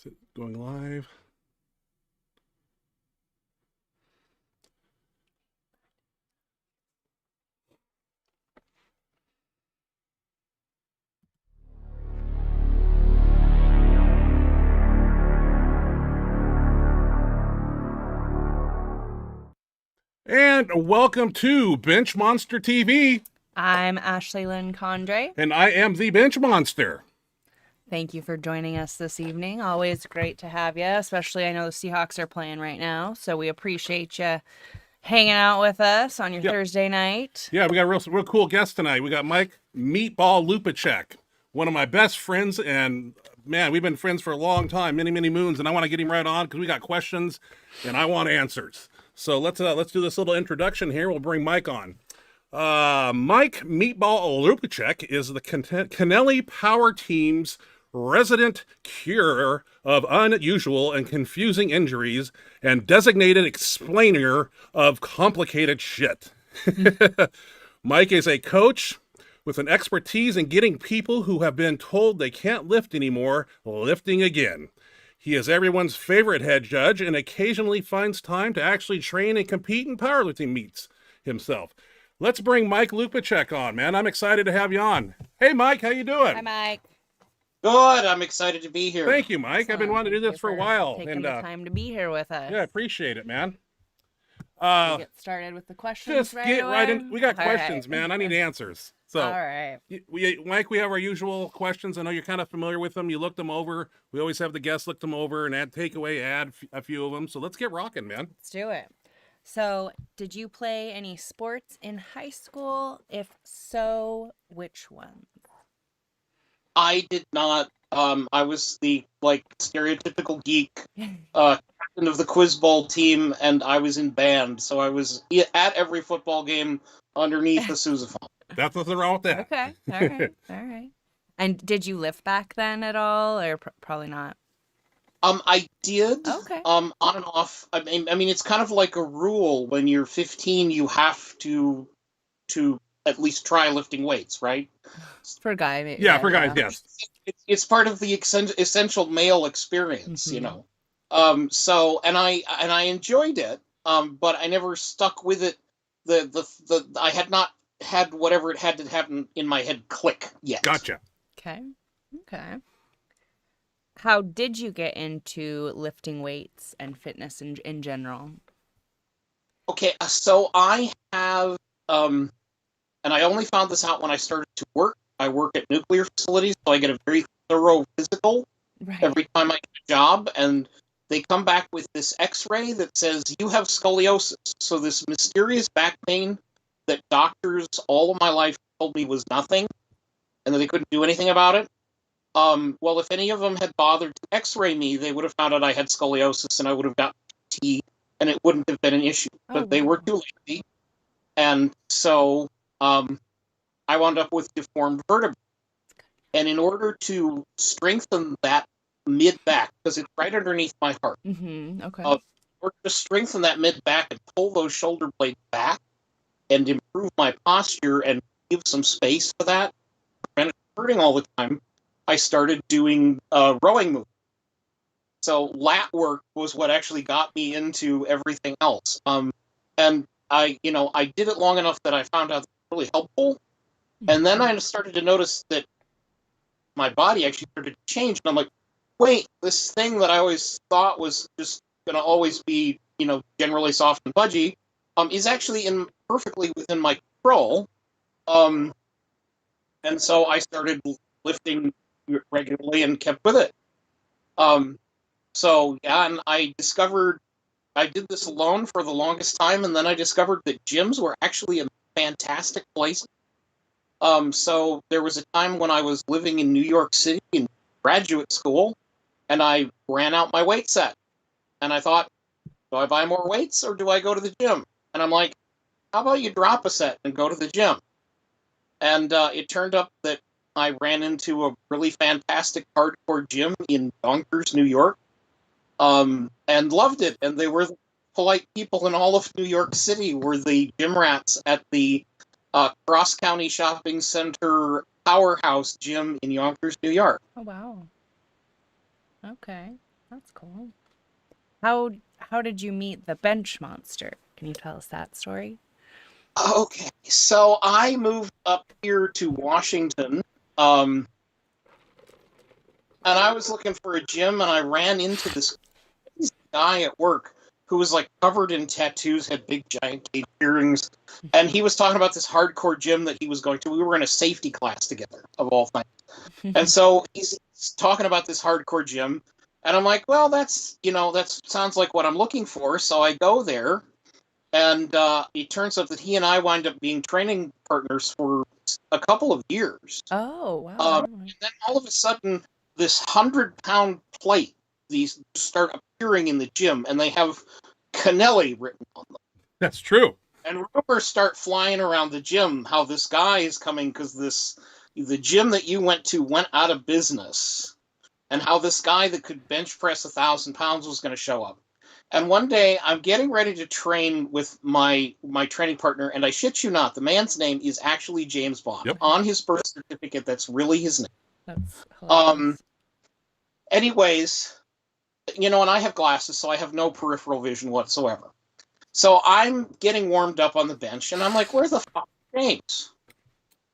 Is it going live? And welcome to Benchmonster TV. I'm Ashley Lynn Condre. And I am the Benchmonster. Thank you for joining us this evening. Always great to have you, especially I know the Seahawks are playing right now, so we appreciate you hanging out with us on your Thursday night. Yeah, we got a real cool guest tonight. We got Mike Meatball Lopushok, one of my best friends, and man, we've been friends for a long time, many moons, and I want to get him right on because we got questions and I want answers. So let's do this little introduction here. We'll bring Mike on. Mike Meatball Lopushok is the Kennelly Power Team's resident cure of unusual and confusing injuries and designated explainer of complicated shit. Mike is a coach with an expertise in getting people who have been told they can't lift anymore lifting again. He is everyone's favorite head judge and occasionally finds time to actually train and compete in powerlifting meets himself. Let's bring Mike Lopushok on, man. I'm excited to have you on. Hey, Mike, how you doing? Hi, Mike. Good. I'm excited to be here. Thank you, Mike. Excellent. I've been wanting to do this for a while. Taking the time to be here with us. Yeah, I apprite it, man. Get started with the questions Just right get away? right in. We got All questions, right. man. I need answers. So, all right. Mike, we have our usual questions. I know you're kind of familiar with them. You looked them over. We always have the guests look them over and add a few of them. So let's get rocking, man. Let's do it. So, did you play any sports in high school? If so, which ones? I did not. I was the stereotypical geek, captain of the quiz bowl team, and I was in band. So I was at every football game underneath the sousaphone. That's nothing wrong with that. Okay. All right. And did you lift back then at all, or probably not? I did. Okay. On and off. I mean, it's kind of like a rule. When you're 15, you have to at least try lifting weights, right? For a guy, maybe. Yeah, for guys, yes. It's part of the essential male experience, you know. So I enjoyed it, but I never stuck with it. I had not had whatever it had to happen in my head click yet. Gotcha. Okay. How did you get into lifting weights and fitness in general? Okay, so I have, and I only found this out when I started to work. I work at nuclear facilities, so I get a very thorough physical every time I get a job, and they come back with this x-ray that says you have scoliosis. So this mysterious back pain that doctors all of my life told me was nothing, and that they couldn't do anything about it. Well, if any of them had bothered to x-ray me, they would have found out I had scoliosis, and I would have gotten PT, and it wouldn't have been an issue. But they were too lazy, and so I wound up with deformed vertebrae. And in order to strengthen that mid-back, because it's right underneath my heart, okay. In order to strengthen that mid-back and pull those shoulder blades back and improve my posture and give some space for that, and hurting all the time, I started doing rowing movement. So lat work was what actually got me into everything else. And I did it long enough that I found out it was really helpful. And then I started to notice that my body actually started to change. And I'm like, wait, this thing that I always thought was just going to always be, generally soft and pudgy, is actually perfectly within my control. And so I started lifting regularly and kept with it. And I did this alone for the longest time, and then I discovered that gyms were actually a fantastic place. So there was a time when I was living in New York City in graduate school, and I ran out my weight set. And I thought, do I buy more weights or do I go to the gym? And I'm like, how about you drop a set and go to the gym? And it turned up that I ran into a really fantastic hardcore gym in Yonkers, New York, and loved it. And they were the polite people in all of New York City, were the gym rats at the Cross County Shopping Center Powerhouse Gym in Yonkers, New York. Oh, wow. Okay. That's cool. How did you meet the bench monster? Can you tell us that story? Okay, so I moved up here to Washington, and I was looking for a gym, and I ran into this guy at work who was like covered in tattoos, had big giant cage earrings, and he was talking about this hardcore gym that he was going to. We were in a safety class together, of all things. And so he's talking about this hardcore gym, and I'm like, well, that sounds like what I'm looking for. So I go there, and it turns out that he and I wind up being training partners for a couple of years. Oh, wow. And then all of a sudden, this 100-pound plate, these start appearing in the gym, and they have Kennelly written on them. That's true. And rumors start flying around the gym how this guy is coming because the gym that you went to went out of business, and how this guy that could bench press 1,000 pounds was going to show up. And one day I'm getting ready to train with my training partner, and I shit you not, the man's name is actually James Bond. Yep. On his birth certificate, that's really his name. That's hilarious. Anyways, and I have glasses, so I have no peripheral vision whatsoever. So I'm getting warmed up on the bench, and I'm like, where the fuck is James?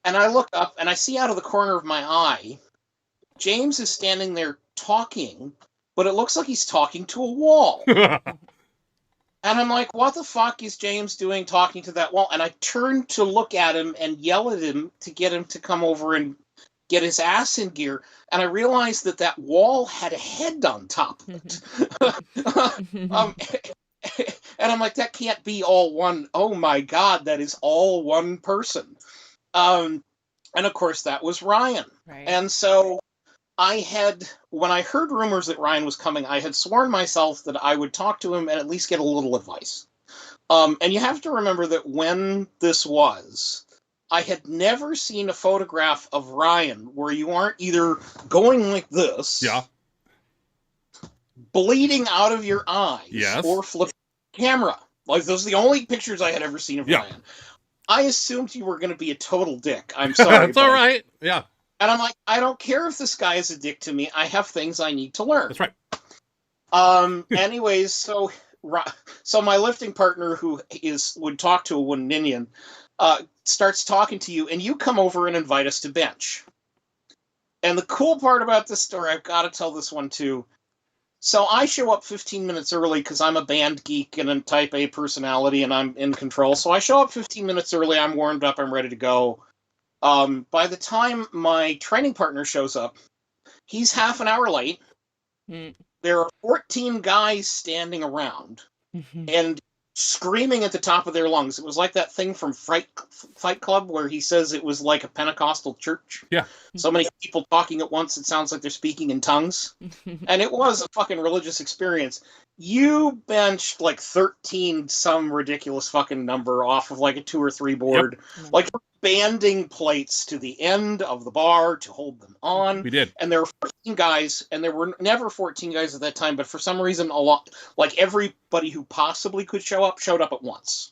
And I look up, and I see out of the corner of my eye, James is standing there talking, but it looks like he's talking to a wall. And I'm like, what the fuck is James doing talking to that wall? And I turn to look at him and yell at him to get him to come over and get his ass in gear. And I realized that wall had a head on top of it. And I'm like, that can't be all one. Oh my God, that is all one person. And of course, that was Ryan. Right. And so when I heard rumors that Ryan was coming, I had sworn myself that I would talk to him and at least get a little advice. And you have to remember that when this was, I had never seen a photograph of Ryan where you aren't either going like this, Yeah. bleeding out of your eyes, Yes. or flipping the camera. Like, those are the only pictures I had ever seen of Ryan. I assumed you were going to be a total dick. I'm sorry. That's all right. Yeah. And I'm like, I don't care if this guy is a dick to me. I have things I need to learn. That's right. Anyways, so my lifting partner, who would talk to a wooden Indian, starts talking to you, and you come over and invite us to bench. And the cool part about this story, I've got to tell this one too. So I show up 15 minutes early because I'm a band geek and a type A personality, and I'm in control. So I show up 15 minutes early. I'm warmed up. I'm ready to go. By the time my training partner shows up, he's half an hour late. There are 14 guys standing around and screaming at the top of their lungs. It was like that thing from Fight Club where he says it was like a Pentecostal church. Yeah. So many people talking at once, it sounds like they're speaking in tongues. And it was a fucking religious experience. You benched like 13 some ridiculous fucking number off of like a 2 or 3 board. Yep. Like banding plates to the end of the bar to hold them on. We did. And there were 14 guys, and there were never 14 guys at that time, but for some reason a lot, like everybody who possibly could show up showed up at once.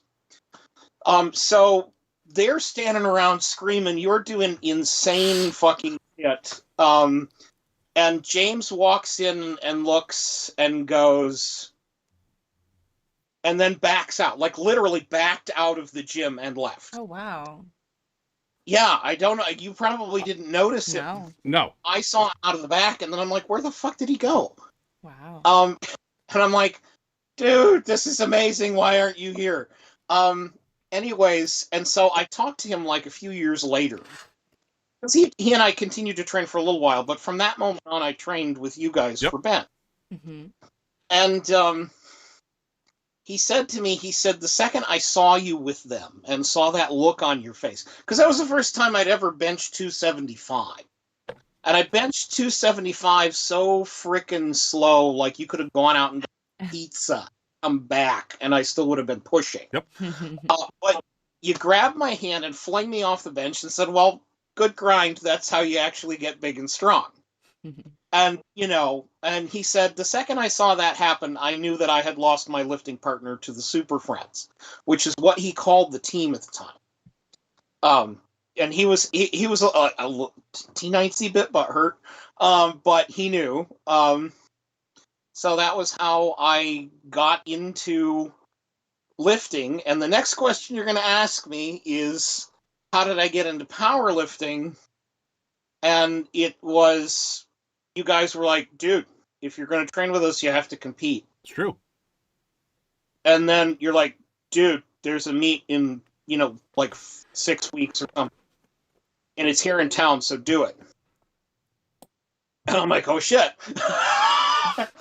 So they're standing around screaming, you're doing insane fucking shit. And James walks in and looks and goes, and then backs out, like literally backed out of the gym and left. Oh, wow. Yeah, I don't know. You probably didn't notice it. No. I saw him out of the back, and then I'm like, where the fuck did he go? Wow. And I'm like, dude, this is amazing. Why aren't you here? Anyways, and so I talked to him like a few years later. Because he and I continued to train for a little while, but from that moment on, I trained with you guys for Ben. And he said to me, the second I saw you with them and saw that look on your face, because that was the first time I'd ever benched 275. And I benched 275 so frickin' slow, like you could have gone out and got pizza, come back, and I still would have been pushing. Yep. But you grabbed my hand and flung me off the bench and said, well, good grind, that's how you actually get big and strong. And, and he said, the second I saw that happen, I knew that I had lost my lifting partner to the Super Friends, which is what he called the team at the time. And he was a teensy bit butthurt, but he knew. So that was how I got into lifting. And the next question you're going to ask me is, how did I get into powerlifting? And it was, you guys were like, dude, if you're going to train with us, you have to compete. It's true. And then you're like, dude, there's a meet in, like 6 weeks or something. And it's here in town, so do it. And I'm like, oh shit.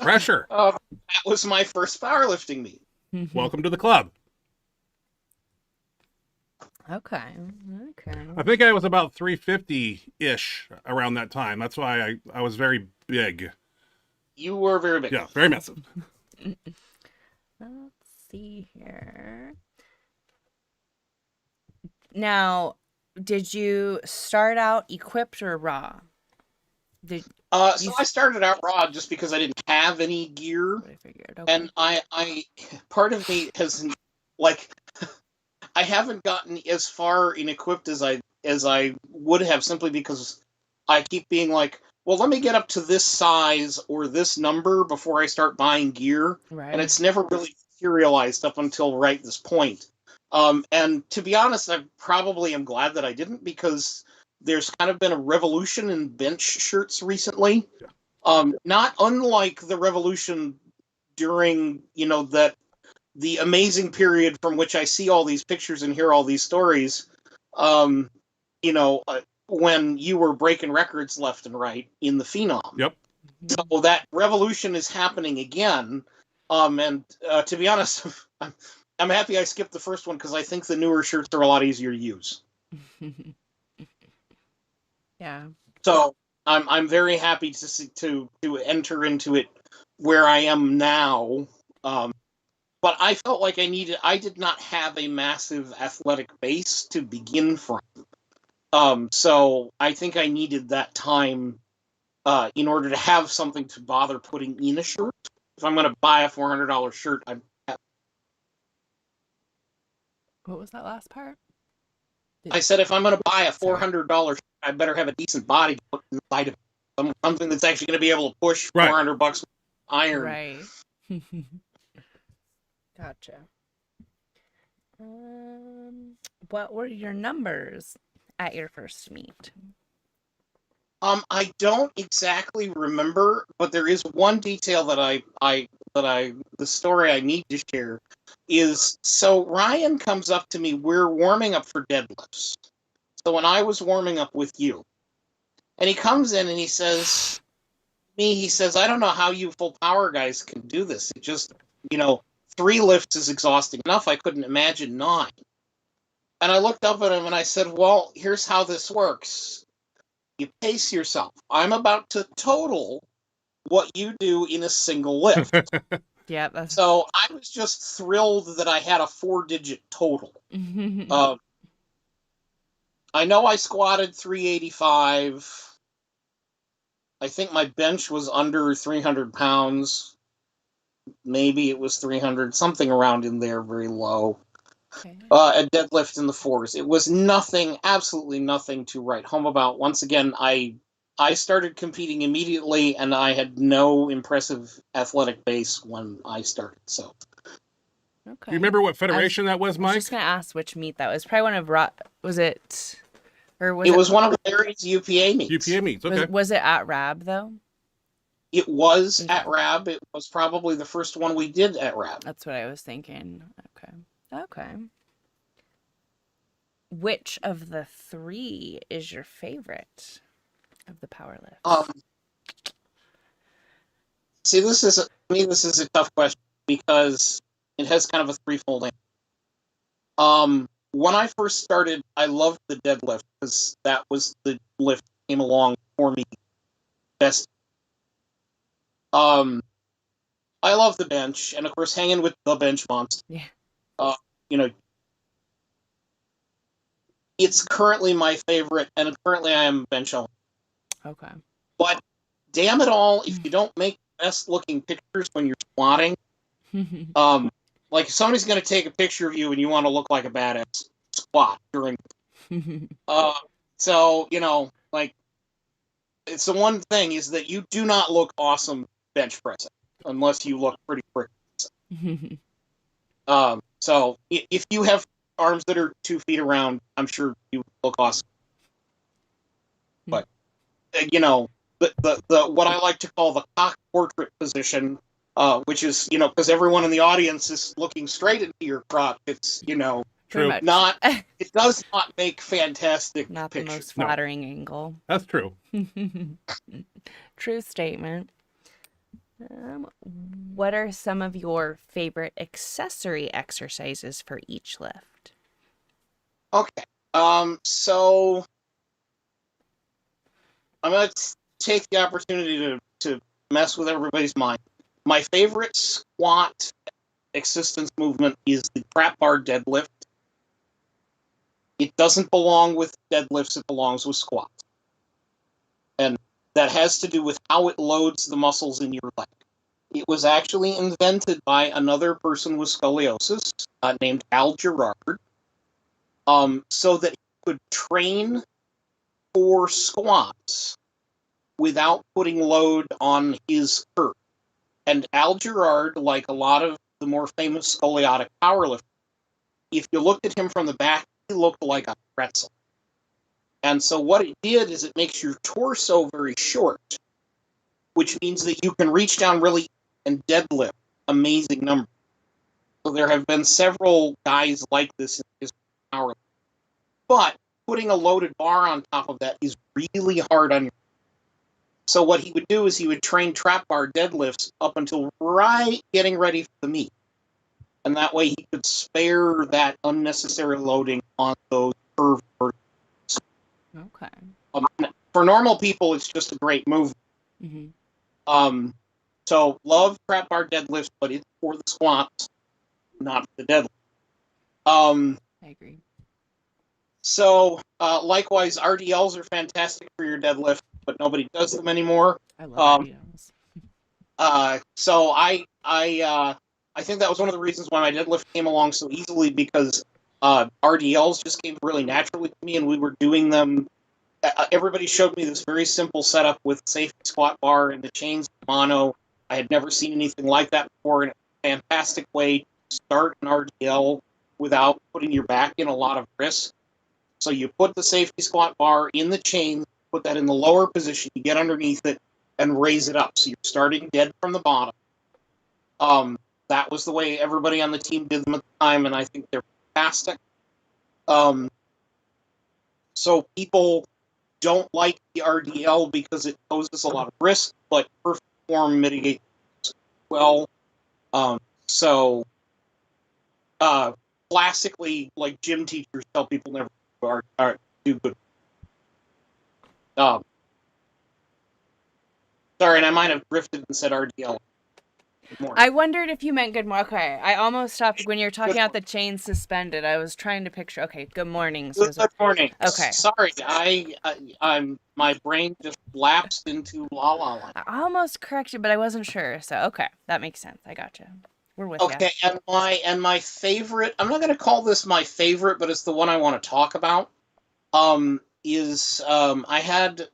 Pressure. That was my first powerlifting meet. Welcome to the club. Okay. I think I was about 350-ish around that time. That's why I was very big. You were very big. Yeah, very massive. Let's see here. Now, did you start out equipped or raw? So I started out raw just because I didn't have any gear. I figured. Okay. And I part of me has, like, I haven't gotten as far in equipped as I would have, simply because I keep being like, well, let me get up to this size or this number before I start buying gear. Right. And it's never really materialized up until right this point. And to be honest, I probably am glad that I didn't, because there's kind of been a revolution in bench shirts recently. Yeah. Not unlike the revolution during, the amazing period from which I see all these pictures and hear all these stories, when you were breaking records left and right in the Phenom. Yep. So that revolution is happening again. And to be honest, I'm happy I skipped the first one, because I think the newer shirts are a lot easier to use. Yeah. So I'm very happy to enter into it where I am now. But I felt like I did not have a massive athletic base to begin from. So I think I needed that time in order to have something to bother putting in a shirt. If I'm going to buy a $400 shirt, What was that last part? I said if I'm going to buy a $400 shirt, I better have a decent body to put inside of it. Something that's actually going to be able to push Right. $400 with iron. Right. Gotcha. What were your numbers at your first meet? I don't exactly remember, but there is one detail that the story I need to share is, so Ryan comes up to me, we're warming up for deadlifts. So when I was warming up with you, and he comes in and he says, I don't know how you full power guys can do this. It just, 3 lifts is exhausting enough. I couldn't imagine 9. And I looked up at him and I said, well, here's how this works. You pace yourself. I'm about to total what you do in a single lift. Yeah. So I was just thrilled that I had a 4-digit total. I know I squatted 385. I think my bench was under 300 pounds. Maybe it was 300, something around in there, very low. Okay. A deadlift in the 4s. It was nothing, absolutely nothing to write home about. Once again, I started competing immediately, and I had no impressive athletic base when I started. So, Okay. Do you remember what federation that was, I was Mike? just gonna ask which meet that was. Probably one of was it, or was it was one of Larry's UPA meets. UPA meets. Okay. Was it at RAB though? It was at RAB. It was probably the first one we did at RAB. That's what I was thinking. Okay. Which of the 3 is your favorite of the power lifts? See, this is a tough question, because it has kind of a threefold answer. When I first started, I loved the deadlift, because that was the lift that came along for me best. I love the bench, and of course, hanging with the Benchmonster. Yeah. It's currently my favorite, and currently I am bench only. Okay. But damn it all, if you don't make the best looking pictures when you're squatting, like if somebody's going to take a picture of you and you want to look like a badass, squat during. So like, it's the one thing is that you do not look awesome bench pressing. unless you look pretty quick. So if you have arms that are 2 feet around, I'm sure you look awesome. But the what I like to call the cock portrait position, which is because everyone in the audience is looking straight into your crotch. It's Pretty much. not. It does not make fantastic Not the pictures. most flattering angle. That's true. True statement. What are some of your favorite accessory exercises for each lift? Okay. So I'm going to take the opportunity to mess with everybody's mind. My favorite squat existence movement is the trap bar deadlift. It doesn't belong with deadlifts, it belongs with squats. And that has to do with how it loads the muscles in your leg. It was actually invented by another person with scoliosis named Al Gerard, so that he could train for squats without putting load on his curve. And Al Gerard, like a lot of the more famous scoliotic powerlifters, if you looked at him from the back, he looked like a pretzel. And so what it did is it makes your torso very short, which means that you can reach down really and deadlift amazing numbers. So there have been several guys like this in his powerlifting. But putting a loaded bar on top of that is really hard on your. So what he would do is he would train trap bar deadlifts up until right getting ready for the meet. And that way he could spare that unnecessary loading on those curved verticals. Okay. For normal people, it's just a great move. So love trap bar deadlifts, but it's for the squats, not for the deadlift. I agree. So likewise, RDLs are fantastic for your deadlift, but nobody does them anymore. I love ideas. So I think that was one of the reasons why my deadlift came along so easily, because RDLs just came really naturally to me, and we were doing them. Everybody showed me this very simple setup with safety squat bar and the chains mono. I had never seen anything like that before, and it's a fantastic way to start an RDL without putting your back in a lot of risk. So you put the safety squat bar in the chain, put that in the lower position, you get underneath it, and raise it up. So you're starting dead from the bottom. That was the way everybody on the team did them at the time, and I think they're fantastic. So people don't like the RDL because it poses a lot of risk, but perfect form mitigates well. Classically, like gym teachers tell people never do good. Sorry, and I might have drifted and said RDL. I wondered if you meant good morning. Okay, I almost stopped when you're talking about the chain suspended. I was trying to picture. Okay, good morning. Good morning. Okay. Sorry, I'm my brain just lapsed into la la la. I almost corrected, but I wasn't sure. So okay, that makes sense. I gotcha. We're with you. Okay, and my favorite. I'm not going to call this my favorite, but it's the one I want to talk about. I had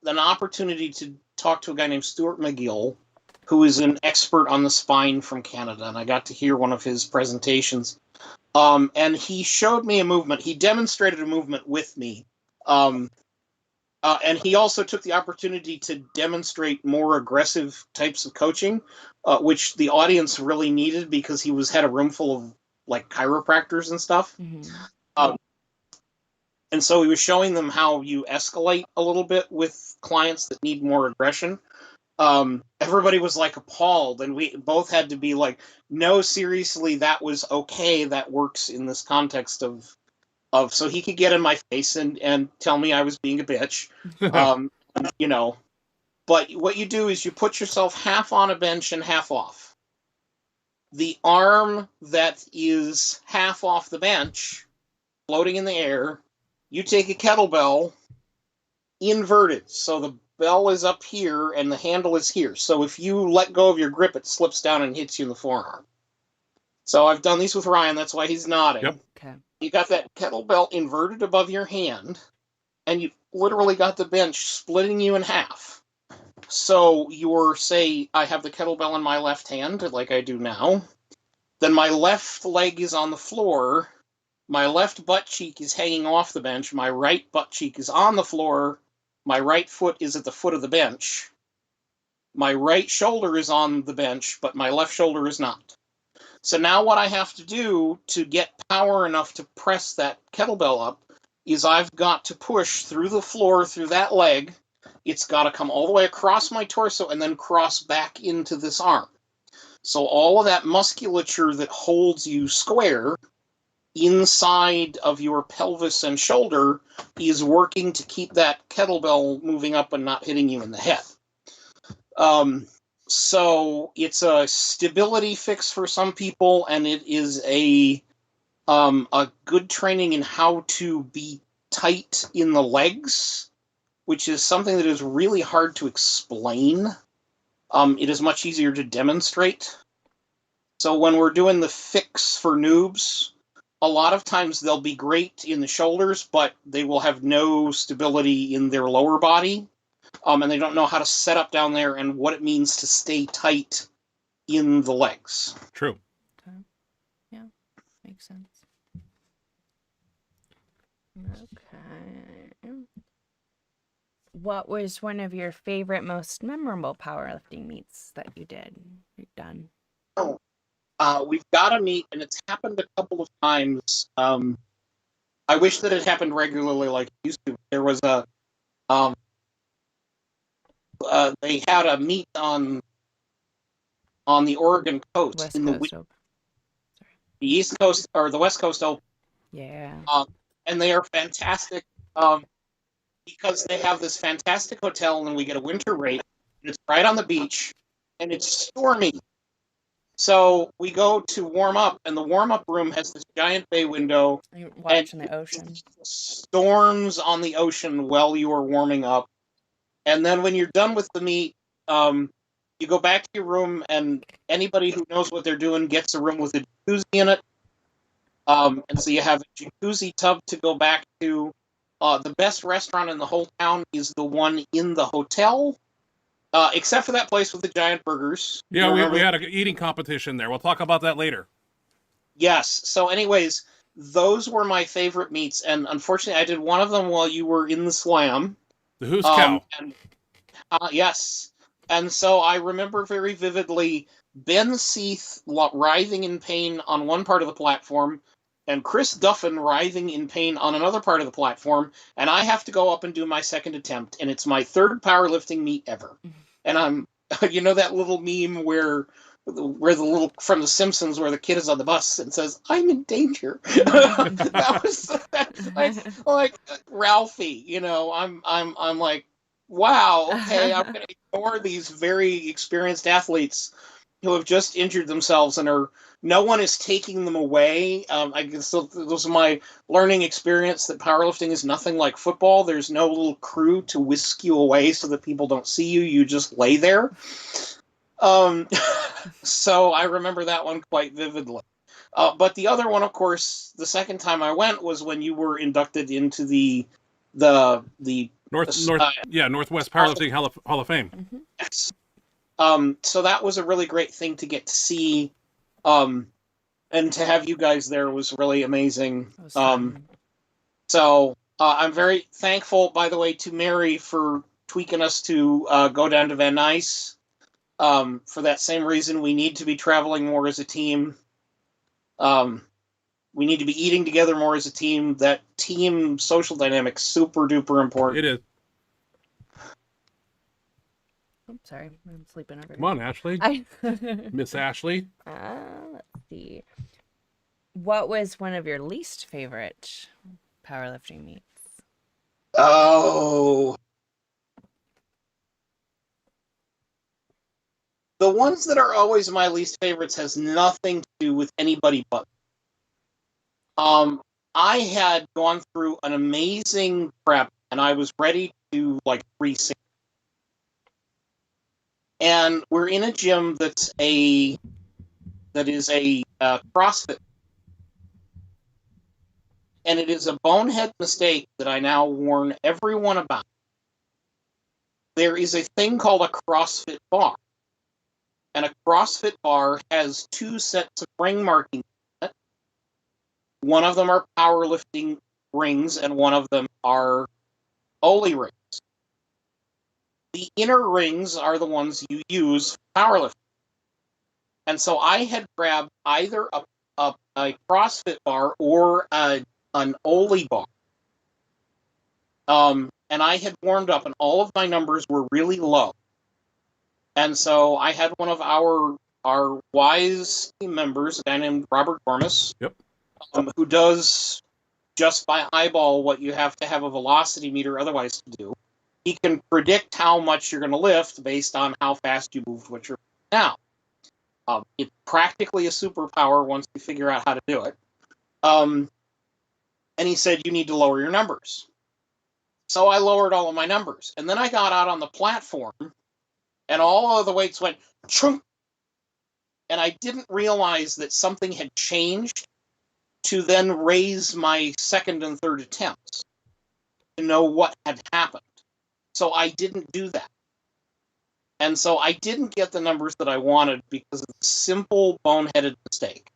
an opportunity to talk to a guy named Stuart Mcgill, who is an expert on the spine from Canada, and I got to hear one of his presentations. And he showed me a movement. He demonstrated a movement with me. And he also took the opportunity to demonstrate more aggressive types of coaching, which the audience really needed because he had a room full of like chiropractors and stuff. And so he was showing them how you escalate a little bit with clients that need more aggression. Everybody was like appalled, and we both had to be like, no, seriously, that was okay. That works in this context of so he could get in my face and tell me I was being a bitch. But what you do is you put yourself half on a bench and half off. The arm that is half off the bench, floating in the air, you take a kettlebell inverted. So the bell is up here and the handle is here. So if you let go of your grip, it slips down and hits you in the forearm. So I've done these with Ryan. That's why he's nodding. Yep. Okay. You got that kettlebell inverted above your hand, and you literally got the bench splitting you in half. So say I have the kettlebell in my left hand, like I do now. Then my left leg is on the floor. My left butt cheek is hanging off the bench. My right butt cheek is on the floor. My right foot is at the foot of the bench. My right shoulder is on the bench, but my left shoulder is not. So now what I have to do to get power enough to press that kettlebell up is I've got to push through the floor, through that leg. It's got to come all the way across my torso and then cross back into this arm. So all of that musculature that holds you square inside of your pelvis and shoulder is working to keep that kettlebell moving up and not hitting you in the head. So it's a stability fix for some people, and it is a good training in how to be tight in the legs, which is something that is really hard to explain. It is much easier to demonstrate. So when we're doing the fix for noobs, a lot of times they'll be great in the shoulders, but they will have no stability in their lower body. And they don't know how to set up down there and what it means to stay tight in the legs. True. Okay. Yeah, makes sense. Okay. What was one of your favorite, most memorable powerlifting meets that you've done? We've got a meet, and it's happened a couple of times. I wish that it happened regularly like it used to. There was they had a meet on the Oregon coast West in Coast the Open. East Coast or the West Coast Open. Yeah. And they are fantastic because they have this fantastic hotel, and we get a winter rate. And it's right on the beach, and it's stormy. So we go to warm up, and the warm-up room has this giant bay window. You're watching the ocean. Storms on the ocean while you are warming up. And then when you're done with the meet, you go back to your room, and anybody who knows what they're doing gets a room with a jacuzzi in it. And so you have a jacuzzi tub to go back to. The best restaurant in the whole town is the one in the hotel, except for that place with the giant burgers. Yeah, we had an eating competition there. We'll talk about that later. Yes. So anyways, those were my favorite meets. And unfortunately, I did one of them while you were in the slam. The Who's Cow. Yes. And so I remember very vividly Ben Seath writhing in pain on one part of the platform and Chris Duffin writhing in pain on another part of the platform. And I have to go up and do my second attempt. And it's my third powerlifting meet ever. And I'm, you know, that little meme where the little from The Simpsons where the kid is on the bus and says, "I'm in danger." That was like Ralphie, you know. I'm like, wow, okay, I'm going to ignore these very experienced athletes who have just injured themselves and no one is taking them away. I guess those are my learning experience that powerlifting is nothing like football. There's no little crew to whisk you away so that people don't see you. You just lay there. So I remember that one quite vividly. But the other one, of course, the second time I went was when you were inducted into the Northwest Powerlifting Hall of Fame. Mm-hmm. Yes. So that was a really great thing to get to see, and to have you guys there was really amazing. So I'm very thankful, by the way, to Mary for tweaking us to go down to Van Nuys. For that same reason, we need to be traveling more as a team. We need to be eating together more as a team. That team social dynamic super duper important. It is. Oh, sorry, I'm sleeping over. Come on, Ashley. Miss Ashley. Let's see. What was one of your least favorite powerlifting meets? Oh. The ones that are always my least favorites has nothing to do with anybody but. I had gone through an amazing prep, and I was ready to like 360. And we're in a gym that is a CrossFit, and it is a bonehead mistake that I now warn everyone about. there is a thing called a CrossFit bar. And a CrossFit bar has 2 sets of ring markings in it. One of them are powerlifting rings, and one of them are Oli rings. The inner rings are the ones you use for powerlifting. And so I had grabbed either a CrossFit bar or an Oli bar. And I had warmed up, and all of my numbers were really low. And so I had one of our WISE team members, a guy named Robert Gormis, Yep. Who does just by eyeball what you have to have a velocity meter otherwise to do. He can predict how much you're going to lift based on how fast you moved what you're now. It's practically a superpower once you figure out how to do it. And he said, you need to lower your numbers. So I lowered all of my numbers. And then I got out on the platform, and all of the weights went chunk. And I didn't realize that something had changed to then raise my second and third attempts to know what had happened. So I didn't do that. And so I didn't get the numbers that I wanted because of the simple boneheaded mistake.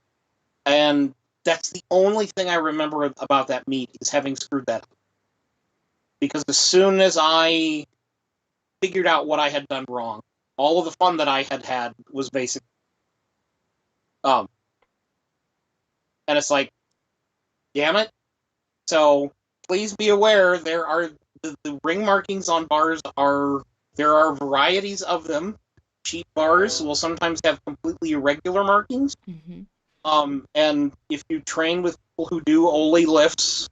And that's the only thing I remember about that meet, is having screwed that up. Because as soon as I figured out what I had done wrong, all of the fun that I had had was basically, and it's like, damn it. So please be aware, there are the ring markings on bars there are varieties of them. Cheap bars will sometimes have completely irregular markings. Mm-hmm. And if you train with people who do Oli lifts,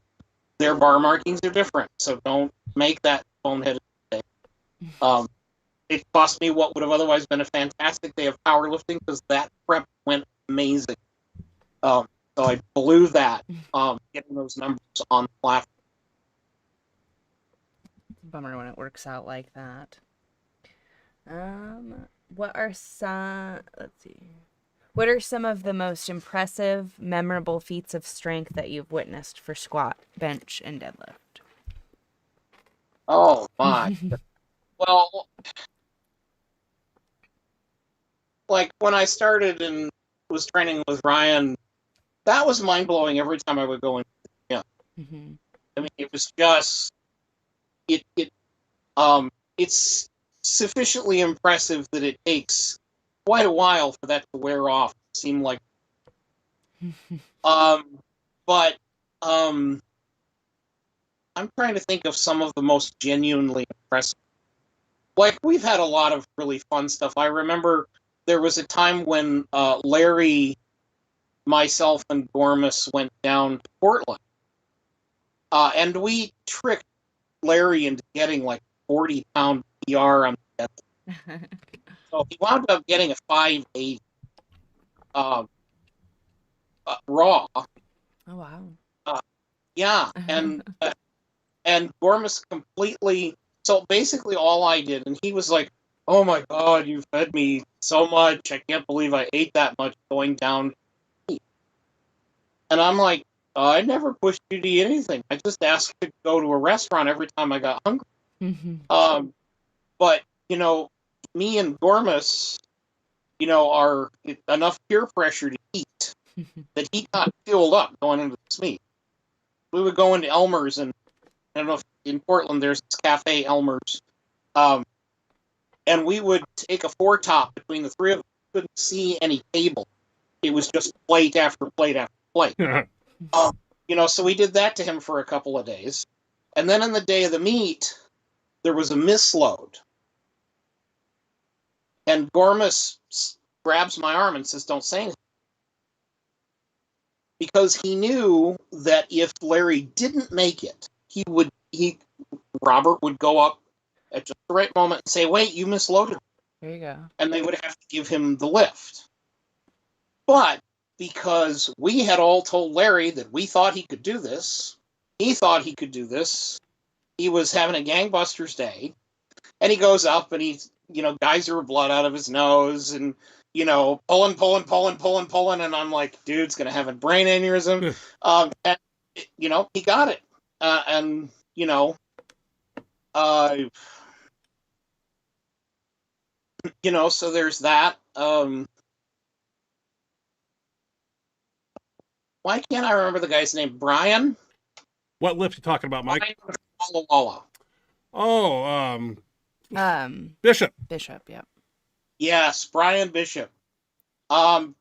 their bar markings are different. So don't make that boneheaded mistake. It cost me what would have otherwise been a fantastic day of powerlifting, because that prep went amazing. So I blew that, getting those numbers on the platform. Bummer when it works out like that. What are some of the most impressive, memorable feats of strength that you've witnessed for squat, bench, and deadlift? Oh my. Well, like when I started and was training with Ryan, that was mind blowing every time I would go in. Yeah. Mm-hmm. I mean, it was just it's sufficiently impressive that it takes quite a while for that to wear off. It seemed like, but I'm trying to think of some of the most genuinely impressive. Like, we've had a lot of really fun stuff. I remember there was a time when Larry, myself, and Gormis went down to Portland, and we tricked Larry into getting like 40-pound PR on the deadlift. So he wound up getting a 580 raw. Oh wow! Yeah, and Gormis completely. So basically, all I did, and he was like, "Oh my God, you fed me so much! I can't believe I ate that much going down." And I'm like, "I never pushed you to eat anything. I just asked you to go to a restaurant every time I got hungry." But me and Gormis, are enough peer pressure to eat that he got fueled up going into this meet. We would go into Elmer's, and I don't know if in Portland there's this cafe, Elmer's, and we would take a four-top between the three of us. We couldn't see any table. It was just plate after plate after plate. So we did that to him for a couple of days. And then on the day of the meet, there was a misload. And Gormis grabs my arm and says, "Don't say anything." Because he knew that if Larry didn't make it, Robert would go up at just the right moment and say, "Wait, you misloaded." There you go. And they would have to give him the lift. But because we had all told Larry that we thought he could do this, he thought he could do this, he was having a gangbusters day, and he goes up and he's, geyser of blood out of his nose, and, pulling, and I'm like, dude's going to have a brain aneurysm. And, he got it. So there's that. Why can't I remember the guy's name? Brian? What lift you talking about, Mike? Brian Walla Walla. Oh, Bishop. Bishop, yep. Yes, Brian Bishop. So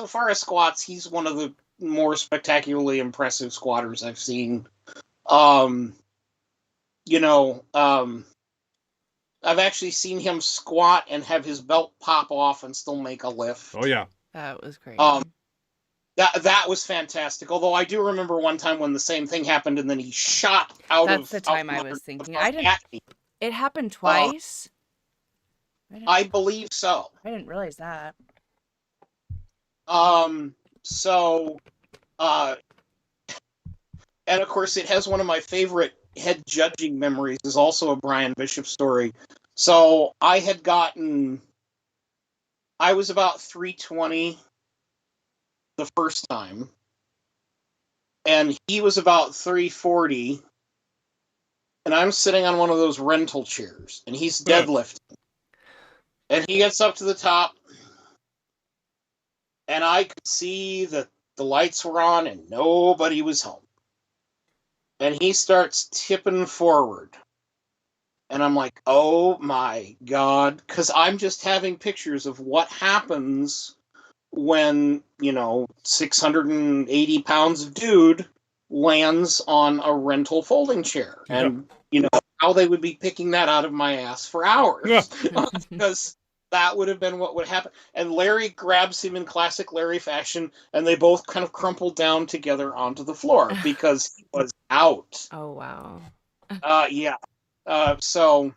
far as squats, he's one of the more spectacularly impressive squatters I've seen. I've actually seen him squat and have his belt pop off and still make a lift. Oh yeah, That was great. That was fantastic. Although I do remember one time when the same thing happened and then he shot out That's of. the time I was thinking. It happened twice. I believe so. I didn't realize that. And of course, it has one of my favorite head judging memories. Is also a Brian Bishop story. So I was about 320 the first time, and he was about 340, and I'm sitting on one of those rental chairs, and he's deadlifting, and he gets up to the top, and I could see that the lights were on and nobody was home. And he starts tipping forward. And I'm like, oh my God. Because I'm just having pictures of what happens when, 680 pounds of dude lands on a rental folding chair. Yeah. And, how they would be picking that out of my ass for hours. Yeah. Because that would have been what would happen. And Larry grabs him in classic Larry fashion, and they both kind of crumpled down together onto the floor because he was out. Oh, wow. Yeah. So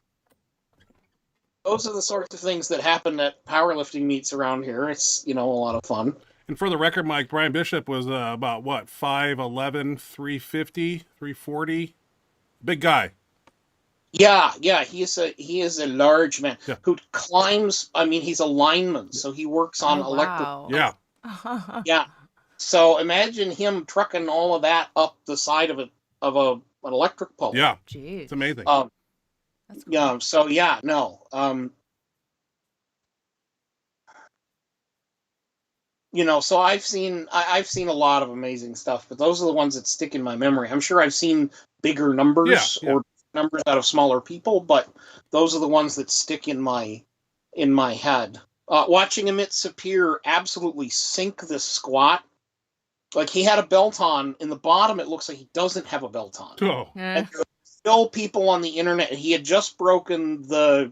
those are the sorts of things that happen at powerlifting meets around here. It's, a lot of fun. And for the record, Mike, Brian Bishop was about what, 5'11", 350, 340? Big guy. Yeah, he is a large man Yeah. who climbs. I mean, he's a lineman, so he works on electric. Wow. Yeah. Yeah. So imagine him trucking all of that up the side of an electric pole. Yeah. Jeez. It's amazing. That's cool. Yeah. So yeah, no. So I've seen a lot of amazing stuff, but those are the ones that stick in my memory. I'm sure I've seen bigger numbers Yeah. or numbers out of smaller people, but those are the ones that stick in my head. Watching Amit Sapir absolutely sink this squat, like he had a belt on. In the bottom, it looks like he doesn't have a belt on. Oh. And there are still people on the internet. He had just broken I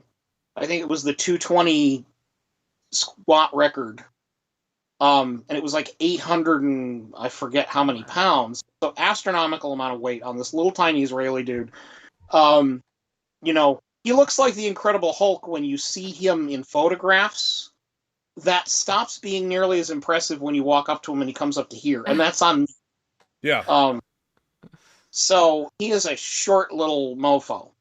think it was the 220 squat record. And it was like 800 and I forget how many pounds. So astronomical amount of weight on this little tiny Israeli dude. He looks like the Incredible Hulk when you see him in photographs. That stops being nearly as impressive when you walk up to him and he comes up to here. And that's on me. Yeah. So he is a short little mofo.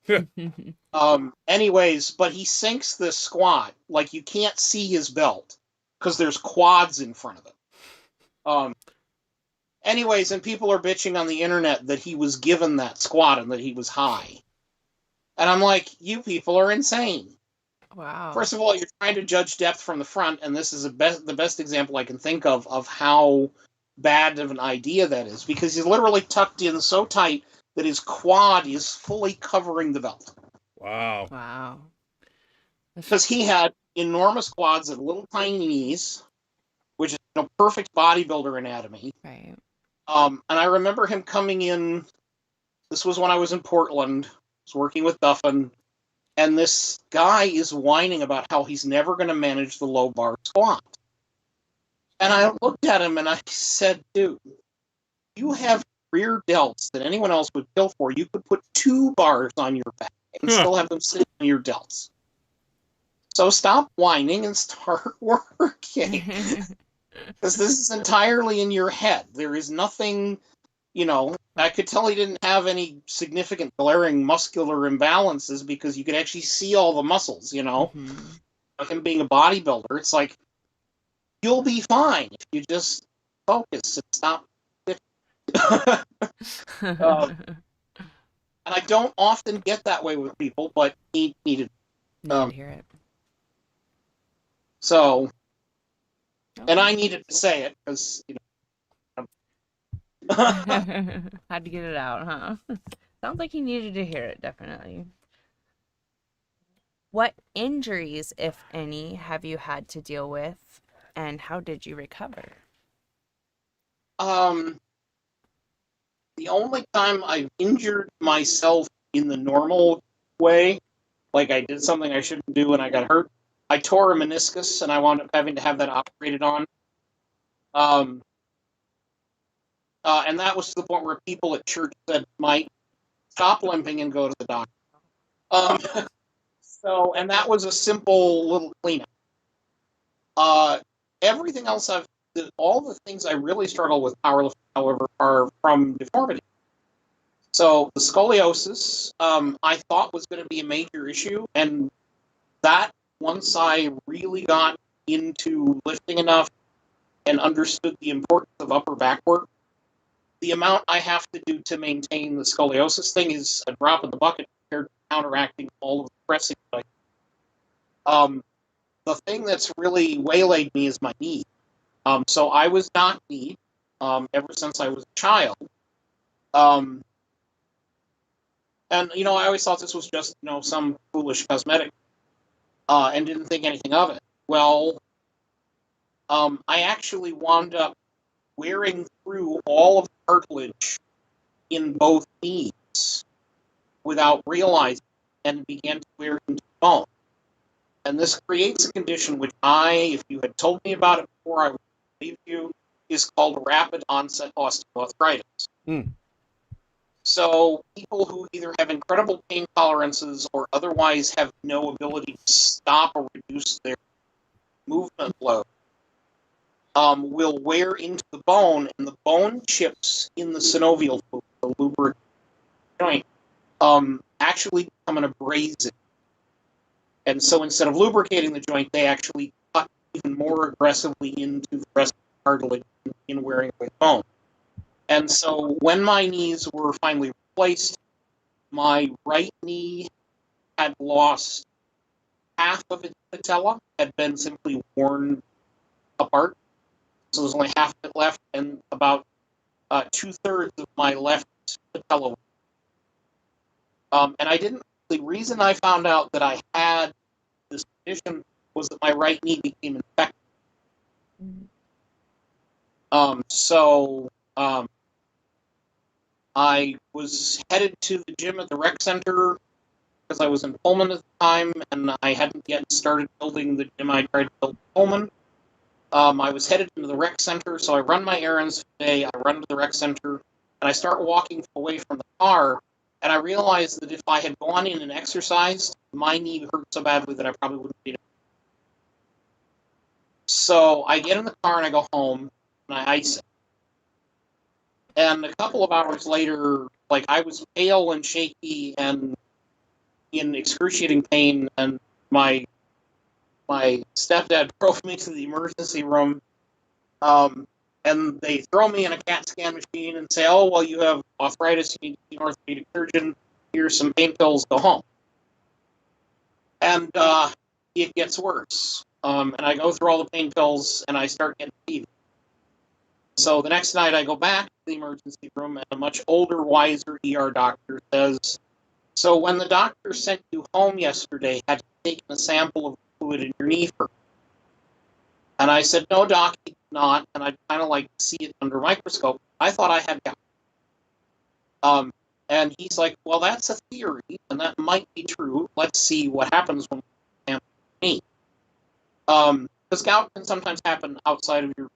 Anyways, but he sinks this squat like you can't see his belt because there's quads in front of it. Anyways, and people are bitching on the internet that he was given that squat and that he was high. And I'm like, you people are insane. Wow. First of all, you're trying to judge depth from the front, and this is the best example I can think of how bad of an idea that is, because he's literally tucked in so tight that his quad is fully covering the belt. Wow. Wow. Because he had enormous quads and little tiny knees, which is perfect bodybuilder anatomy. Right. And I remember him coming in. This was when I was in Portland. I was working with Duffin, and this guy is whining about how he's never going to manage the low bar squat. And I looked at him and I said, dude, you have rear delts that anyone else would kill for. You could put 2 bars on your back and still have them sitting on your delts. So stop whining and start working. Because this is entirely in your head. There is nothing, I could tell he didn't have any significant glaring muscular imbalances because you could actually see all the muscles, Of him being a bodybuilder. It's like, you'll be fine if you just focus and stop. And I don't often get that way with people, but he needed Need to hear it. So, and I needed to say it because, Had to get it out, huh? Sounds like he needed to hear it, definitely. What injuries, if any, have you had to deal with, and how did you recover? The only time I've injured myself in the normal way, like I did something I shouldn't do and I got hurt, I tore a meniscus and I wound up having to have that operated on. And that was to the point where people at church said, Mike, stop limping and go to the doctor. And that was a simple little cleanup. Everything else all the things I really struggle with powerlifting, however, are from deformity. So the scoliosis, I thought was going to be a major issue, and that once I really got into lifting enough and understood the importance of upper back work, the amount I have to do to maintain the scoliosis thing is a drop in the bucket compared to counteracting all of the pressing. The thing that's really waylaid me is my knee. So I was not knee ever since I was a child. And, I always thought this was just, some foolish cosmetic and didn't think anything of it. Well, I actually wound up wearing through all of the cartilage in both knees without realizing and began to wear into bone. And this creates a condition which if you had told me about it before I would believe you, is called rapid onset osteoarthritis. So people who either have incredible pain tolerances or otherwise have no ability to stop or reduce their movement load will wear into the bone, and the bone chips in the synovial fluid, the lubricant joint, actually become an abrasive. And so instead of lubricating the joint, they actually cut even more aggressively into the rest of the cartilage in wearing away bone. And so when my knees were finally replaced, my right knee had lost half of its patella, had been simply worn apart. So there's only half of it left, and about 2/3 of my left patella. And I didn't. The reason I found out that I had this condition was that my right knee became infected. I was headed to the gym at the rec center because I was in Pullman at the time, and I hadn't yet started building the gym I tried to build in Pullman. I was headed into the rec center, so I run my errands for the day. I run to the rec center, and I start walking away from the car, and I realized that if I had gone in and exercised, my knee hurt so badly that I probably wouldn't be able to. So I get in the car and I go home, and I ice it. And a couple of hours later, I was pale and shaky and in excruciating pain, and my stepdad drove me to the emergency room, and they throw me in a CAT scan machine and say, "Oh, well, you have arthritis, you need to see an orthopedic surgeon, here's some pain pills, go home." And it gets worse. And I go through all the pain pills, and I start getting fever. So the next night I go back to the emergency room, and a much older, wiser ER doctor says, "So when the doctor sent you home yesterday, had you taken a sample of the fluid in your knee first?" And I said, "No, doc, he did not, and I'd kind of like to see it under a microscope. I thought I had gout." And he's like, "Well, that's a theory, and that might be true. Let's see what happens when we sample your knee." Because gout can sometimes happen outside of your.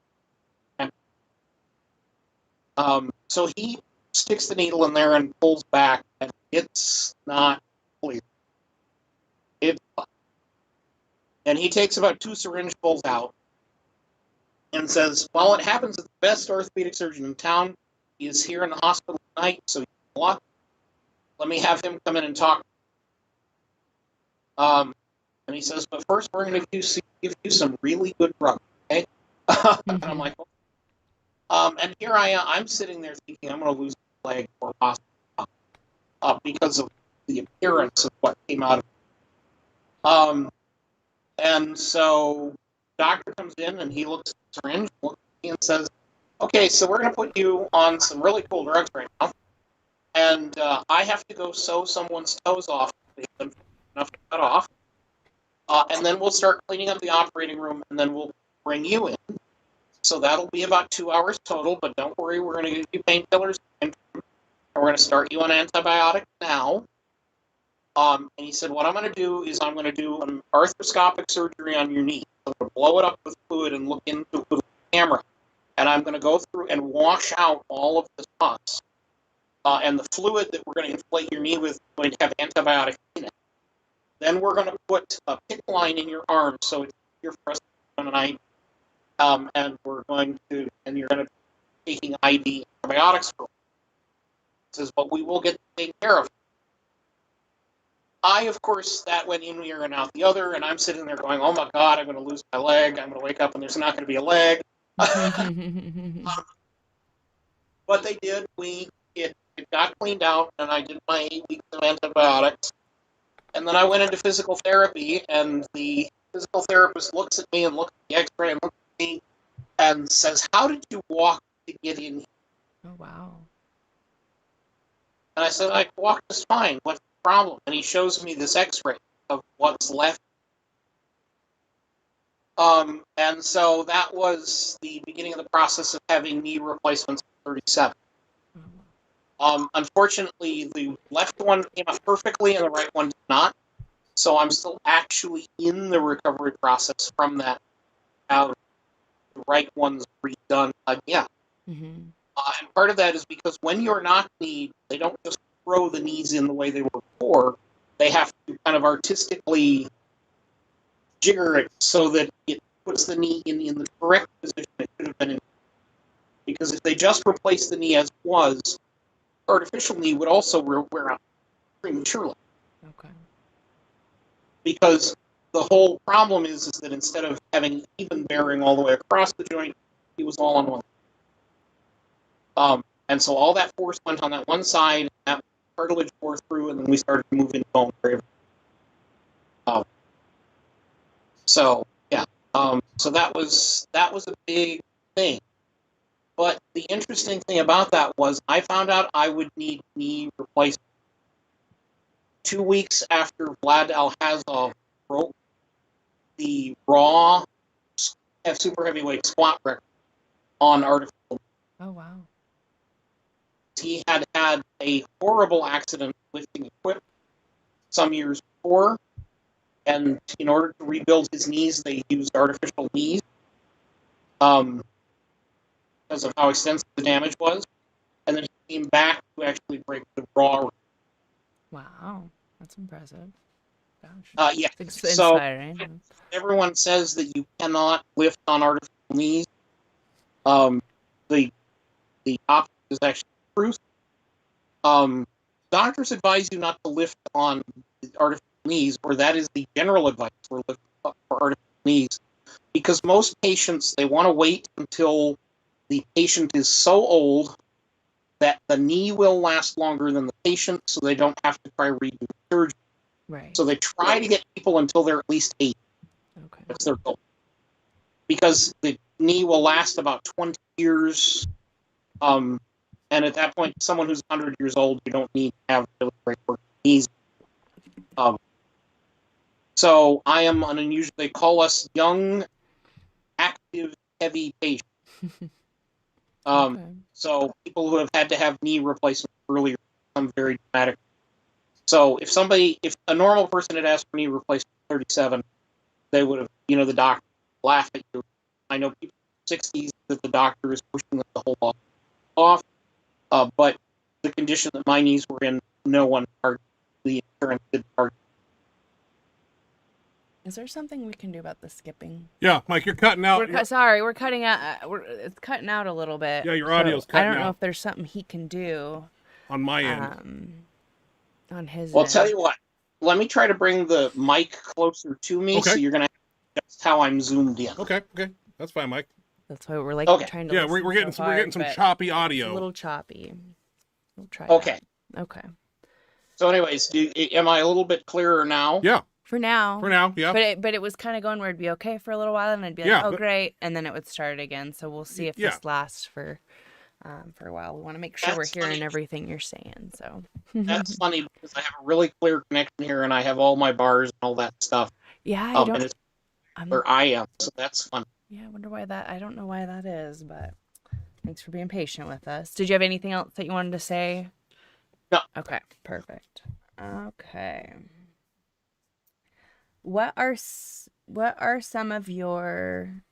So he sticks the needle in there and pulls back, and it's not clear. And he takes about 2 syringefuls out and says, "Well, it happens that the best orthopedic surgeon in town is here in the hospital tonight, so let me have him come in and talk." And he says, "But first, we're going to give you some really good drugs, okay?" And I'm like, and here I am. I'm sitting there thinking I'm going to lose my leg or possibly because of the appearance of what came out of it. And so doctor comes in and he looks at the syringe, looks at me and says, okay, so we're going to put you on some really cool drugs right now. And I have to go sew someone's toes off enough to cut off. And then we'll start cleaning up the operating room, and then we'll bring you in. So that'll be about 2 hours total, but don't worry, we're going to give you painkillers, and we're going to start you on antibiotics now. And he said, what I'm going to do is I'm going to do an arthroscopic surgery on your knee. I'm going to blow it up with fluid and look into it with a camera. And I'm going to go through and wash out all of the pus. And the fluid that we're going to inflate your knee with is going to have antibiotics in it. Then we're going to put a PICC line in your arm, so it's easier for us to do an IV. And you're going to be taking IV antibiotics for it. He says, but we will get taken care of. Of course, that went in ear and out the other, and I'm sitting there going, oh my God, I'm going to lose my leg. I'm going to wake up and there's not going to be a leg. But they did. It got cleaned out, and I did my 8 weeks of antibiotics. And then I went into physical therapy, and the physical therapist looks at me and looks at the x-ray and looks at me and says, how did you walk to get in here? Oh, wow. And I said, I walked just fine. What's the problem? And he shows me this x-ray of what's left. And so that was the beginning of the process of having knee replacements at 37. Unfortunately, the left one came out perfectly and the right one did not. So I'm still actually in the recovery process from that. Now, the right one's redone again. Mm-hmm. And part of that is because when you're knock-kneed, they don't just throw the knees in the way they were before. They have to kind of artistically jigger it so that it puts the knee in the correct position it should have been in. Because if they just replace the knee as it was, artificial knee would also wear out prematurely. Okay. Because the whole problem is that instead of having even bearing all the way across the joint, it was all on one. And so all that force went on that one side, and that cartilage tore through, and then we started to move into bone. So yeah. So that was a big thing. But the interesting thing about that was I found out I would need knee replacement 2 weeks after Vlad Alhazov broke the raw super heavyweight squat record on artificial. Oh, wow. He had had a horrible accident lifting equipment some years before, and in order to rebuild his knees, they used artificial knees. Because of how extensive the damage was, and then he came back to actually break the raw. Wow, that's impressive. Gosh. Yeah. It's so inspiring. Everyone says that you cannot lift on artificial knees. The opposite is actually true. Doctors advise you not to lift on artificial knees, or that is the general advice for artificial knees, because most patients, they want to wait until the patient is so old that the knee will last longer than the patient, so they don't have to try redoing surgery. Right. So they try to get people until they're at least 80. Okay. That's their goal. Because the knee will last about 20 years. And at that point, someone who's 100 years old, you don't need to have really great work knees. So I am an unusual, they call us young, active, heavy patients. Okay. So people who have had to have knee replacement earlier, some very dramatic. So if a normal person had asked for knee replacement at 37, they would have, the doctor laugh at you. I know people in their 60s that the doctor is pushing them to hold off. But the condition that my knees were in, no one charged. The insurance did charge. Is there something we can do about the skipping? Yeah, Mike, you're cutting out. Sorry, we're cutting out. It's cutting out a little bit. Yeah, your audio's cutting out. I don't know if there's something he can do on my end. On his. Well, end. I'll tell you what. Let me try to bring the mic closer to me, okay. So you're gonna have just how I'm zoomed in. Okay, that's fine, Mike. That's why we're trying to. Yeah, we're getting some choppy audio. A little choppy. We'll try. Okay. That. Okay. So, anyways, am I a little bit clearer now? Yeah. For now. For now, yeah. But it was kind of going where it'd be okay for a little while, and I'd be like, Yeah, oh, but- great, and then it would start again. So we'll see if Yeah. this lasts for a while. We want to make sure That's we're hearing funny. everything you're saying. So That's funny because I have a really clear connection here, and I have all my bars and all that stuff. yeah, I And don't. it's where I am, so that's fun. Yeah, I wonder why that. I don't know why that is, but thanks for being patient with us. Did you have anything else that you wanted to say? No. Okay, perfect. Okay. What are some of your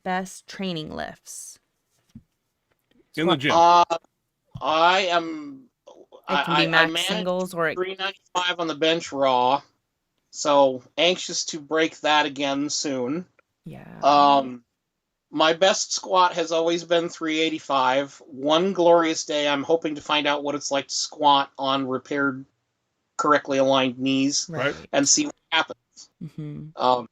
best training lifts? In the gym. I am. It can be I max managed singles or 395 on the bench raw, so anxious to break that again soon. yeah. My best squat has always been 385. One glorious day, I'm hoping to find out what it's like to squat on repaired, correctly aligned knees Right. and see what happens. Mm-hmm.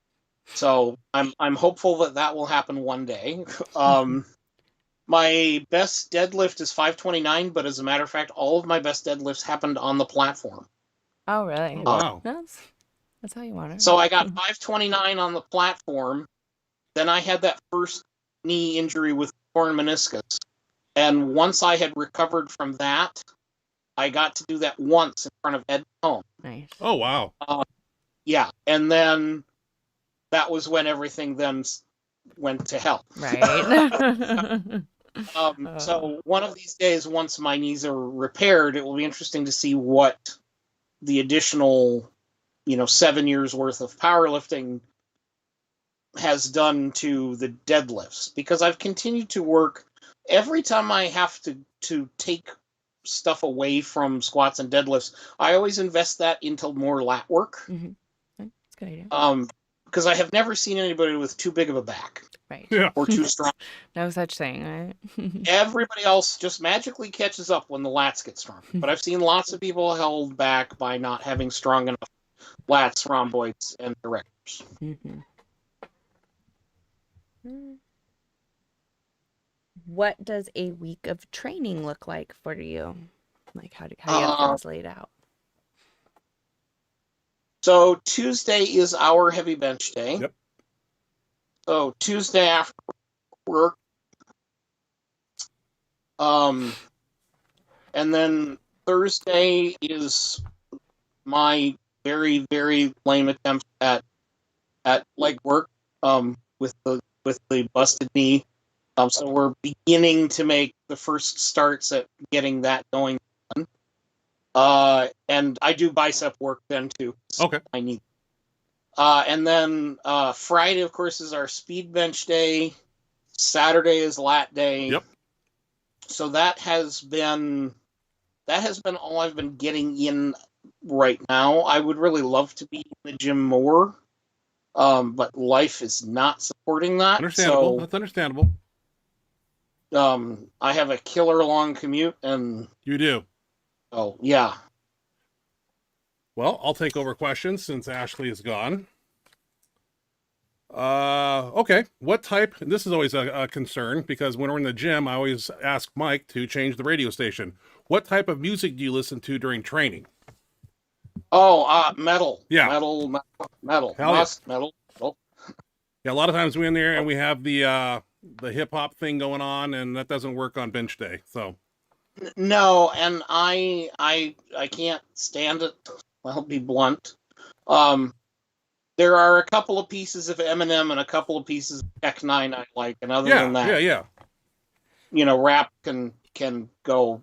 So I'm hopeful that will happen one day. My best deadlift is 529, but as a matter of fact, all of my best deadlifts happened on the platform. Oh, really? Oh, wow. That's how you want it. So I got 529 on the platform. Then I had that first knee injury with torn meniscus. And once I had recovered from that, I got to do that once in front of Ed Cohn. Nice. Oh, wow. Yeah. And then that was when everything then went to hell. Right. So one of these days, once my knees are repaired, it will be interesting to see what the additional, 7 years worth of powerlifting has done to the deadlifts, because I've continued to work every time I have to take stuff away from squats and deadlifts. I always invest that into more lat work. Mm-hmm. That's a good idea. Because I have never seen anybody with too big of a back Right. Yeah. or too strong. No such thing, right? Everybody else just magically catches up when the lats get strong. But I've seen lots of people held back by not having strong enough lats, rhomboids, and directors. Mm-hmm. What does a week of training look like for you? Like how do you have things laid out? So Tuesday is our heavy bench day. Yep. So Tuesday after work, and then Thursday is my very, very lame attempt at leg work with the busted knee. So we're beginning to make the first starts at getting that going. And I do bicep work then too. So Okay. I need. And then Friday, of course, is our speed bench day. Saturday is lat day. Yep. So that has been all I've been getting in right now. I would really love to be in the gym more, but life is not supporting that. Understandable. So, That's understandable. I have a killer long commute, and You do. oh yeah. Well, I'll take over questions since Ashley is gone. Okay. What type, and this is always a concern because when we're in the gym, I always ask Mike to change the radio station. What type of music do you listen to during training? Oh, metal. Yeah. Metal. Hell yeah. Metal. Yeah, a lot of times we're in there and we have the hip hop thing going on, and that doesn't work on bench day. So No, and I can't stand it. I'll be blunt. There are a couple of pieces of Eminem and a couple of pieces of Tech Nine I like, and other than that, yeah. rap can go.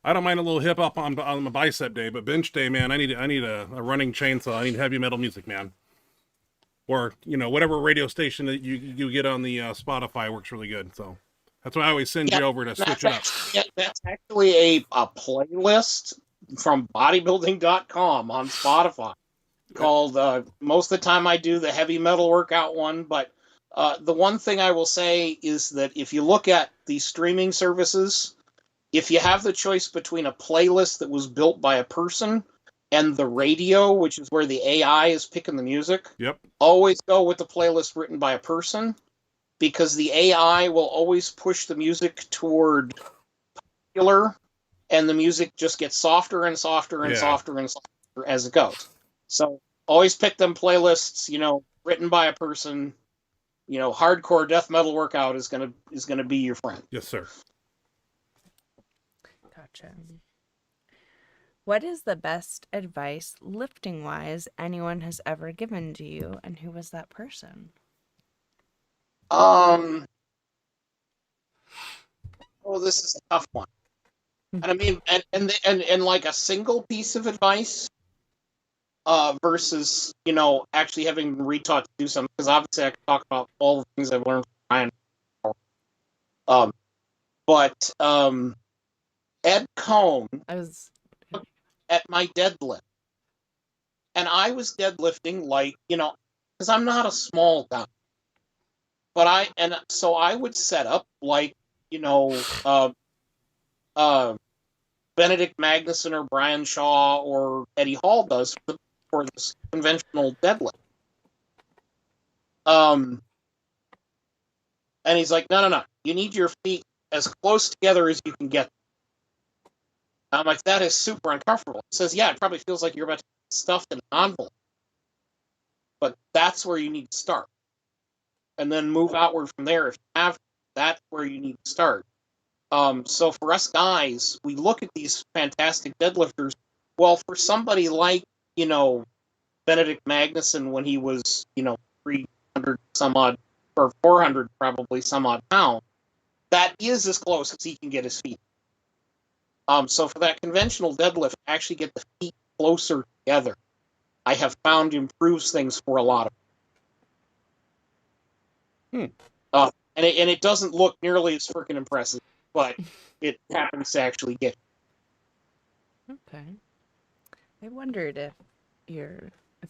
I don't mind a little hip hop on my bicep day, but bench day, man, I need a running chainsaw. I need heavy metal music, man. Or whatever radio station that you get on the Spotify works really good. So that's why I always send you over to switch it up. That's actually a playlist from bodybuilding.com on Spotify called most of the time I do the heavy metal workout one, but the one thing I will say is that if you look at the streaming services, if you have the choice between a playlist that was built by a person and the radio, which is where the AI is picking the music, Yep. always go with the playlist written by a person, because the AI will always push the music toward popular, and the music just gets softer and softer and Yeah. softer and softer as it goes. So Always pick them playlists, written by a person. Hardcore death metal workout is gonna be your friend. Yes, sir. Gotcha. What is the best advice lifting wise anyone has ever given to you, and who was that person? Oh, this is a tough one. And I mean, and like a single piece of advice, versus actually having been retaught to do something. Because obviously, I can talk about all the things I've learned from Ryan. But Ed Cohn at my deadlift, and I was deadlifting because I'm not a small guy, so I would set up like Benedict Magnuson or Brian Shaw or Eddie Hall does for this conventional deadlift. And he's like, no, you need your feet as close together as you can get. I'm like, that is super uncomfortable. He says, yeah, it probably feels like you're about to get stuffed in an envelope. But that's where you need to start. And then move outward from there. If you have, that's where you need to start. So for us guys, we look at these fantastic deadlifters. Well, for somebody like, Benedict Magnuson when he was, 300 some odd, or 400 probably some odd pounds, that is as close as he can get his feet. So for that conventional deadlift, actually get the feet closer together, I have found improves things for a lot of and it doesn't look nearly as freaking impressive, but it happens to actually get. Okay. I wondered if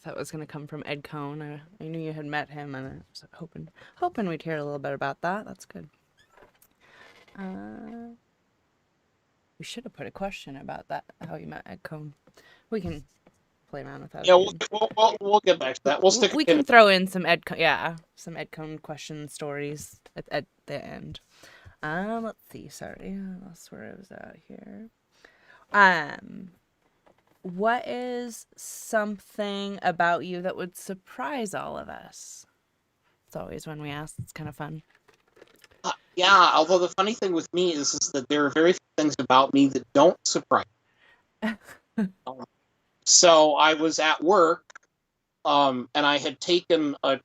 that was going to come from Ed Cohn. I knew you had met him, and I was hoping we'd hear a little bit about that. That's good. We should have put a question about that, how you met Ed Cohn. We can play around with that. Yeah, we'll get back to that. We can throw in some Ed Cohn question stories at the end. Let's see. Sorry, that's where I was at here. What is something about you that would surprise all of us? It's always when we ask. It's kind of fun. Yeah, although the funny thing with me is that there are very few things about me that don't surprise me. So I was at work, and I had taken a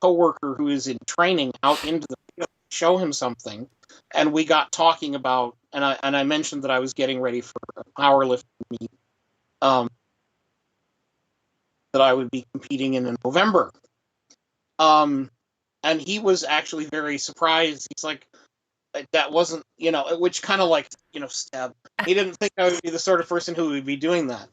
coworker who is in training out into the field to show him something, and we got talking about, and I mentioned that I was getting ready for a powerlifting meet, that I would be competing in November. And he was actually very surprised. He's like, that wasn't, which kind of like, stab. He didn't think I would be the sort of person who would be doing that.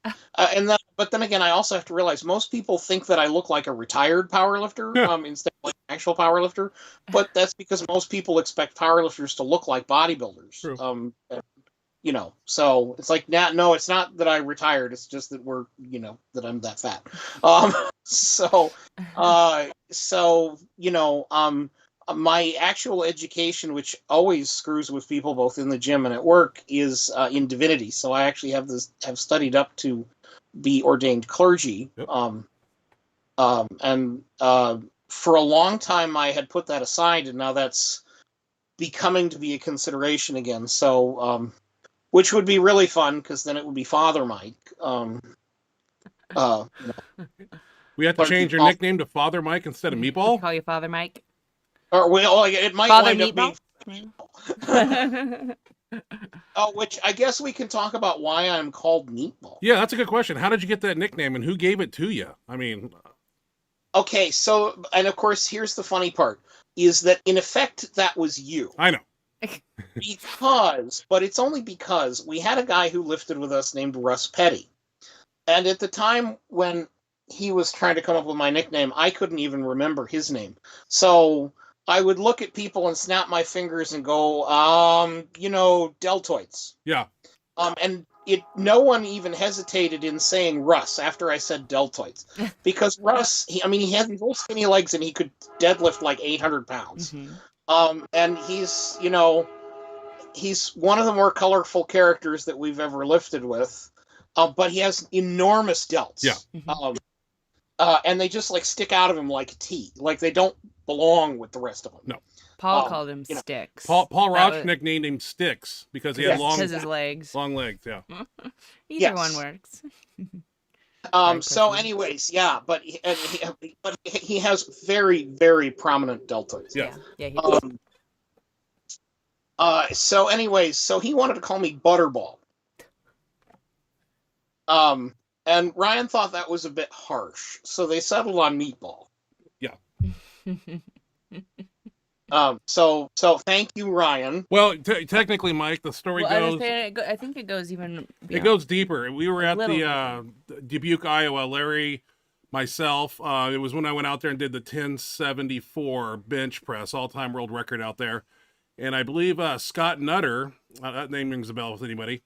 But then again, I also have to realize most people think that I look like a retared powerlifter instead of like an actual powerlifter. But that's because most people expect powerlifters to look like bodybuilders. True. So it's like, no, it's not that I retired. It's just that that I'm that fat. My actual education, which always screws with people both in the gym and at work, is in divinity. So I actually have studied up to be ordained clergy. Yep. And for a long time I had put that aside, and now that's becoming to be a consideration again. So, which would be really fun, because then it would be Father Mike. We have to change your nickname to Father Mike instead of Meatball? Call you Father Mike? Or it might Father wind up being... which I guess we can talk about why I'm called Meatball. Yeah, that's a good question. How did you get that nickname, and who gave it to you? I mean... Okay, so, and of course, here's the funny part, is that in effect, that was you. I know. But it's only because we had a guy who lifted with us named Russ Petty. And at the time when he was trying to come up with my nickname, I couldn't even remember his name. So I would look at people and snap my fingers and go, deltoids. Yeah. And no one even hesitated in saying Russ after I said deltoids. Because Russ, he had these little skinny legs and he could deadlift like 800 pounds. Mm-hmm. And he's one of the more colorful characters that we've ever lifted with, but he has enormous delts. Yeah. and they just like stick out of him like a T, like they don't belong with the rest of them. No. Paul called him you know, Sticks. Paul That Roach was- nicknamed him Sticks because he had Yes. long, because his legs. long legs. Yeah. Either Yes. one works. So, personal. anyways, yeah, but he has very, very prominent deltoids. Yeah. Yeah, he does. So, anyways, so he wanted to call me Butterball. And Ryan thought that was a bit harsh, so they settled on Meatball. Yeah. So thank you, Ryan. Well, technically, Mike, the story goes. I think it goes even. It goes deeper. We were at little the Dubuque, Iowa. Larry, myself. It was when I went out there and did the 1074 bench press, all-time world record out there. And I believe Scott Nutter, that name rings a bell with anybody.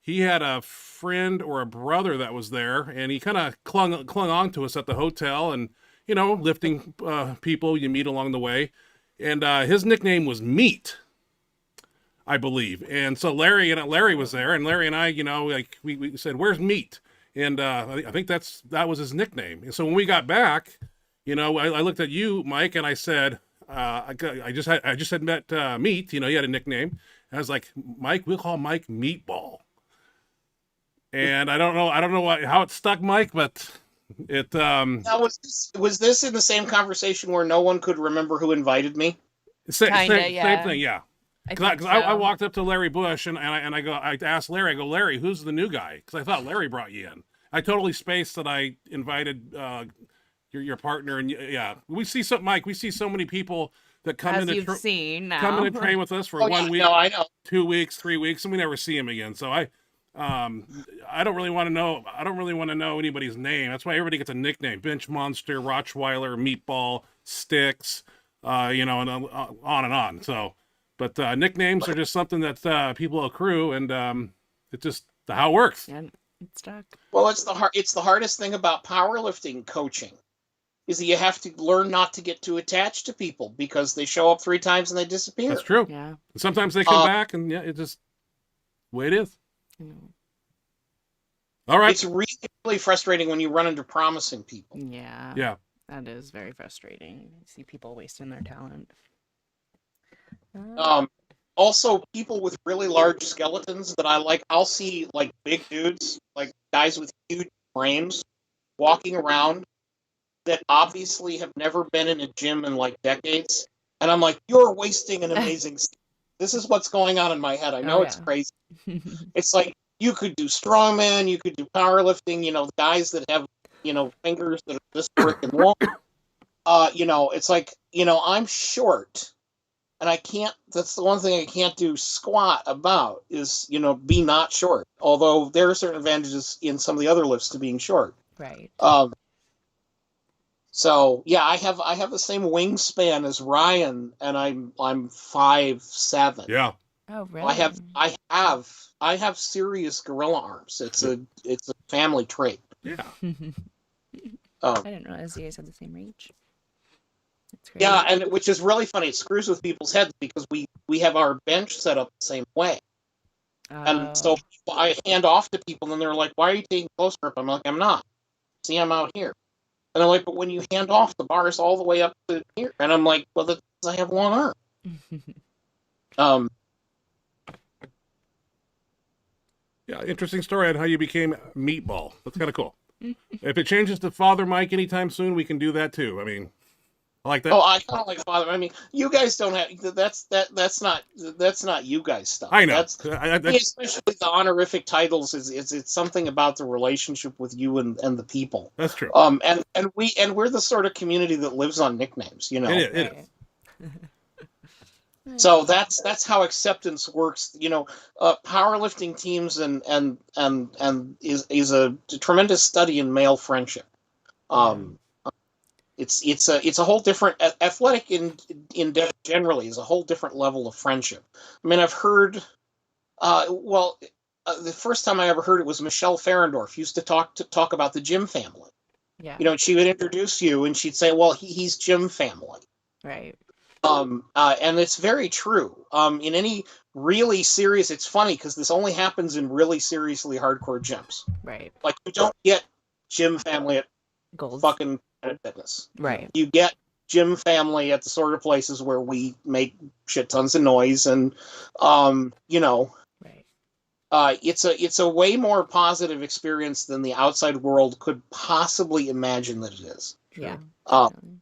He had a friend or a brother that was there, and he kind of clung on to us at the hotel, and lifting people you meet along the way. And his nickname was Meat, I believe. And so Larry was there, and Larry and I, we said, "Where's Meat?" And I think that was his nickname. And so when we got back, I looked at you, Mike, and I said, I just had met Meat. He had a nickname. And I was like, "Mike, we'll call Mike Meatball." And I don't know how it stuck, Mike, but it. Now, was this in the same conversation where no one could remember who invited me? Same thing, yeah. I Because I walked up to Larry Bush and I asked Larry, Larry, who's the new guy? Because I thought Larry brought you in. I totally spaced that I invited your partner, and yeah, we see Mike. We see so many people that come in to train with us for 1 week, no, I know. 2 weeks, 3 weeks, and we never see him again. So I don't really want to know. I don't really want to know anybody's name. That's why everybody gets a nickname: Benchmonster, Rottweiler, Meatball, Sticks, and on and on. So, but nicknames are just something that people accrue, and it's just how it works. Yeah, it's stuck. Well, it's the hardest thing about powerlifting coaching is that you have to learn not to get too attached to people because they show up 3 times and they disappear. That's true. Yeah. And sometimes they come back, and yeah, it's just the way it is. All right. It's really, really frustrating when you run into promising people. Yeah. Yeah. That is very frustrating. You see people wasting their talent. Also, people with really large skeletons that I like, I'll see like big dudes, like guys with huge frames walking around that obviously have never been in a gym in like decades. And I'm like, you're wasting an amazing This is what's going on in my head. I know it's crazy. It's like you could do strongman, you could do powerlifting, guys that have, fingers that are this freaking long. It's like, I'm short. And I can't, that's the one thing I can't do squat about is, be not short. Although there are certain advantages in some of the other lifts to being short. Right. So yeah, I have the same wingspan as Ryan, and I'm 5'7". Yeah. Oh, really? I have serious gorilla arms. It's a family trait. Yeah. I didn't realize you guys had the same reach. That's great. Yeah, and which is really funny. It screws with people's heads because we have our bench set up the same way. And so I hand off to people, and they're like, "Why are you taking close grip?" I'm like, "I'm not. See, I'm out here." And I'm like, "But when you hand off, the bar is all the way up to here." And I'm like, "Well, that's because I have long arms." Yeah, interesting story on how you became Meatball. That's kind of cool. If it changes to Father Mike anytime soon, we can do that too. I mean, I like that. Oh, I kind of like Father. I mean, you guys don't have that's not you guys stuff. I know. Especially the honorific titles it's something about the relationship with you and the people. That's true. And we're the sort of community that lives on nicknames. It is. So that's how acceptance works. Powerlifting teams and is a tremendous study in male friendship. It's a whole different athletic endeavor generally is a whole different level of friendship. I mean, I've heard, the first time I ever heard it was Michelle Ferrendorf used to talk about the Jim family. Yeah. She would introduce you and she'd say, "Well, he's Jim family." Right. And it's very true. In any really serious, it's funny because this only happens in really seriously hardcore gyms. Right. Like you don't get Jim family at Golds. fucking Planet Fitness. Right. You get gym family at the sort of places where we make shit tons of noise, and you know, Right. it's a way more positive experience than the outside world could possibly imagine that it is. Yeah. Um, Definitely.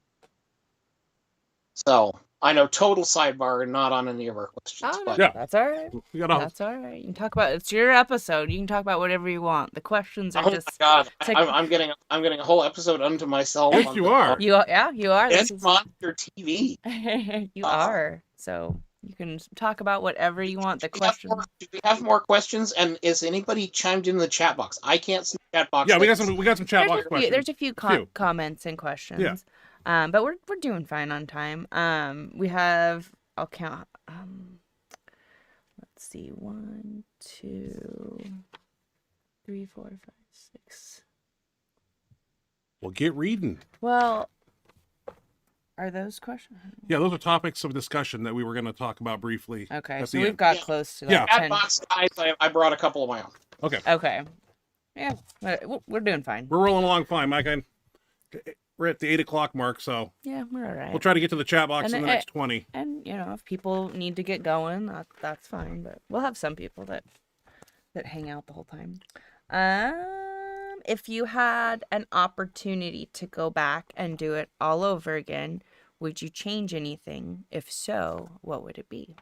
so I know, total sidebar and not on any of our questions, Oh, no, but Yeah. that's all right. We got all. That's all right. You can talk about it's your episode. You can talk about whatever you want. The questions are oh just my god, it's like- I'm getting a whole episode unto myself. Yes, on you the- are. you are. This is Benchmonster TV. you are. So you can talk about whatever you want. The Do we have question. more- do we have more questions? And is anybody chimed in the chat box? I can't see the chat box. Yeah, we got some chat box questions. There's a few Few. comments and questions. But we're doing fine on time. We have I'll count. Let's see, 1, 2, 3, 4, 5, 6. Well, get reading. Well, are those questions? Yeah, those are topics of discussion that we were going to talk about briefly. Okay, at so the we've end. got Yeah. close to Yeah. like Chat 10. box guys, I brought a couple of my own. Okay, Okay. Yeah, we're doing fine. we're rolling along fine, Mike. We're at the 8 o'clock mark, so Yeah, we're all right. we'll try to get to the chat box And in the it- next 20. And if people need to get going, that's fine. But we'll have some people that hang out the whole time. If you had an opportunity to go back and do it all over again, would you change anything? If so, what would it be?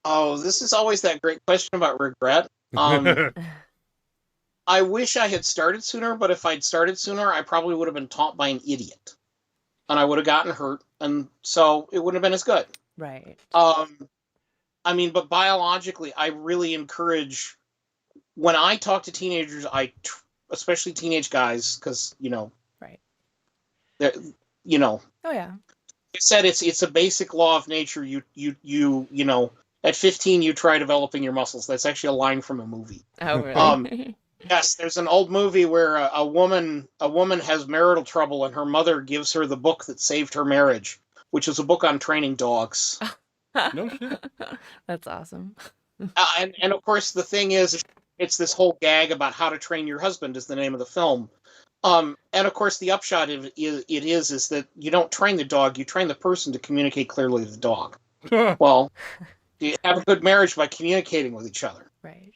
Oh, this is always that great question about regret. I wish I had started sooner, but if I'd started sooner, I probably would have been taught by an idiot, and I would have gotten hurt, and so it wouldn't have been as good. Right. I mean, but biologically, I really encourage, when I talk to teenagers, especially teenage guys, because Right. they're, Oh yeah. I said it's a basic law of nature. You at 15 you try developing your muscles. That's actually a line from a movie. Oh really? Yes, there's an old movie where a woman has marital trouble, and her mother gives her the book that saved her marriage, which is a book on training dogs. No shit. That's awesome. And of course the thing is, it's this whole gag about how to train your husband is the name of the film. And of course the upshot of it is that you don't train the dog, you train the person to communicate clearly to the dog. Well, you have a good marriage by communicating with each other. Right.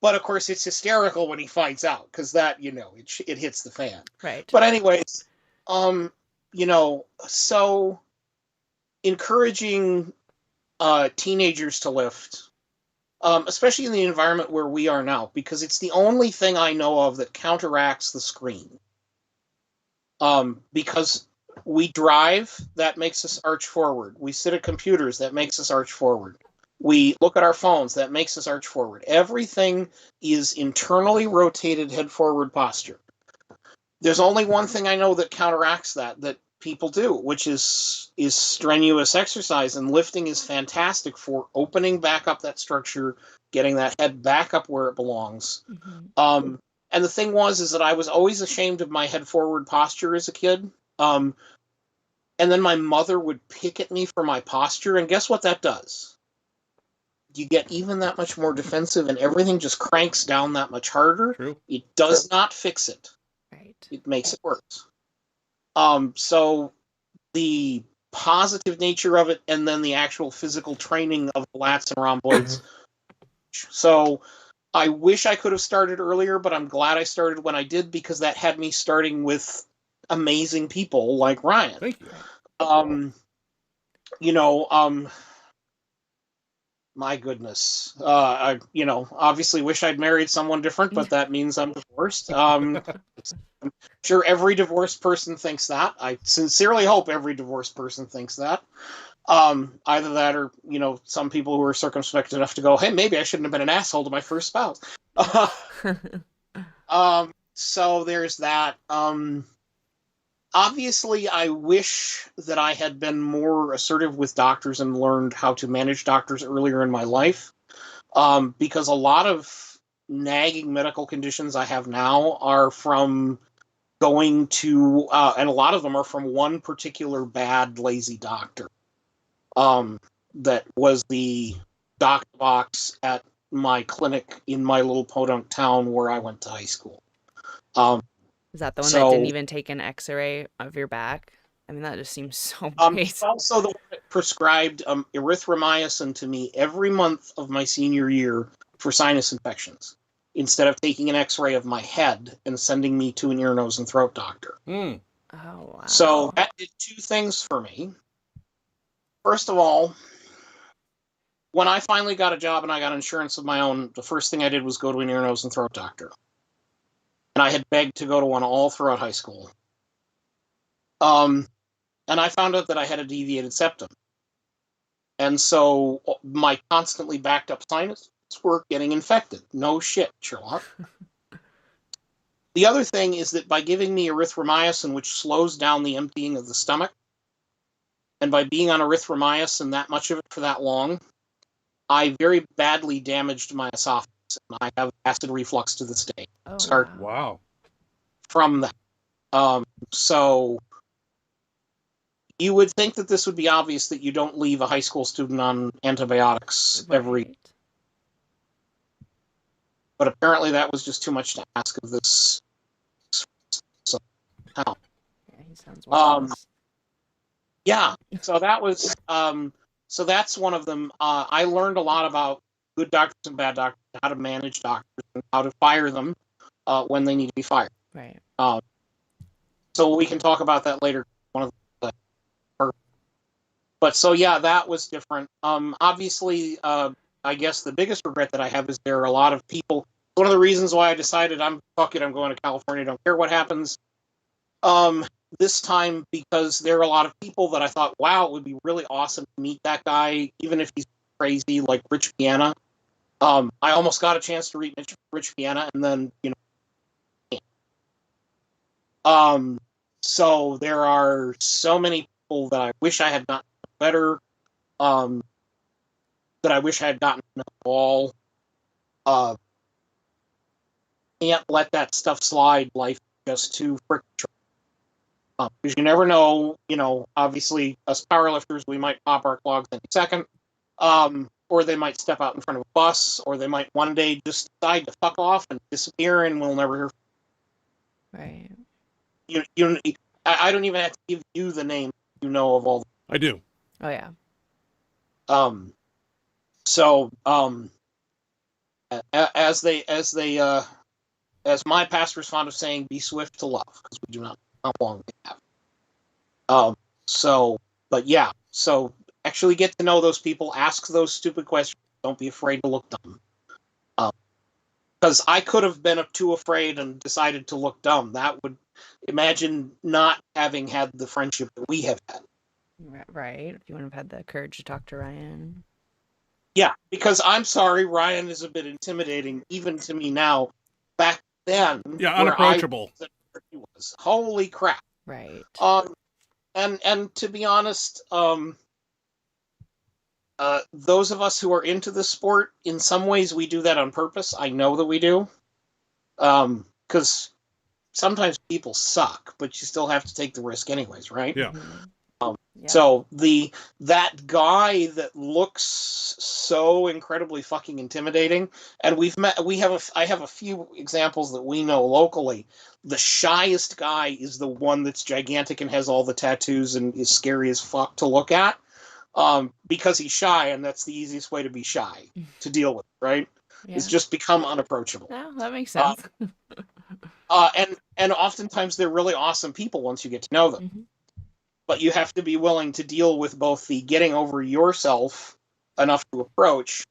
But of course it's hysterical when he finds out, because that, it hits the fan. Right. But anyways, so encouraging teenagers to lift, especially in the environment where we are now, because it's the only thing I know of that counteracts the screen. Because we drive, that makes us arch forward. We sit at computers, that makes us arch forward. We look at our phones, that makes us arch forward. Everything is internally rotated head forward posture. There's only one thing I know that counteracts that people do, which is strenuous exercise, and lifting is fantastic for opening back up that structure, getting that head back up where it belongs. Mm-hmm. And the thing is that I was always ashamed of my head forward posture as a kid. And then my mother would pick at me for my posture, and guess what that does? You get even that much more defensive, and everything just cranks down that much harder. True. It does not fix it. Right. It makes it worse. So the positive nature of it, and then the actual physical training of the lats and rhomboids. So I wish I could have started earlier, but I'm glad I started when I did, because that had me starting with amazing people like Ryan. Thank you. My goodness. I obviously wish I'd married someone different, but that means I'm divorced. I'm sure every divorced person thinks that. I sincerely hope every divorced person thinks that. Either that, or some people who are circumspect enough to go, hey, maybe I shouldn't have been an asshole to my first spouse. So there's that. Obviously, I wish that I had been more assertive with doctors and learned how to manage doctors earlier in my life, because a lot of nagging medical conditions I have now are from going to, and a lot of them are from one particular bad, lazy doctor that was the doc box at my clinic in my little podunk town where I went to high school. Is that the one that So didn't even take an X-ray of your back? I mean, that just seems so he's basic. also the one that prescribed erythromycin to me every month of my senior year for sinus infections, instead of taking an X-ray of my head and sending me to an ear, nose, and throat doctor. Mm. Oh, wow. So that did two things for me. First of all, when I finally got a job and I got insurance of my own, the first thing I did was go to an ear, nose, and throat doctor. And I had begged to go to one all throughout high school. And I found out that I had a deviated septum. And so my constantly backed up sinuses were getting infected. No shit, Sherlock. The other thing is that by giving me erythromycin, which slows down the emptying of the stomach, and by being on erythromycin that much of it for that long, I very badly damaged my esophagus. And I have acid reflux to this day. Oh, Start wow. Wow. from that. So you would think that this would be obvious that you don't leave a high school student on antibiotics every, Right. but apparently that was just too much to ask of this. Yeah, he sounds worthless. Yeah, so that was so that's one of them. I learned a lot about good doctors and bad doctors, how to manage doctors, and how to fire them when they need to be fired. Right. So we can talk about that later. But so yeah, that was different. Obviously, I guess the biggest regret that I have is there are a lot of people. One of the reasons why I decided fuck it, I'm going to California. Don't care what happens. This time because there are a lot of people that I thought, wow, it would be really awesome to meet that guy, even if he's crazy, like Rich Piana. I almost got a chance to meet Rich Piana, and then so there are so many people that I wish I had gotten better, that I wish I had gotten to know all. Can't let that stuff slide. Life is just too freaking short. Because you never know, obviously, us powerlifters, we might pop our clogs any second, or they might step out in front of a bus, or they might one day just decide to fuck off and disappear, and we'll never hear from Right. you. I don't even have to give you the name of all. I do. Oh, yeah. So, as my pastor is fond of saying, be swift to love, because we do not know how long we have. But yeah, so actually get to know those people, ask those stupid questions, don't be afraid to look dumb. Because I could have been too afraid and decided to look dumb. That would, imagine not having had the friendship that we have had. Right. If you wouldn't have had the courage to talk to Ryan. Yeah, because I'm sorry, Ryan is a bit intimidating, even to me now. Back then, Yeah, unapproachable. Holy crap. Right. And to be honest, those of us who are into the sport, in some ways we do that on purpose. I know that we do. Because sometimes people suck, but you still have to take the risk anyways, right? Yeah. Yeah. So that guy that looks so incredibly fucking intimidating, and I have a few examples that we know locally. The shyest guy is the one that's gigantic and has all the tattoos and is scary as fuck to look at, because he's shy, and that's the easiest way to be shy, to deal with, right? Yeah. Is just become unapproachable. Yeah, that makes sense. And oftentimes they're really awesome people once you get to know them. Mm-hmm. But you have to be willing to deal with both the getting over yourself enough to approach,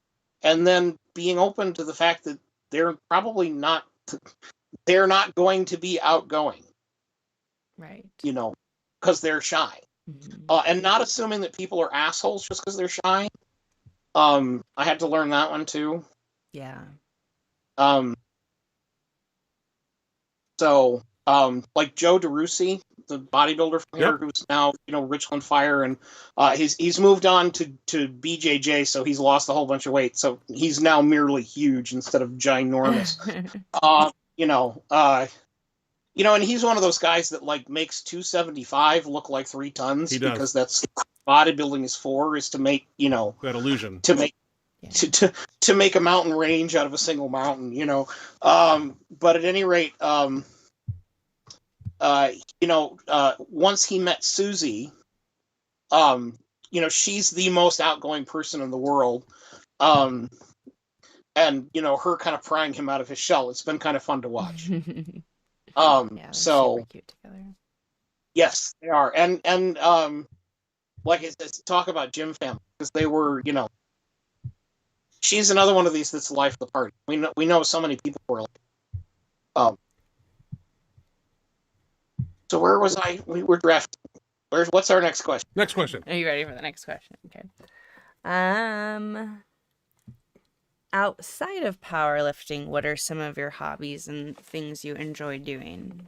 and then being open to the fact that they're not going to be outgoing. Right. Because they're shy. Mm-hmm. And not assuming that people are assholes just because they're shy. I had to learn that one too. Yeah. So, like Joe DeRusi, the bodybuilder from here, Yep. who's now, Richland Fire, and he's moved on to BJJ, so he's lost a whole bunch of weight. So he's now merely huge instead of ginormous. And he's one of those guys that like makes 275 look like 3 tons. He does. Because that's what bodybuilding is for, is to make, That illusion. to make Yeah. to make a mountain range out of a single mountain, you know. But at any rate, once he met Susie, you know, she's the most outgoing person in the world. And, you know, her kind of prying him out of his shell. It's been kind of fun to watch. Yeah, they're So super cute together. yes, they are. And like I said, talk about Gym family, because they were, you know, she's another one of these that's the life of the party. We know so many people who are like, so where was I? We were drafting. What's our next question? Next question. Are you ready for the next question? Okay. Outside of powerlifting, what are some of your hobbies and things you enjoy doing?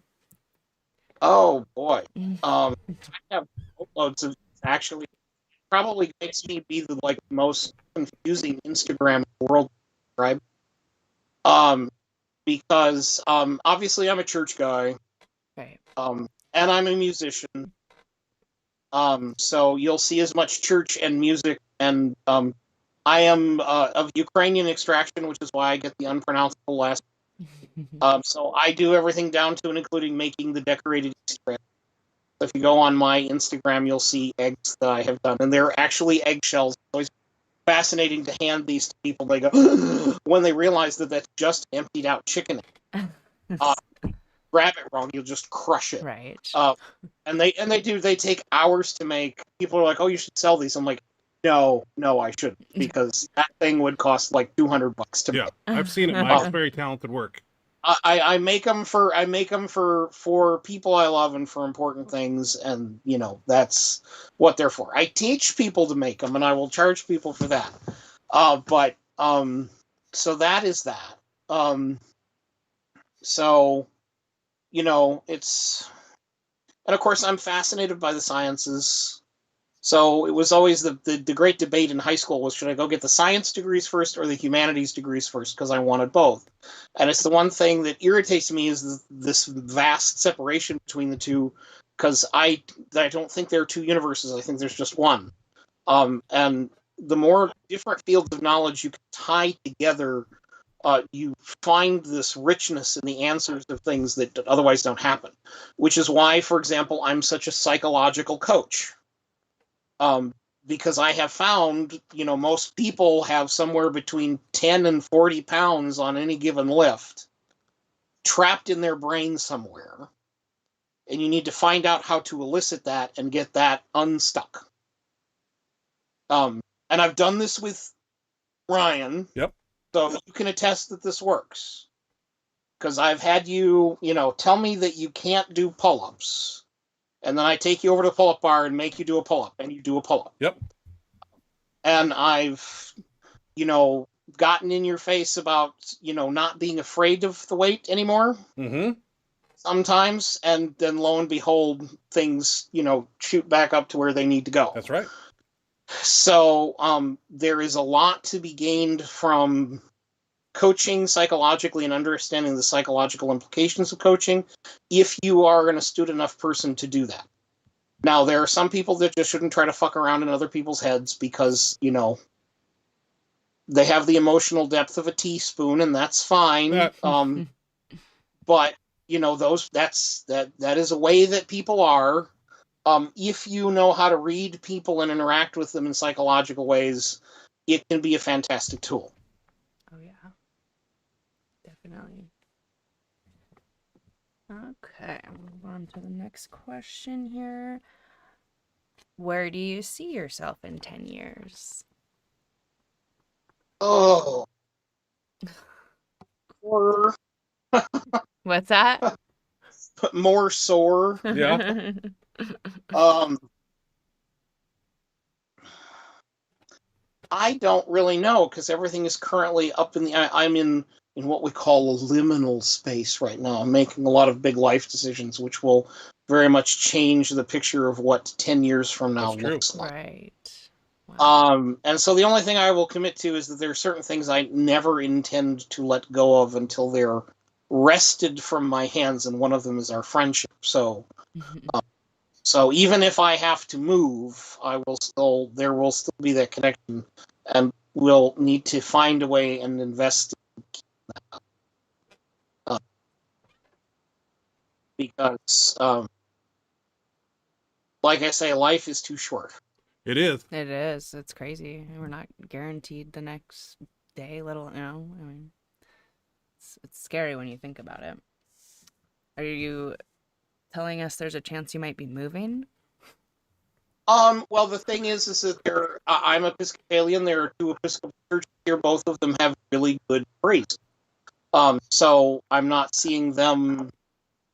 Oh boy. I have loads of, actually, probably makes me be the like most confusing Instagram in the world, right? Because obviously I'm a church guy, Right. and I'm a musician. So you'll see as much church and music, and I am of Ukrainian extraction, which is why I get the unpronounceable last. So I do everything down to and including making the decorated Easter eggs. So if you go on my Instagram, you'll see eggs that I have done, and they're actually eggshells. It's always fascinating to hand these to people. They go when they realize that that's just emptied out chicken. Grab it wrong, you'll just crush it. Right. And they take hours to make. People are like, "Oh, you should sell these." I'm like, "No, I shouldn't, because that thing would cost like $200 to Yeah, make." I've seen it, Mike. It's very talented work. I make them for people I love and for important things, and you know that's what they're for. I teach people to make them, and I will charge people for that. But so that is that. So you know, it's, and of course I'm fascinated by the sciences. So it was always the great debate in high school was, should I go get the science degrees first or the humanities degrees first? Because I wanted both. And it's the one thing that irritates me is this vast separation between the two, because I don't think there are two universes. I think there's just one. And the more different fields of knowledge you can tie together, you find this richness in the answers of things that otherwise don't happen. Which is why, for example, I'm such a psychological coach. Because I have found, you know, most people have somewhere between 10 and 40 pounds on any given lift trapped in their brain somewhere. And you need to find out how to elicit that and get that unstuck. And I've done this with Ryan. Yep. So you can attest that this works. Because I've had you, you know, tell me that you can't do pull-ups. And then I take you over to the pull-up bar and make you do a pull-up, and you do a pull-up. Yep. And I've, you know, gotten in your face about, you know, not being afraid of the weight anymore. Mm-hmm. Sometimes, and then lo and behold, things, you know, shoot back up to where they need to go. That's right. So there is a lot to be gained from coaching psychologically and understanding the psychological implications of coaching if you are an astute enough person to do that. Now, there are some people that just shouldn't try to fuck around in other people's heads because, you know, they have the emotional depth of a teaspoon, and that's fine. But, you know, that is a way that people are. If you know how to read people and interact with them in psychological ways, it can be a fantastic tool. Oh, yeah. Definitely. Okay, move on to the next question here. Where do you see yourself in 10 years? Oh. Or What's that? more sore. Yeah. I don't really know, because everything is currently up in the. I'm in what we call a liminal space right now. I'm making a lot of big life decisions, which will very much change the picture of what 10 years from now looks like. Right. Wow. And so the only thing I will commit to is that there are certain things I never intend to let go of until they're wrested from my hands, and one of them is our friendship. So even if I have to move, there will still be that connection. And will need to find a way and invest because, like I say, life is too short. It is. It is. It's crazy. We're not guaranteed the next day, little, I mean, it's scary when you think about it. Are you telling us there's a chance you might be moving? Well, the thing is that I'm Episcopalian. There are two Episcopal churches here. Both of them have really good priests. So I'm not seeing them.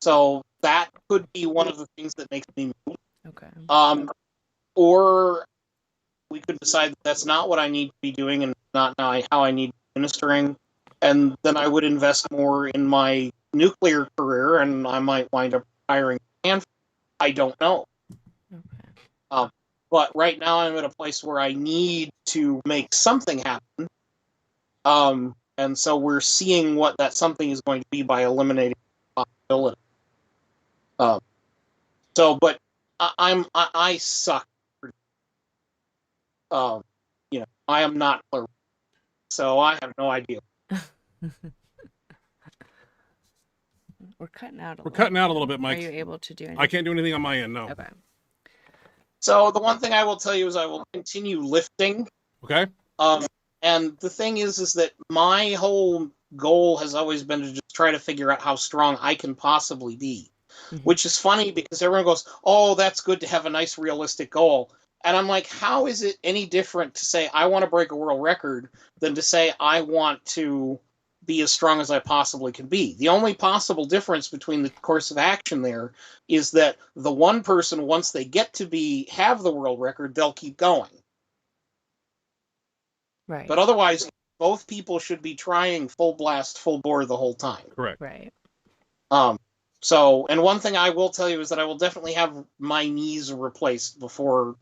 So that could be one of the things that makes me move. Okay. Or we could decide that that's not what I need to be doing and not how I need to be ministering. And then I would invest more in my nuclear career, and I might wind up retiring. I don't know. Okay. But right now I'm at a place where I need to make something happen. And so we're seeing what that something is going to be by eliminating the possibility. But I suck. I am not clear. So I have no idea. We're cutting out a We're cutting out a little bit, Mike. Are you able to do anything? I can't do anything on my end, no. Okay. So the one thing I will tell you is I will continue lifting. Okay. And the thing is that my whole goal has always been to just try to figure out how strong I can possibly be. Mm-hmm. Which is funny because everyone goes, oh, that's good to have a nice realistic goal. And I'm like, how is it any different to say I want to break a world record than to say I want to be as strong as I possibly can be? The only possible difference between the course of action there is that the one person, once they get to have the world record, they'll keep going. Right. But otherwise, both people should be trying full blast, full bore the whole time. Correct. Right. So, and one thing I will tell you is that I will definitely have my knees replaced before,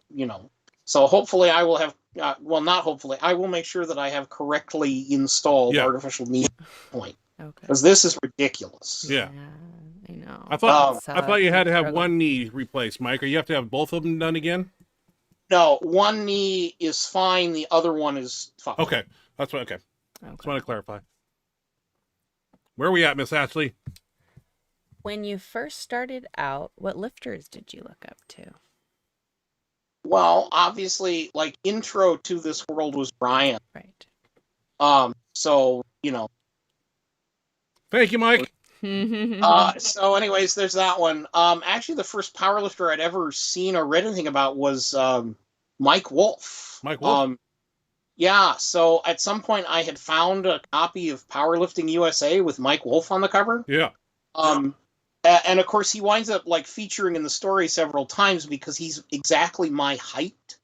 so hopefully I will have, not hopefully, I will make sure that I have correctly installed artificial knee point. Okay. Because this is ridiculous. Yeah. I know. I thought you had to have one knee replaced, Mike, or you have to have both of them done again? No, one knee is fine, the other one is fine. Okay. That's what, okay. Just want to clarify. Where are we at, Miss Ashley? When you first started out, what lifters did you look up to? Well, obviously, like, intro to this world was Brian. Right. So, Thank you, Mike. So anyways, there's that one. Actually, the first powerlifter I'd ever seen or read anything about was Mike Wolfe. Mike Wolfe? Yeah, so at some point I had found a copy of Powerlifting USA with Mike Wolfe on the cover. Yeah. And of course, he winds up featuring in the story several times because he's exactly my height.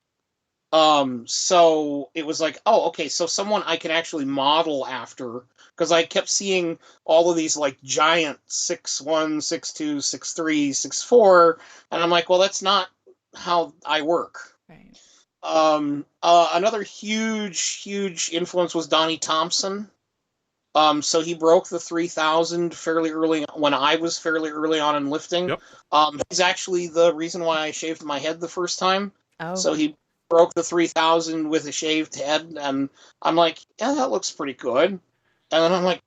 So it was like, oh, okay, so someone I can actually model after, because I kept seeing all of these giant 6'1", 6'2", 6'3", 6'4", and I'm like, well, that's not how I work. Right. Another huge influence was Donnie Thompson. So he broke the 3,000 fairly early when I was fairly early on in lifting. Yep. He's actually the reason why I shaved my head the first time. Oh. So he broke the 3,000 with a shaved head, and I'm like, yeah, that looks pretty good. And then I'm like,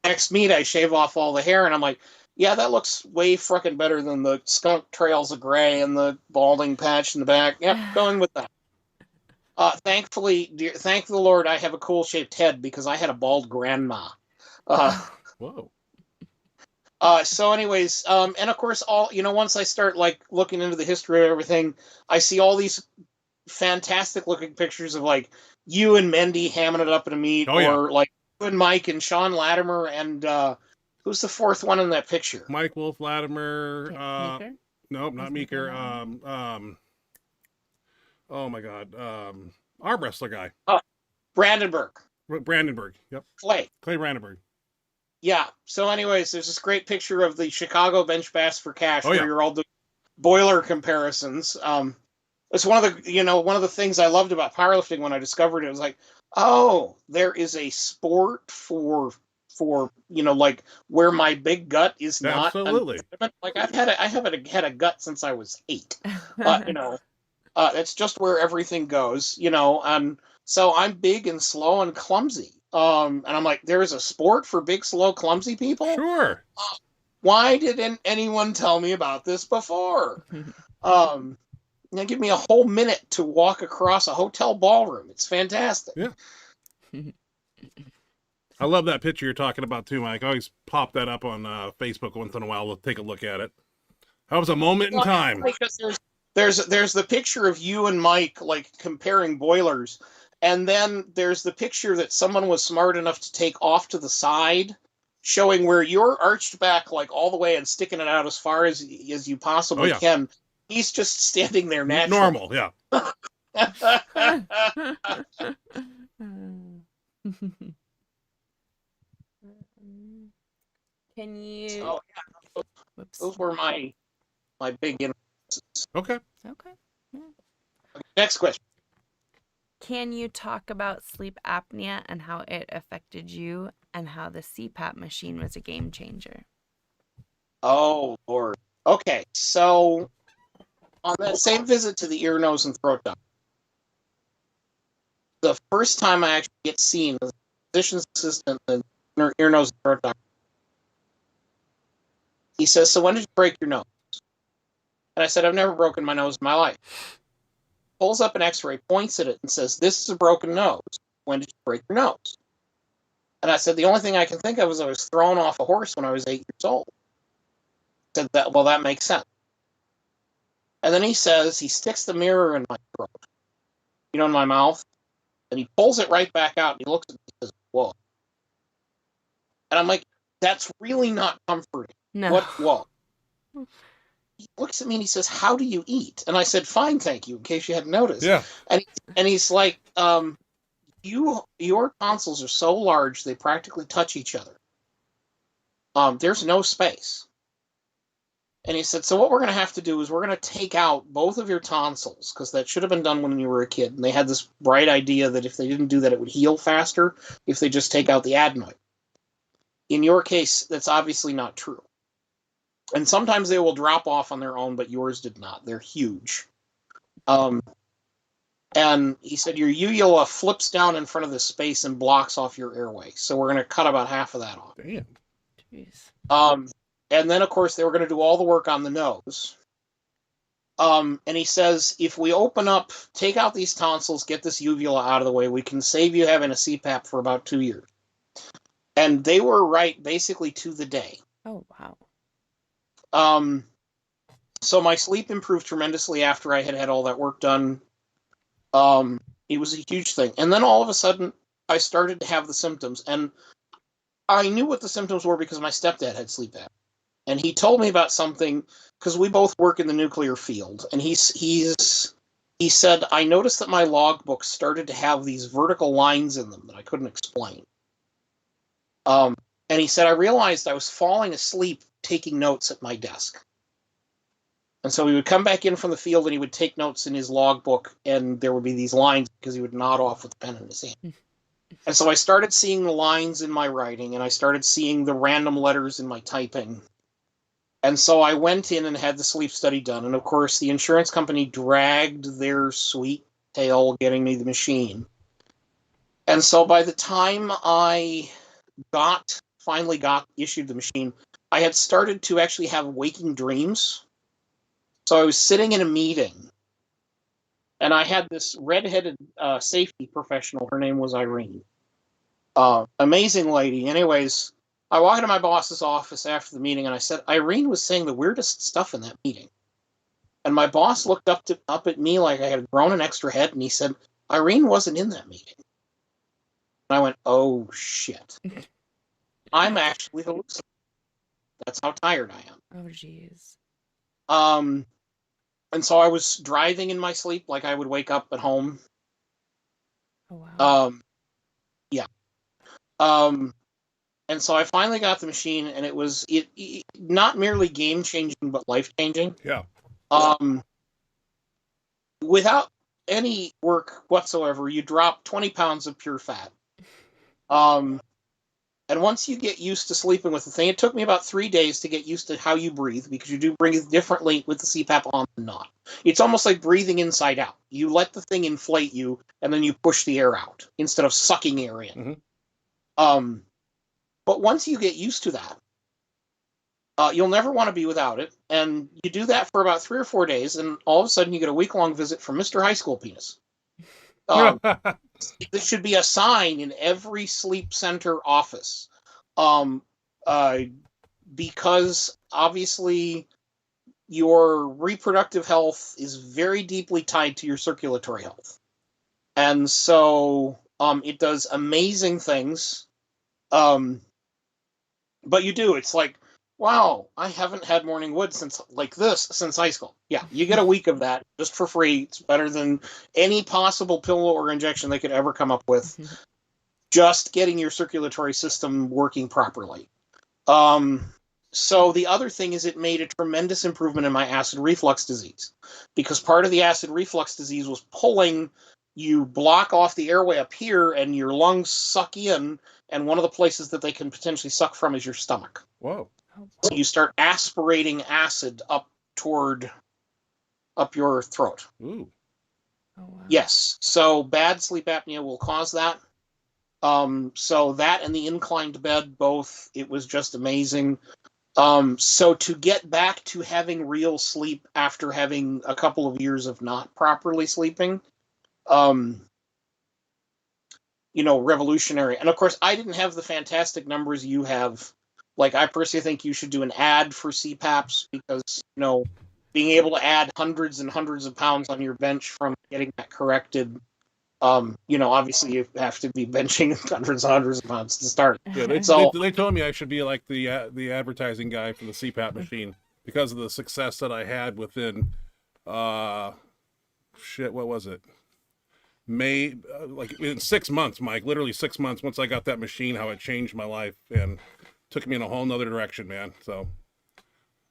next meet I shave off all the hair, and I'm like, yeah, that looks way frickin' better than the skunk trails of gray and the balding patch in the back. Yep, going with that. Thank the Lord, I have a cool shaped head because I had a bald grandma. Whoa. So anyways, and of course, once I start looking into the history of everything, I see all these fantastic looking pictures of you and Mendy hamming it up in a meet, or you and Mike and Sean Latimer, and who's the fourth one in that picture? Mike Wolfe, Latimer. Meeker? Nope, not Meeker. Oh my God. Arm wrestler guy. Brandenburg. Brandenburg. Yep. Clay Brandenburg. Yeah. So anyways, there's this great picture of the Chicago Bench Bass for Cash where yeah. you're all doing boiler comparisons. It's one of the things I loved about powerlifting when I discovered it. It was like, oh, there is a sport for where my big gut is not. Absolutely. I haven't had a gut since I was 8. It's just where everything goes, you know. And so I'm big and slow and clumsy. And I'm like, there is a sport for big, slow, clumsy people? Sure. Why didn't anyone tell me about this before? Now give me a whole minute to walk across a hotel ballroom. It's fantastic. Yeah. I love that picture you're talking about too, Mike. I always pop that up on Facebook once in a while. We'll take a look at it. That was a moment in time. Because there's the picture of you and Mike like comparing boilers, and then there's the picture that someone was smart enough to take off to the side, showing where you're arched back like all the way and sticking it out as far as you possibly can. He's just standing there naturally. Normal, yeah. Can you? So, yeah, those were my big influences. Okay. Okay. Yeah. Next question. Can you talk about sleep apnea and how it affected you, and how the CPAP machine was a game changer? Oh, Lord. Okay, so on that same visit to the ear, nose, and throat doctor, the first time I actually get seen as a physician's assistant and ear, nose, and throat doctor, he says, so when did you break your nose? And I said, I've never broken my nose in my life. Pulls up an x-ray, points at it, and says, this is a broken nose. When did you break your nose? And I said, the only thing I can think of is I was thrown off a horse when I was 8 years old. I said, that makes sense. And then he says, he sticks the mirror in my throat, in my mouth, and he pulls it right back out, and he looks at me and says, whoa. And I'm like, that's really not comforting. No. What? Whoa. He looks at me and he says, how do you eat? And I said, fine, thank you, in case you hadn't noticed. Yeah. And he's like, your tonsils are so large, they practically touch each other. There's no space. And he said, so what we're going to have to do is we're going to take out both of your tonsils, because that should have been done when you were a kid. And they had this bright idea that if they didn't do that, it would heal faster if they just take out the adenoid. In your case, that's obviously not true. And sometimes they will drop off on their own, but yours did not. They're huge. And he said, your uvula flips down in front of this space and blocks off your airway. So we're going to cut about half of that off. Damn. Jeez. And then, of course, they were going to do all the work on the nose. And he says, if we open up, take out these tonsils, get this uvula out of the way, we can save you having a CPAP for about 2 years. And they were right basically to the day. Oh, wow. So my sleep improved tremendously after I had all that work done. It was a huge thing. And then all of a sudden, I started to have the symptoms. And I knew what the symptoms were because my stepdad had sleep apnea. And he told me about something, because we both work in the nuclear field. And he said, I noticed that my logbooks started to have these vertical lines in them that I couldn't explain. And he said, I realized I was falling asleep taking notes at my desk. And so he would come back in from the field and he would take notes in his logbook, and there would be these lines because he would nod off with the pen in his hand. And so I started seeing the lines in my writing, and I started seeing the random letters in my typing. And so I went in and had the sleep study done. And of course, the insurance company dragged their sweet tail getting me the machine. And so by the time I finally got issued the machine, I had started to actually have waking dreams. So I was sitting in a meeting, and I had this redheaded safety professional. Her name was Irene. Amazing lady. Anyways, I walked into my boss's office after the meeting, and I said, Irene was saying the weirdest stuff in that meeting. And my boss looked up at me like I had grown an extra head, and he said, Irene wasn't in that meeting. And I went, oh, shit. I'm actually hallucinating. That's how tired I am. Oh, jeez. And so I was driving in my sleep, like I would wake up at home. Oh, wow. Yeah. And so I finally got the machine, and it was not merely game changing, but life changing. Yeah. Without any work whatsoever, you drop 20 pounds of pure fat. And once you get used to sleeping with the thing, it took me about 3 days to get used to how you breathe, because you do breathe differently with the CPAP on than not. It's almost like breathing inside out. You let the thing inflate you, and then you push the air out instead of sucking air in. Mm-hmm. But once you get used to that, you'll never want to be without it. And you do that for about 3 or 4 days, and all of a sudden you get a week-long visit from Mr. High School Penis. This should be a sign in every sleep center office. Um, because obviously your reproductive health is very deeply tied to your circulatory health. And so it does amazing things. But you do. It's like, wow, I haven't had morning wood since high school. Yeah, you get a week of that just for free. It's better than any possible pill or injection they could ever come up with. Just getting your circulatory system working properly. So the other thing is, it made a tremendous improvement in my acid reflux disease, because part of the acid reflux disease was pulling. You block off the airway up here, and your lungs suck in, and one of the places that they can potentially suck from is your stomach. Whoa. So you start aspirating acid up your throat. Ooh. Oh, wow. Yes. So bad sleep apnea will cause that. So that and the inclined bed, both, it was just amazing. So to get back to having real sleep after having a couple of years of not properly sleeping, revolutionary. And of course, I didn't have the fantastic numbers you have. Like, I personally think you should do an ad for CPAPs, because, being able to add hundreds and hundreds of pounds on your bench from getting that corrected, obviously you have to be benching hundreds and hundreds of pounds to start. Yeah, they told me I should be like the advertising guy for the CPAP machine, because of the success that I had within, what was it? May, like in 6 months, Mike, literally 6 months. Once I got that machine, how it changed my life and took me in a whole nother direction, man. So.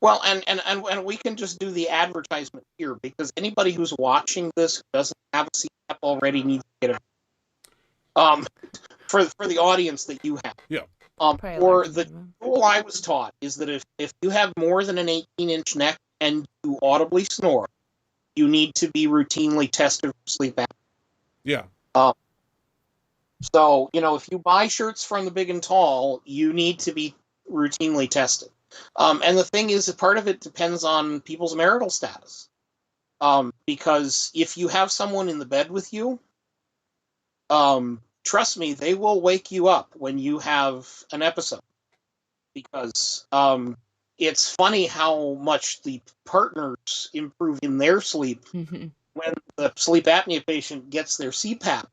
Well, and we can just do the advertisement here, because anybody who's watching this who doesn't have a CPAP already needs to get it. For the audience that you have. Yeah. Or the rule I was taught is that if you have more than an 18-inch neck and you audibly snore, you need to be routinely tested for sleep apnea. Yeah. So, if you buy shirts from the Big and Tall, you need to be routinely tested. And the thing is, part of it depends on people's marital status. Because if you have someone in the bed with you, trust me, they will wake you up when you have an episode. Because it's funny how much the partners improve in their sleep when the sleep apnea patient gets their CPAP.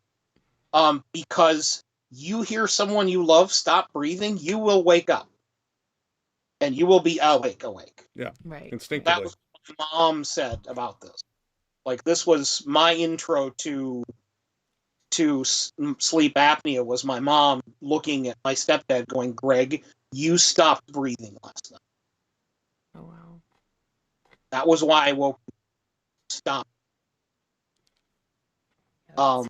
Because you hear someone you love stop breathing, you will wake up. And you will be awake. Yeah. Right. Instinctively. That was what my mom said about this. Like, this was my intro to sleep apnea, was my mom looking at my stepdad going, "Greg, you stopped breathing last night." Oh, wow. That was why I woke up. Stop. Yeah,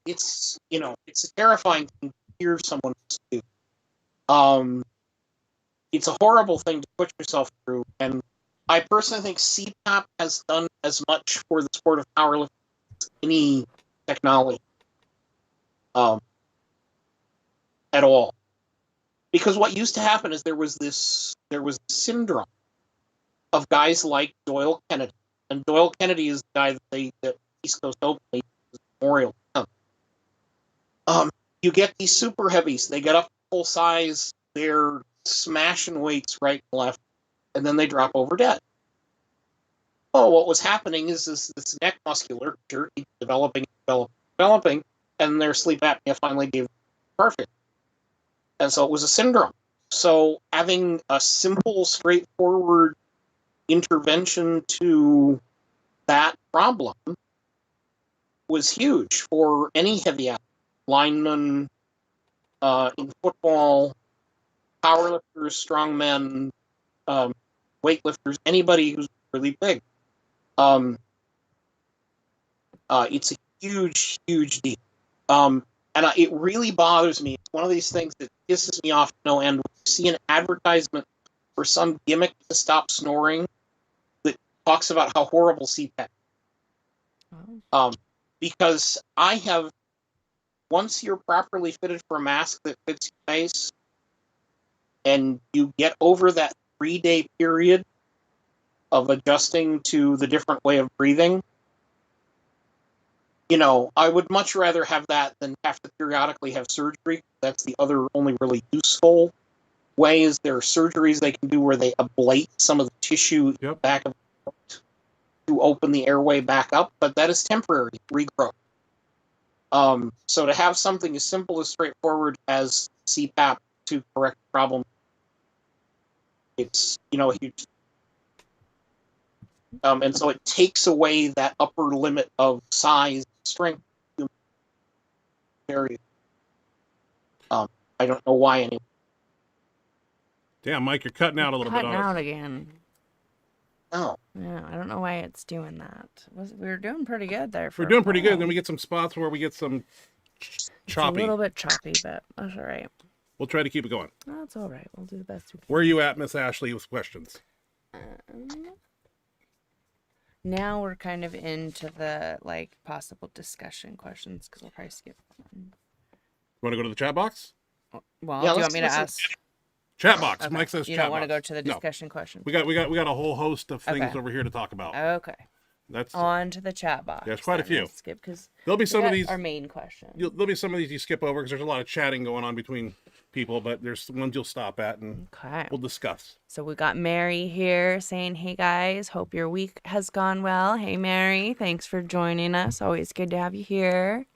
that's scary. It's a terrifying thing to hear someone do. It's a horrible thing to put yourself through, and I personally think CPAP has done as much for the sport of powerlifting as any technology at all. Because what used to happen is there was this syndrome of guys like Doyle Kennedy, and Doyle Kennedy is the guy that East Coast Open Memorial. You get these super heavies; they get up full size, they're smashing weights right and left, and then they drop over dead. Oh, what was happening is this neck musculature developing, and their sleep apnea finally gave perfect. And so it was a syndrome. So having a simple, straightforward intervention to that problem was huge for any heavy athlete, linemen, in football, powerlifters, strongmen, weightlifters, anybody who's really big. It's a huge, huge deal. And it really bothers me. It's one of these things that pisses me off no end. When you see an advertisement for some gimmick to stop snoring that talks about how horrible CPAP. Because I have, once you're properly fitted for a mask that fits your face, and you get over that 3-day period of adjusting to the different way of breathing, you know, I would much rather have that than have to periodically have surgery. That's the other only really useful way. Is there are surgeries they can do where they ablate some of the tissue back of the throat to open the airway back up, but that is temporary regrowth. So to have something as simple as straightforward as CPAP to correct the problem, it's, you know, a huge. And so it takes away that upper limit of size, strength. Very. I don't know why anyway. Damn, Mike, you're cutting out a little bit Cutting on us. out again. Oh. Yeah, I don't know why it's doing that. We were doing pretty good there. We're doing pretty good. Then we get some spots where we get some choppy. It's a little bit choppy, but that's all right. We'll try to keep it going. That's all right. We'll do the best we can. Where are you at, Miss Ashley, with questions? Now we're kind of into the like possible discussion questions because we'll probably skip one. You want to go to the chat box? Well, Yeah, do you want me to ask? Chat box. Okay. Mike says You chat don't want to box. go to the discussion questions. We got a whole host of things Okay. over here to talk about. Okay. That's On to the chat box. There's quite a then. few. Let's skip because there'll be some of these. our main question. There'll be some of these you skip over because there's a lot of chatting going on between people, but there's ones you'll stop at and Okay. we'll discuss. So we got Mary here saying, "Hey guys, hope your week has gone well." Hey Mary, thanks for joining us. Always good to have you here.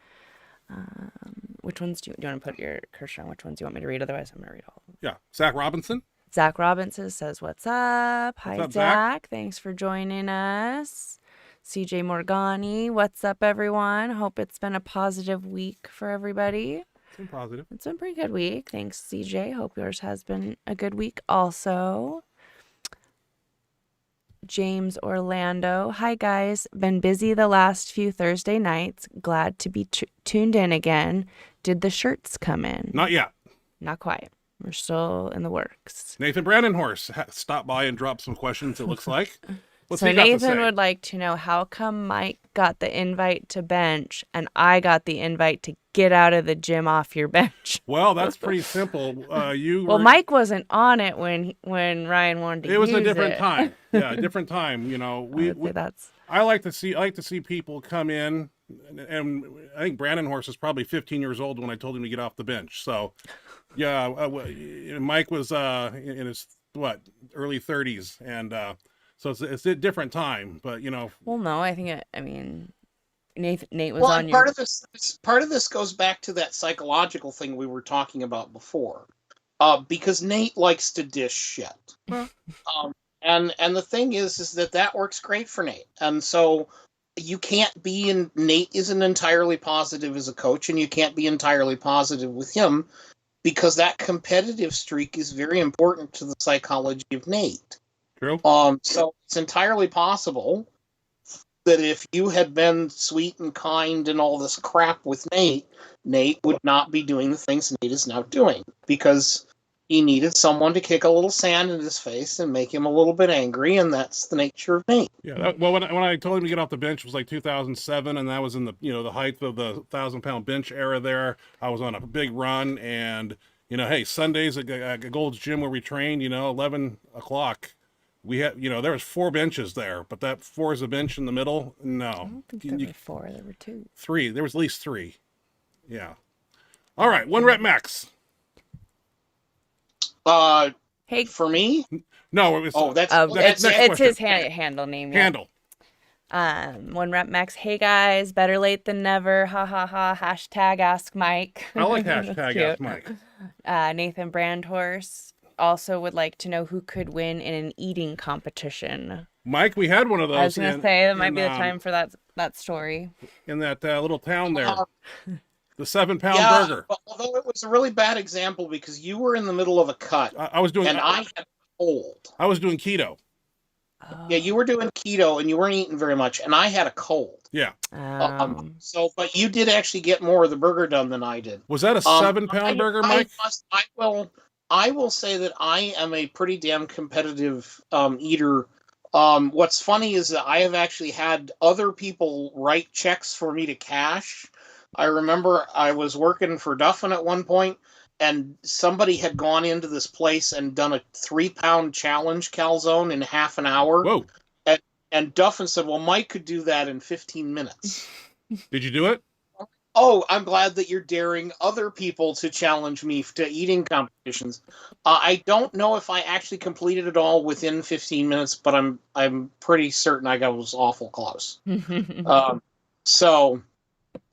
Which ones do you want to put your cursor on? Which ones do you want me to read? Otherwise, I'm gonna read all of them. Yeah, Zach Robinson. Zach Robinson says, "What's up? Hi, up, Zach. Thanks for joining us." CJ Morgani, "What's up, everyone? Hope it's been a positive week for everybody." Some positive. It's been a pretty good week. Thanks, CJ. Hope yours has been a good week also. James Orlando, "Hi, guys. Been busy the last few Thursday nights. Glad to be tuned in again. Did the shirts come in?" Not yet. Not quite. We're still in the works. Nathan Brandenhorst stopped by and dropped some questions, it looks like. What's So he got to Nathan say? would like to know, how come Mike got the invite to bench and I got the invite to get out of the gym off your bench? Well, that's pretty simple. Well, Mike wasn't on it when Ryan wanted to use it. It was a different time. Yeah, a different time. You know, I like to see people come in, and I think Brandon Horse is probably 15 years old when I told him to get off the bench. So, yeah, Mike was in his early 30s, and so it's a different time. But you know, Well, no, I think Nate was Well, on and your. part of this goes back to that psychological thing we were talking about before, because Nate likes to dish shit. And the thing is that works great for Nate, and so you can't be in. Nate isn't entirely positive as a coach, and you can't be entirely positive with him because that competitive streak is very important to the psychology of Nate. true. So it's entirely possible that if you had been sweet and kind and all this crap with Nate would not be doing the things Nate is now doing because he needed someone to kick a little sand in his face and make him a little bit angry, and that's the nature of Nate. Yeah. Well, when I told him to get off the bench, it was like 2007, and that was in the height of the 1,000-pound bench era. There, I was on a big run, and hey, Sundays at Gold's Gym where we trained, 11 o'clock. We had, there was 4 benches there, but that 4 is a bench in the middle. No, I don't think there were 4. There were 2. 3. There was at least 3. Yeah. All right, 1 rep max. Hey, For me, No, it was. that's next it's question. his handle name. Yeah. Handle. 1 rep max. "Hey guys, better late than never. Ha ha ha. Hashtag Ask Mike." I like hashtag Cute. Ask Mike. Nathan Brandhorst also would like to know who could win in an eating competition. Mike, we had one of those. I was gonna say that might be the time for that story. In that little town there. The 7-pound yeah. burger. But although it was a really bad example because you were in the middle of a cut, I was doing. and I had cold. I was doing keto. Yeah, you were doing keto and you weren't eating very much, and I had a cold. Yeah. So, but you did actually get more of the burger done than I did. Was that a 7-pound burger, Mike? I will say that I am a pretty damn competitive eater. What's funny is that I have actually had other people write checks for me to cash. I remember I was working for Duffin at one point, and somebody had gone into this place and done a 3-pound challenge calzone in half an hour. Whoa. And Duffin said, well, Mike could do that in 15 minutes. Did you do it? Oh, I'm glad that you're daring other people to challenge me to eating competitions. I don't know if I actually completed it all within 15 minutes, but I'm pretty certain I was awful close. So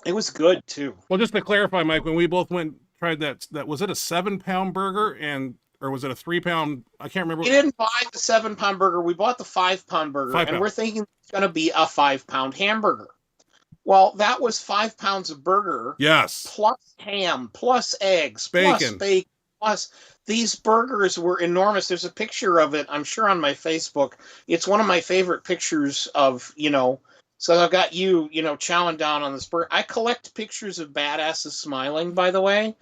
it was good too. Well, just to clarify, Mike, when we both tried that was it a 7-pound burger or was it a 3-pound? I can't remember. We didn't buy the 7-pound burger. We bought the 5-pound burger, and we're thinking it's going to be a 5-pound hamburger. Well, that was 5 pounds of burger. Yes. Plus ham, plus eggs, bacon. plus bacon, plus these burgers were enormous. There's a picture of it, I'm sure, on my Facebook. It's one of my favorite pictures of, so I've got you, chowing down on this burger. I collect pictures of badasses smiling, by the way.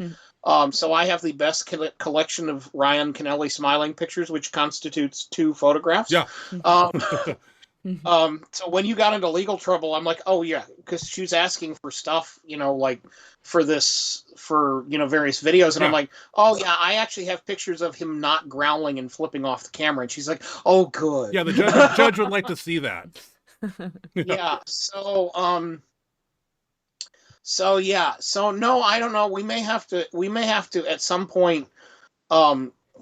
So I have the best collection of Ryan Kennelly smiling pictures, which constitutes 2 photographs. Yeah. So when you got into legal trouble, I'm like, oh yeah, because she was asking for stuff, like for various videos, and I'm like, oh yeah, I actually have pictures of him not growling and flipping off the camera, and she's like, oh good. Yeah, the judge would like to see that. Yeah. So no, I don't know. We may have to at some point.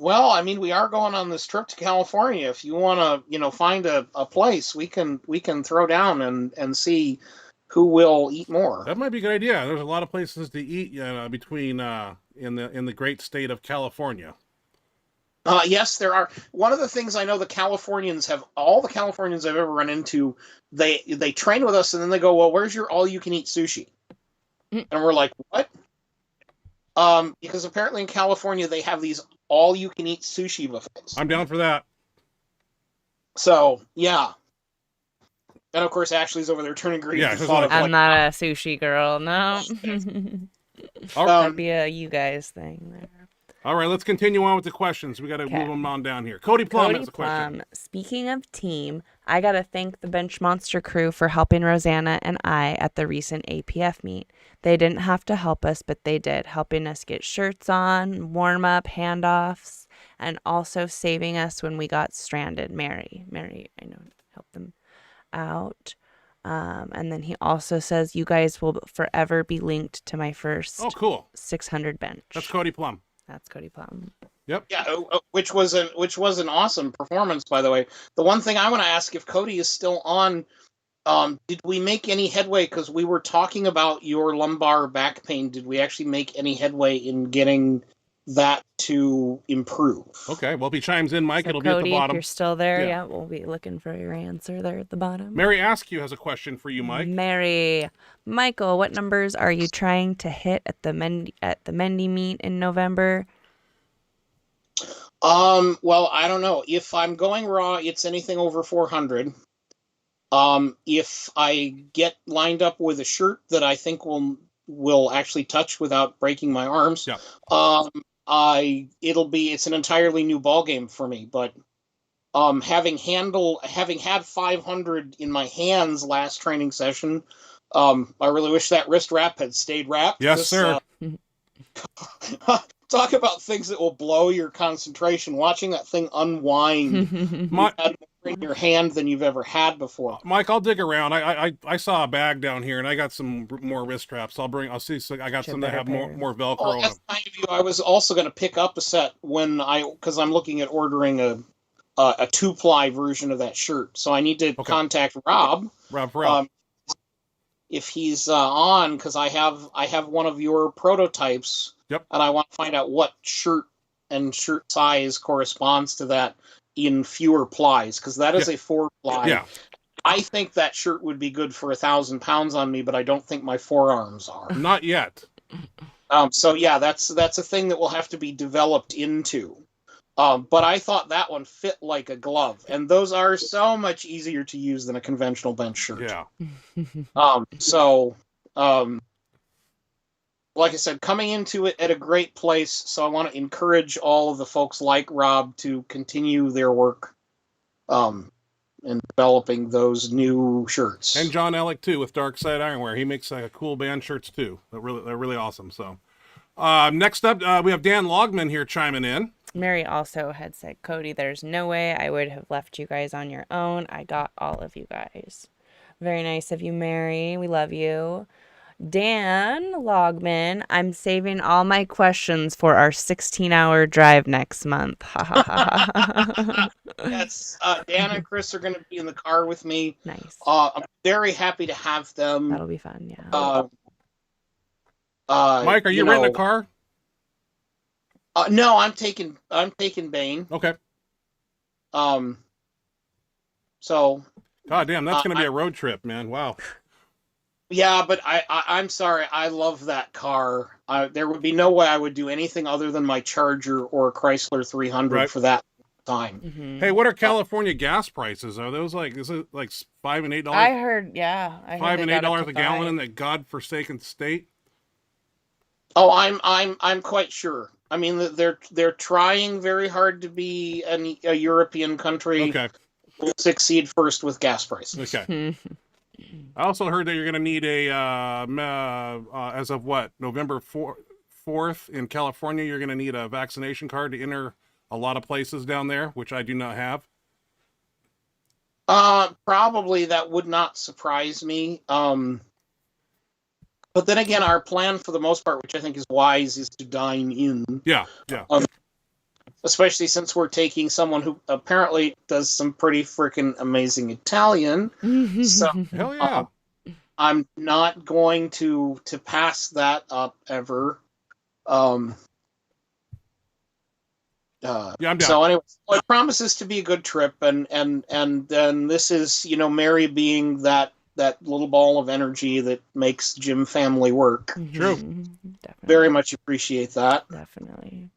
Well, I mean, we are going on this trip to California. If you want to, find a place, we can throw down and see who will eat more. That might be a good idea. There's a lot of places to eat between in the great state of California. Yes, there are. One of the things I know all the Californians I've ever run into, they train with us and then they go, well, where's your all-you-can-eat sushi? And we're like, what? Because apparently in California they have these all-you-can-eat sushi buffets. I'm down for that. So, yeah. And of course, Ashley's over there turning green. Yeah, I'm not a sushi girl, no. That'd be a you guys thing there. All right, let's continue on with the questions. We got to move them on down here. Cody Plum has a question. Speaking of team, I got to thank the Benchmonster crew for helping Rosanna and I at the recent APF meet. They didn't have to help us, but they did, helping us get shirts on, warm up, handoffs, and also saving us when we got stranded. Mary, I know, helped them out. And then he also says, you guys will forever be linked to my first 600 bench. That's Cody Plum. That's Cody Plum. Yep. Yeah, which was an awesome performance, by the way. The one thing I want to ask, if Cody is still on, did we make any headway? Because we were talking about your lumbar back pain. Did we actually make any headway in getting that to improve? Okay. Well, if he chimes in, Mike, So it'll Cody, be at the bottom. If you're still there, yeah, we'll be looking for your answer there at the bottom. Mary Askew has a question for you, Mike. Mary, Michael, what numbers are you trying to hit at the Mendy meet in November? Well, I don't know. If I'm going raw, it's anything over 400. If I get lined up with a shirt that I think will actually touch without breaking my arms, it's an entirely new ball game for me. But having had 500 in my hands last training session, I really wish that wrist wrap had stayed wrapped. Yes, sir. Talk about things that will blow your concentration. Watching that thing unwind, you had more in your hand than you've ever had before. Mike, I'll dig around. I saw a bag down here, and I got some more wrist straps. I'll see. So I got some that have more Velcro. Oh, that's kind of you. I was also going to pick up a set because I'm looking at ordering a 2-ply version of that shirt. So I need to contact Rob. Rob. If he's on, because I have one of your prototypes. Yep. And I want to find out what shirt and shirt size corresponds to that in fewer plies, because that is a 4-ply. Yeah. I think that shirt would be good for 1,000 pounds on me, but I don't think my forearms are. Not yet. So yeah, that's a thing that will have to be developed into. But I thought that one fit like a glove, and those are so much easier to use than a conventional bench shirt. Yeah. So, like I said, coming into it at a great place. So I want to encourage all of the folks like Rob to continue their work in developing those new shirts. And John Ellick too with Dark Side Ironwear. He makes cool band shirts too. They're really awesome. So next up, we have Dan Logman here chiming in. Mary also had said, Cody, there's no way I would have left you guys on your own. I got all of you guys. Very nice of you, Mary. We love you. Dan Logman, I'm saving all my questions for our 16-hour drive next month. Yes, Dan and Chris are going to be in the car with me. Nice. I'm very happy to have them. That'll be fun, yeah. Mike, are you renting a car? No, I'm taking Bane. Okay. So. God damn, that's going to be a road trip, man. Wow. Yeah, but I'm sorry. I love that car. There would be no way I would do anything other than my Charger or Chrysler 300 for that time. Mm-hmm. Hey, what are California gas prices? Are those is it like $5 and $8? I heard, yeah. $5 and $8 a gallon in that godforsaken state? Oh, I'm quite sure. I mean, they're trying very hard to be a European country. Okay. We'll succeed first with gas prices. Okay. I also heard that you're going to need as of November 4th in California, you're going to need a vaccination card to enter a lot of places down there, which I do not have. Probably that would not surprise me. But then again, our plan for the most part, which I think is wise, is to dine in. Yeah. Especially since we're taking someone who apparently does some pretty freaking amazing Italian. So hell yeah. I'm not going to pass that up ever. Yeah, I'm down. So anyway, it promises to be a good trip, and then this is, Mary being that little ball of energy that makes Gym family work. True. Definitely. Very much appreciate that. Definitely.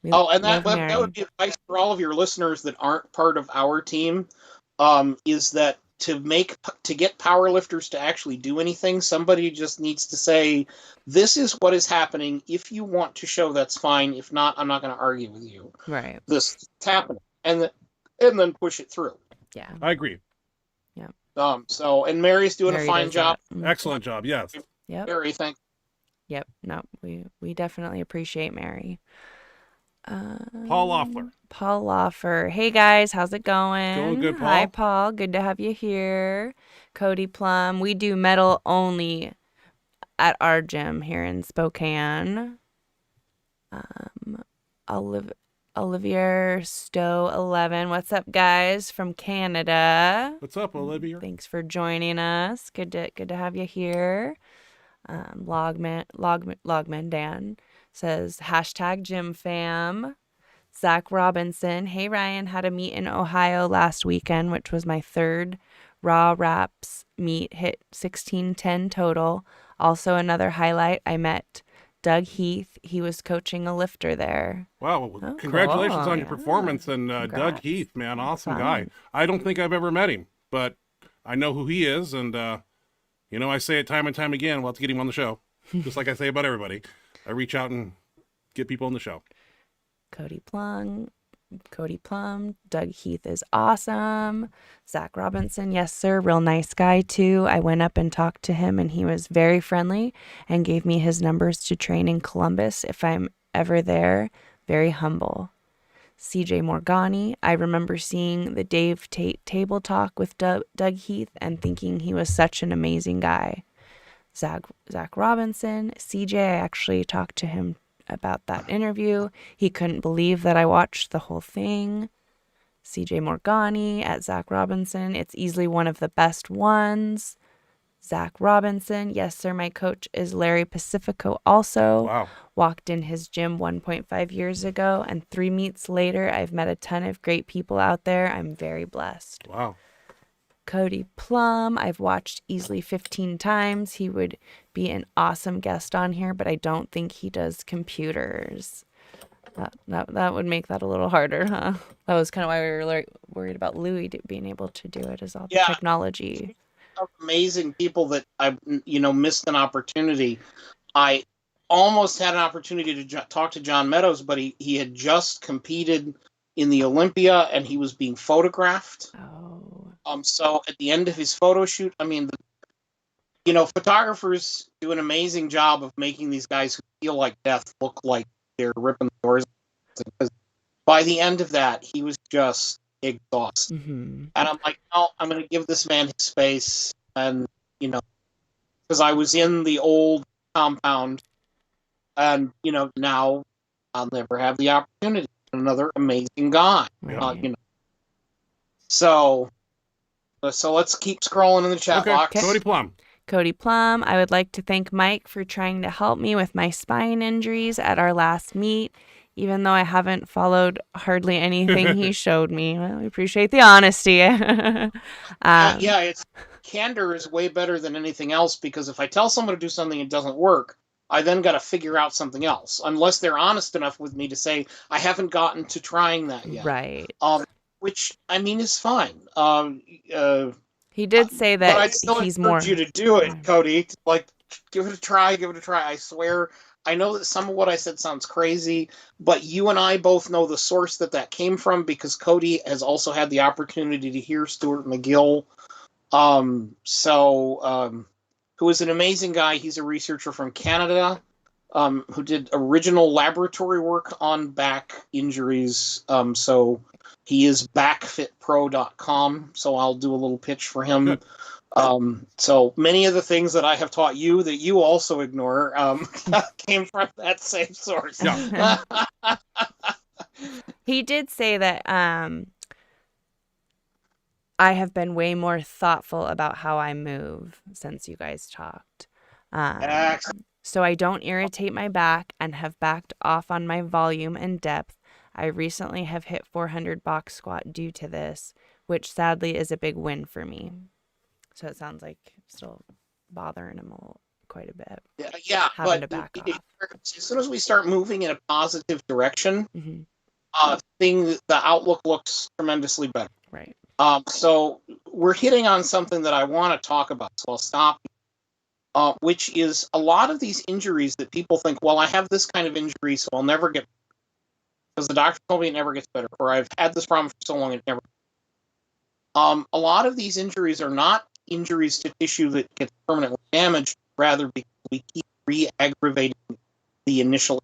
And that would be advice for all of your listeners that aren't part of our team, is that to get powerlifters to actually do anything, somebody just needs to say, this is what is happening. If you want to show, that's fine. If not, I'm not going to argue with you. Right. This is happening. And then push it through. Yeah. I agree. Yeah. And Mary's doing a fine job. Excellent job. Yes. Yep. Mary, thank you. Yep. No, we definitely appreciate Mary. Paul Loeffler. Paul Loeffler. Hey guys, how's it going? Doing good, Paul. Hi, Paul. Good to have you here. Cody Plum. We do metal only at our gym here in Spokane. Olivier Stowe 11. What's up, guys, from Canada? What's up, Olivia? Thanks for joining us. Good to have you here. Logman Dan says #GymFam. Zach Robinson. Hey Ryan, had a meet in Ohio last weekend, which was my third raw wraps meet. Hit 1610 total. Also another highlight, I met Doug Heath. He was coaching a lifter there. Wow. Well, congratulations on your performance. And Doug Heath, man, awesome guy. I don't think I've ever met him, but I know who he is. And, I say it time and time again, we'll have to get him on the show. Just like I say about everybody. I reach out and get people on the show. Cody Plum, Doug Heath is awesome. Zach Robinson, yes sir, real nice guy too. I went up and talked to him and he was very friendly and gave me his numbers to train in Columbus if I'm ever there. Very humble. CJ Morgani, I remember seeing the Dave Tate table talk with Doug Heath and thinking he was such an amazing guy. Zach Robinson, CJ, I actually talked to him about that interview. He couldn't believe that I watched the whole thing. CJ Morgani at Zach Robinson, it's easily one of the best ones. Zach Robinson, yes sir, my coach is Larry Pacifico also. Wow. Walked in his gym 1.5 years ago, and 3 meets later, I've met a ton of great people out there. I'm very blessed. Wow. Cody Plum, I've watched easily 15 times. He would be an awesome guest on here, but I don't think he does computers. That would make that a little harder, huh? That was kind of why we were like worried about Louis being able to do it, is all the Yeah. technology. Of amazing people that I, missed an opportunity. I almost had an opportunity to talk to John Meadows, but he had just competed in the Olympia and he was being photographed. Oh. So at the end of his photo shoot, I mean, photographers do an amazing job of making these guys who feel like death look like they're ripping the doors. Because by the end of that, he was just exhausted. Mm-hmm. And I'm like, no, I'm going to give this man his space. And, because I was in the old compound and, now I'll never have the opportunity. Another amazing guy. Right. So let's keep scrolling in the chat box. Cody Plum. Cody Plum, I would like to thank Mike for trying to help me with my spine injuries at our last meet, even though I haven't followed hardly anything he showed me. Well, we appreciate the honesty. It's candor is way better than anything else, because if I tell someone to do something and it doesn't work, I then got to figure out something else, unless they're honest enough with me to say, I haven't gotten to trying that yet. Right. Which, I mean, is fine. He did say that but I still he's encourage more... you to do it, Cody. Like, give it a try. I swear. I know that some of what I said sounds crazy, but you and I both know the source that came from, because Cody has also had the opportunity to hear Stuart Mcgill, who is an amazing guy. He's a researcher from Canada, who did original laboratory work on back injuries. So he is backfitpro.com. So I'll do a little pitch for him. So many of the things that I have taught you that you also ignore came from that same source. Yeah. He did say that I have been way more thoughtful about how I move since you guys talked. So I don't irritate my back and have backed off on my volume and depth. I recently have hit 400 box squat due to this, which sadly is a big win for me. So it sounds like still bothering him quite a bit. Yeah, having but to back off. As soon as we start moving in a positive direction, Mm-hmm. the outlook looks tremendously better. Right. So we're hitting on something that I want to talk about, so I'll stop. Which is a lot of these injuries that people think, well, I have this kind of injury, so I'll never get, because the doctor told me it never gets better, or I've had this problem for so long it never. A lot of these injuries are not injuries to tissue that gets permanently damaged, rather because we keep re-aggravating the initial.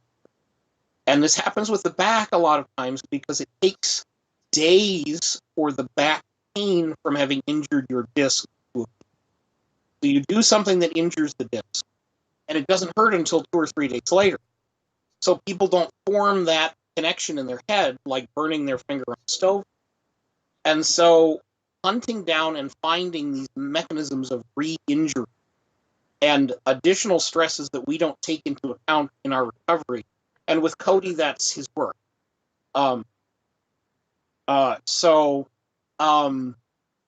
And this happens with the back a lot of times because it takes days for the back pain from having injured your disc. So you do something that injures the disc, and it doesn't hurt until 2 or 3 days later. So people don't form that connection in their head, like burning their finger on a stove. And so hunting down and finding these mechanisms of re-injury and additional stresses that we don't take into account in our recovery. And with Cody, that's his work.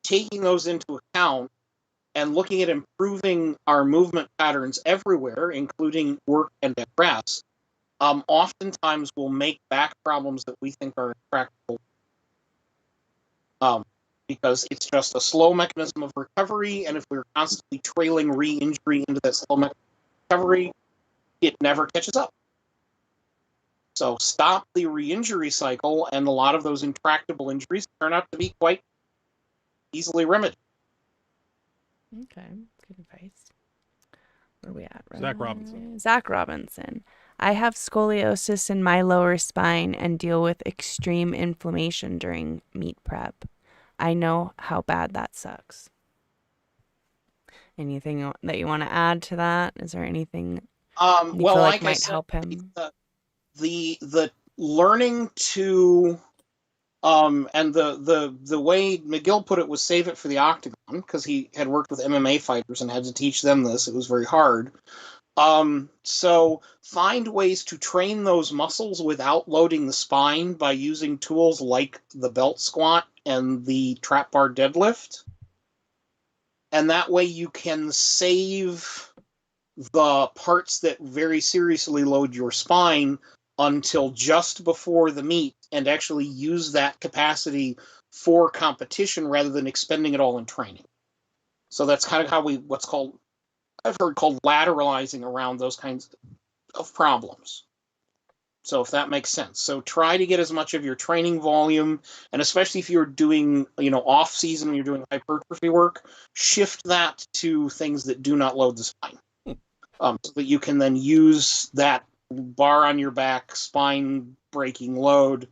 Taking those into account and looking at improving our movement patterns everywhere, including work and at rest, oftentimes will make back problems that we think are intractable. Because it's just a slow mechanism of recovery, and if we're constantly trailing re-injury into that slow mechanism of recovery, it never catches up. So stop the re-injury cycle, and a lot of those intractable injuries turn out to be quite easily remedied. Okay, good advice. Where are we at? Zach Robinson. Zach Robinson. I have scoliosis in my lower spine and deal with extreme inflammation during meet prep. I know how bad that sucks. Anything that you want to add to that? Is there anything you feel like might help him? The learning to and the way Mcgill put it was save it for the octagon, because he had worked with MMA fighters and had to teach them this. It was very hard. So find ways to train those muscles without loading the spine by using tools like the belt squat and the trap bar deadlift. And that way you can save the parts that very seriously load your spine until just before the meet and actually use that capacity for competition rather than expending it all in training. So that's kind of how I've heard called lateralizing around those kinds of problems. So if that makes sense. So try to get as much of your training volume, and especially if you're doing, off season, when you're doing hypertrophy work, shift that to things that do not load the spine. So that you can then use that bar on your back, spine breaking load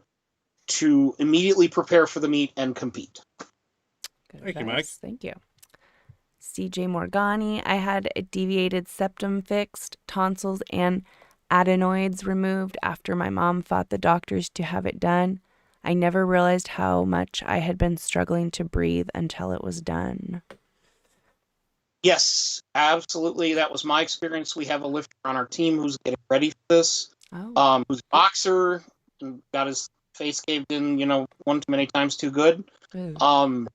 to immediately prepare for the meet and compete. Good Thank you, advice. Mike. Thank you. CJ Morgani, I had a deviated septum fixed, tonsils and adenoids removed after my mom fought the doctors to have it done. I never realized how much I had been struggling to breathe until it was done. Yes, absolutely. That was my experience. We have a lifter on our team who's getting ready for this, who's a boxer and got his face caved in, one too many times too good. Ooh.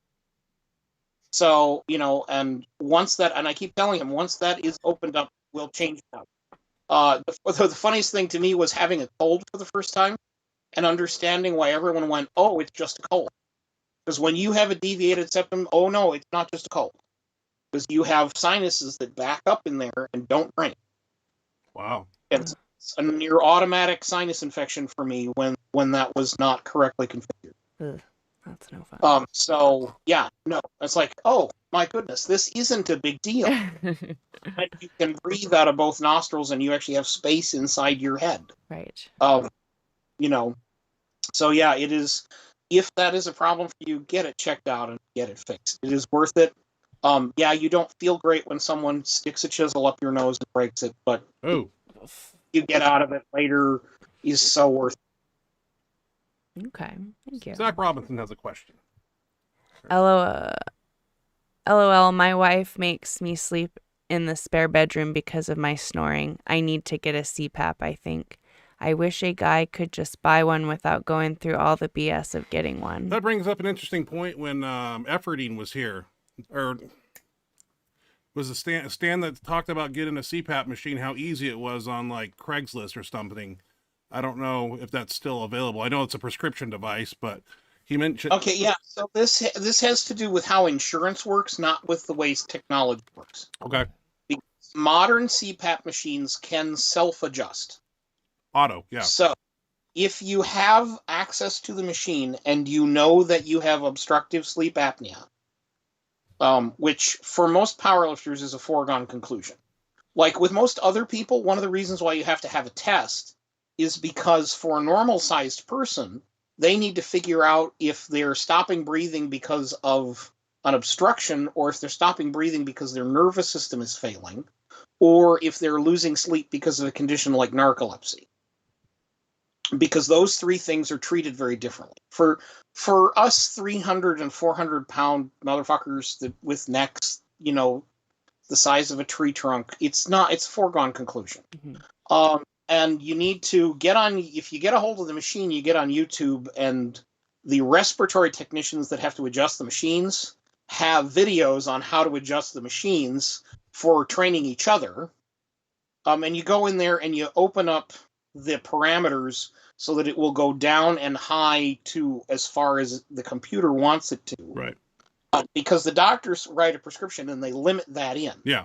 So, and once that, and I keep telling him, once that is opened up, we'll change that. The funniest thing to me was having a cold for the first time and understanding why everyone went, oh, it's just a cold. Because when you have a deviated septum, oh no, it's not just a cold. Because you have sinuses that back up in there and don't drain. Wow. It's a near automatic sinus infection for me when that was not correctly configured. Ugh, that's no fun. So yeah, no, it's like, oh my goodness, this isn't a big deal. And you can breathe out of both nostrils, and you actually have space inside your head. Right. So yeah, it is. If that is a problem for you, get it checked out and get it fixed. It is worth it. Yeah, you don't feel great when someone sticks a chisel up your nose and breaks it, but Oh, you get out of it later is so worth it. Okay. Thank you. Zach Robinson has a question. LOL, my wife makes me sleep in the spare bedroom because of my snoring. I need to get a CPAP, I think. I wish a guy could just buy one without going through all the BS of getting one. That brings up an interesting point when Efforting was here, or was a Stan that talked about getting a CPAP machine, how easy it was on like Craigslist or something. I don't know if that's still available. I know it's a prescription device, but he mentioned. Okay, yeah. So this has to do with how insurance works, not with the way technology works. Okay. Because modern CPAP machines can self-adjust. Auto, yeah. So if you have access to the machine and you know that you have obstructive sleep apnea, which for most powerlifters is a foregone conclusion. Like with most other people, one of the reasons why you have to have a test is because for a normal-sized person, they need to figure out if they're stopping breathing because of an obstruction, or if they're stopping breathing because their nervous system is failing, or if they're losing sleep because of a condition like narcolepsy. Because those three things are treated very differently. For us 300 and 400 pound motherfuckers with necks, the size of a tree trunk, it's a foregone conclusion. Mm-hmm. And you need to if you get a hold of the machine, you get on YouTube, and the respiratory technicians that have to adjust the machines have videos on how to adjust the machines for training each other. And you go in there and you open up the parameters so that it will go down and high to as far as the computer wants it to. Right. Because the doctors write a prescription and they limit that in. Yeah.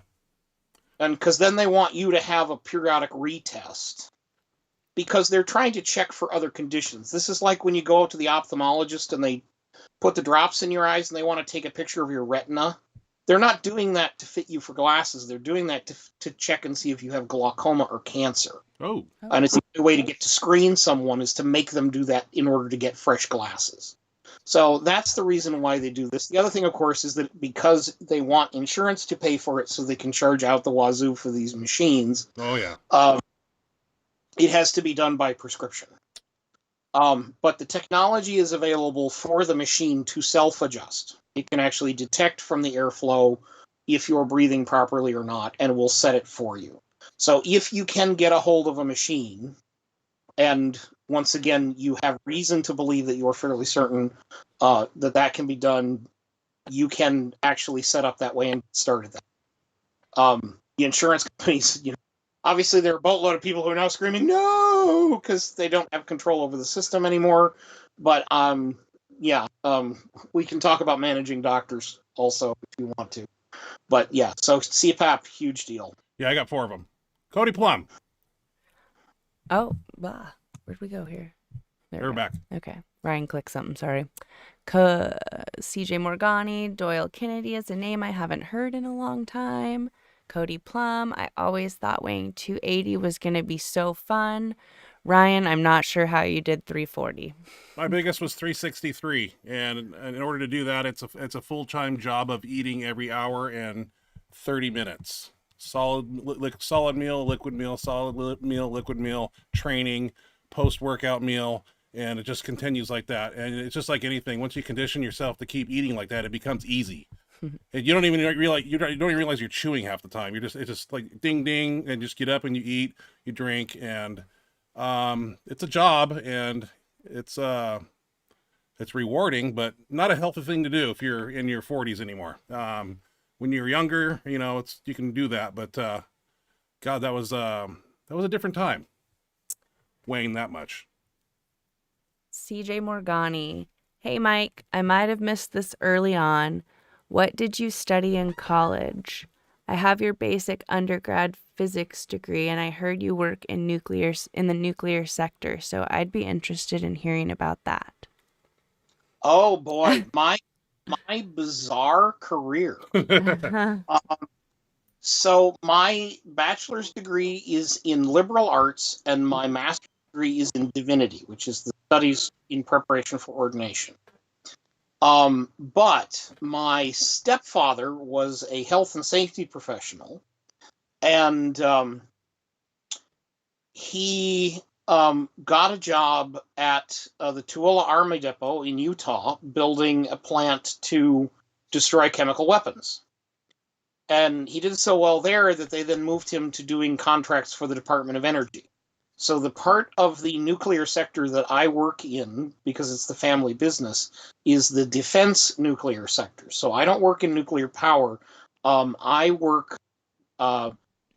And because then they want you to have a periodic retest. Because they're trying to check for other conditions. This is like when you go out to the ophthalmologist and they put the drops in your eyes and they want to take a picture of your retina. They're not doing that to fit you for glasses. They're doing that to check and see if you have glaucoma or cancer. Oh. And it's a way to get to screen someone is to make them do that in order to get fresh glasses. So that's the reason why they do this. The other thing, of course, is that because they want insurance to pay for it so they can charge out the wazoo for these machines. Oh, yeah. It has to be done by prescription. But the technology is available for the machine to self-adjust. It can actually detect from the airflow if you're breathing properly or not, and will set it for you. So if you can get a hold of a machine, and once again, you have reason to believe that you're fairly certain that can be done, you can actually set up that way and start at that. The insurance companies, obviously there are a boatload of people who are now screaming, no! no, because they don't have control over the system anymore. But yeah, we can talk about managing doctors also if you want to. But yeah, so CPAP, huge deal. Yeah, I got 4 of them. Cody Plum. Oh, where'd we go here? There We're we go. back. Okay. Ryan clicked something, sorry. CJ Morgani, Doyle Kennedy is a name I haven't heard in a long time. Cody Plum, I always thought weighing 280 was going to be so fun. Ryan, I'm not sure how you did 340. My biggest was 363, and in order to do that, it's a full-time job of eating every hour and 30 minutes. Solid meal, liquid meal, solid meal, liquid meal, training, post-workout meal, and it just continues like that. And it's just like anything. Once you condition yourself to keep eating like that, it becomes easy. And you don't even realize you're chewing half the time. It's just like ding ding, and just get up and you eat, you drink, and it's a job, and it's rewarding, but not a healthy thing to do if you're in your 40s anymore. When you're younger, you can do that, but God, that was a different time, weighing that much. CJ Morgani, hey Mike, I might have missed this early on. What did you study in college? I have your basic undergrad physics degree, and I heard you work in the nuclear sector, so I'd be interested in hearing about that. Oh boy, my bizarre career. So my bachelor's degree is in liberal arts, and my master's degree is in divinity, which is the studies in preparation for ordination. But my stepfather was a health and safety professional, and he got a job at the Tooele Army Depot in Utah, building a plant to destroy chemical weapons. And he did so well there that they then moved him to doing contracts for the Department of Energy. So the part of the nuclear sector that I work in, because it's the family business, is the defense nuclear sector. So I don't work in nuclear power. I work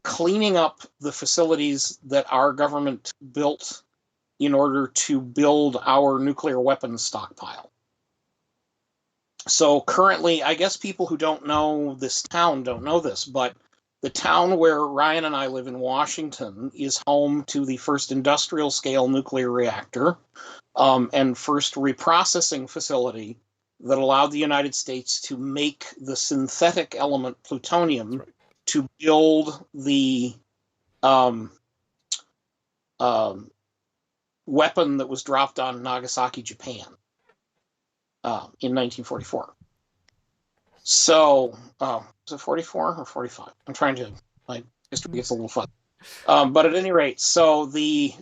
cleaning up the facilities that our government built in order to build our nuclear weapons stockpile. So currently, I guess people who don't know this town don't know this, but the town where Ryan and I live in Washington is home to the first industrial scale nuclear reactor and first reprocessing facility that allowed the United States to make the synthetic element plutonium to build the weapon that was dropped on Nagasaki, Japan in 1944. So, was it 44 or 45? I'm trying to, my history gets a little fuzzy. But at any rate, some of the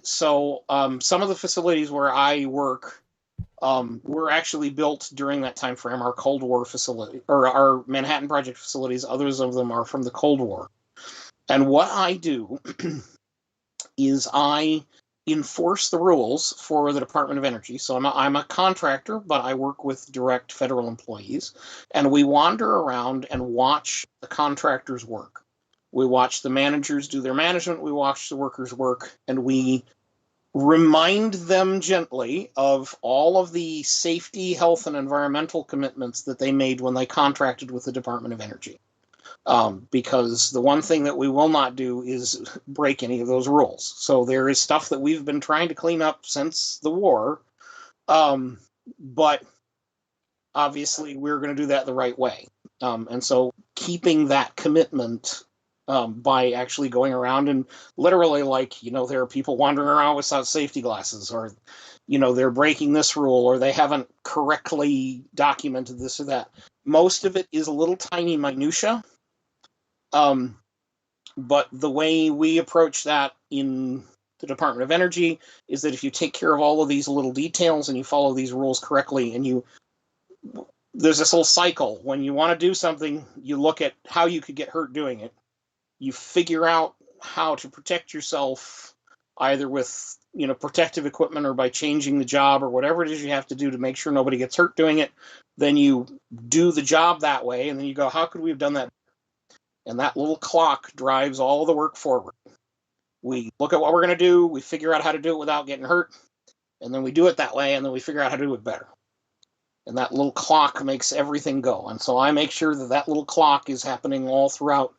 facilities where I work were actually built during that time frame. Our Cold War facility, or our Manhattan Project facilities, others of them are from the Cold War. And what I do is I enforce the rules for the Department of Energy. So I'm a contractor, but I work with direct federal employees, and we wander around and watch the contractors work. We watch the managers do their management, we watch the workers work, and we remind them gently of all of the safety, health, and environmental commitments that they made when they contracted with the Department of Energy. Because the one thing that we will not do is break any of those rules. So there is stuff that we've been trying to clean up since the war, but obviously we're going to do that the right way. And so keeping that commitment by actually going around and literally, there are people wandering around without safety glasses, or, they're breaking this rule, or they haven't correctly documented this or that. Most of it is a little tiny minutia. But the way we approach that in the Department of Energy is that if you take care of all of these little details and you follow these rules correctly, and there's this whole cycle. When you want to do something, you look at how you could get hurt doing it. You figure out how to protect yourself, either with, protective equipment or by changing the job or whatever it is you have to do to make sure nobody gets hurt doing it. Then you do the job that way, and then you go, how could we have done that? And that little clock drives all the work forward. We look at what we're going to do, we figure out how to do it without getting hurt, and then we do it that way, and then we figure out how to do it better. And that little clock makes everything go. And so I make sure that that little clock is happening all throughout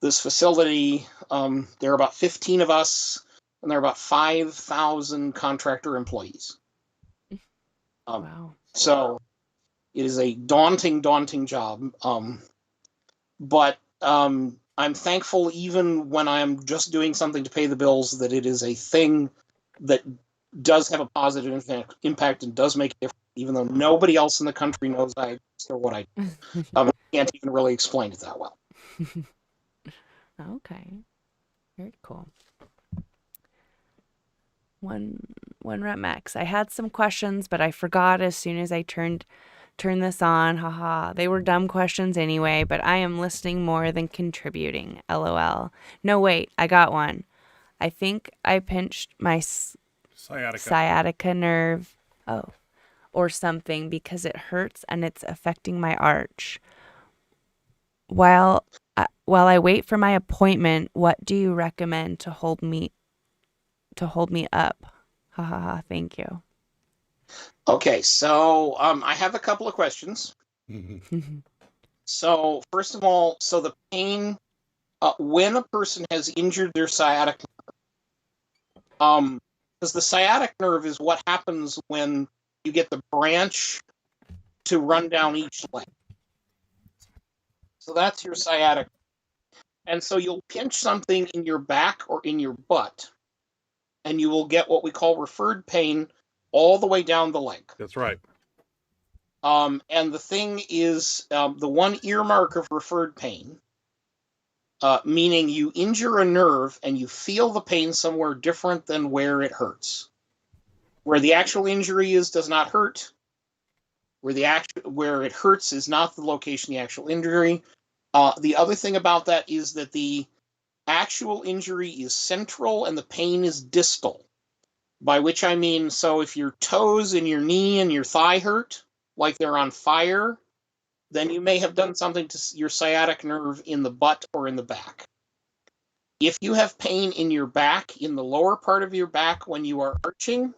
this facility. There are about 15 of us, and there are about 5,000 contractor employees. Wow. So it is a daunting job. But I'm thankful, even when I'm just doing something to pay the bills, that it is a thing that does have a positive impact and does make a difference, even though nobody else in the country knows I exist or what I do. I can't even really explain it that well. Okay. Very cool. One rep max. I had some questions, but I forgot as soon as I turned this on. Haha. They were dumb questions anyway, but I am listening more than contributing. LOL. No, wait. I got one. I think I pinched my sciatica nerve. Oh. Or something because it hurts and it's affecting my arch. While I wait for my appointment, what do you recommend to hold me up? Ha ha ha. Thank you. Okay, so I have a couple of questions. So first of all, so the pain when a person has injured their sciatic nerve, because the sciatic nerve is what happens when you get the branch to run down each leg. So that's your sciatic. And so you'll pinch something in your back or in your butt, and you will get what we call referred pain all the way down the leg. That's right. And the thing is, the one earmark of referred pain, meaning you injure a nerve and you feel the pain somewhere different than where it hurts. Where the actual injury is does not hurt. Where it hurts is not the location of the actual injury. The other thing about that is that the actual injury is central and the pain is distal. By which I mean, so if your toes and your knee and your thigh hurt, like they're on fire, then you may have done something to your sciatic nerve in the butt or in the back. If you have pain in your back, in the lower part of your back when you are arching,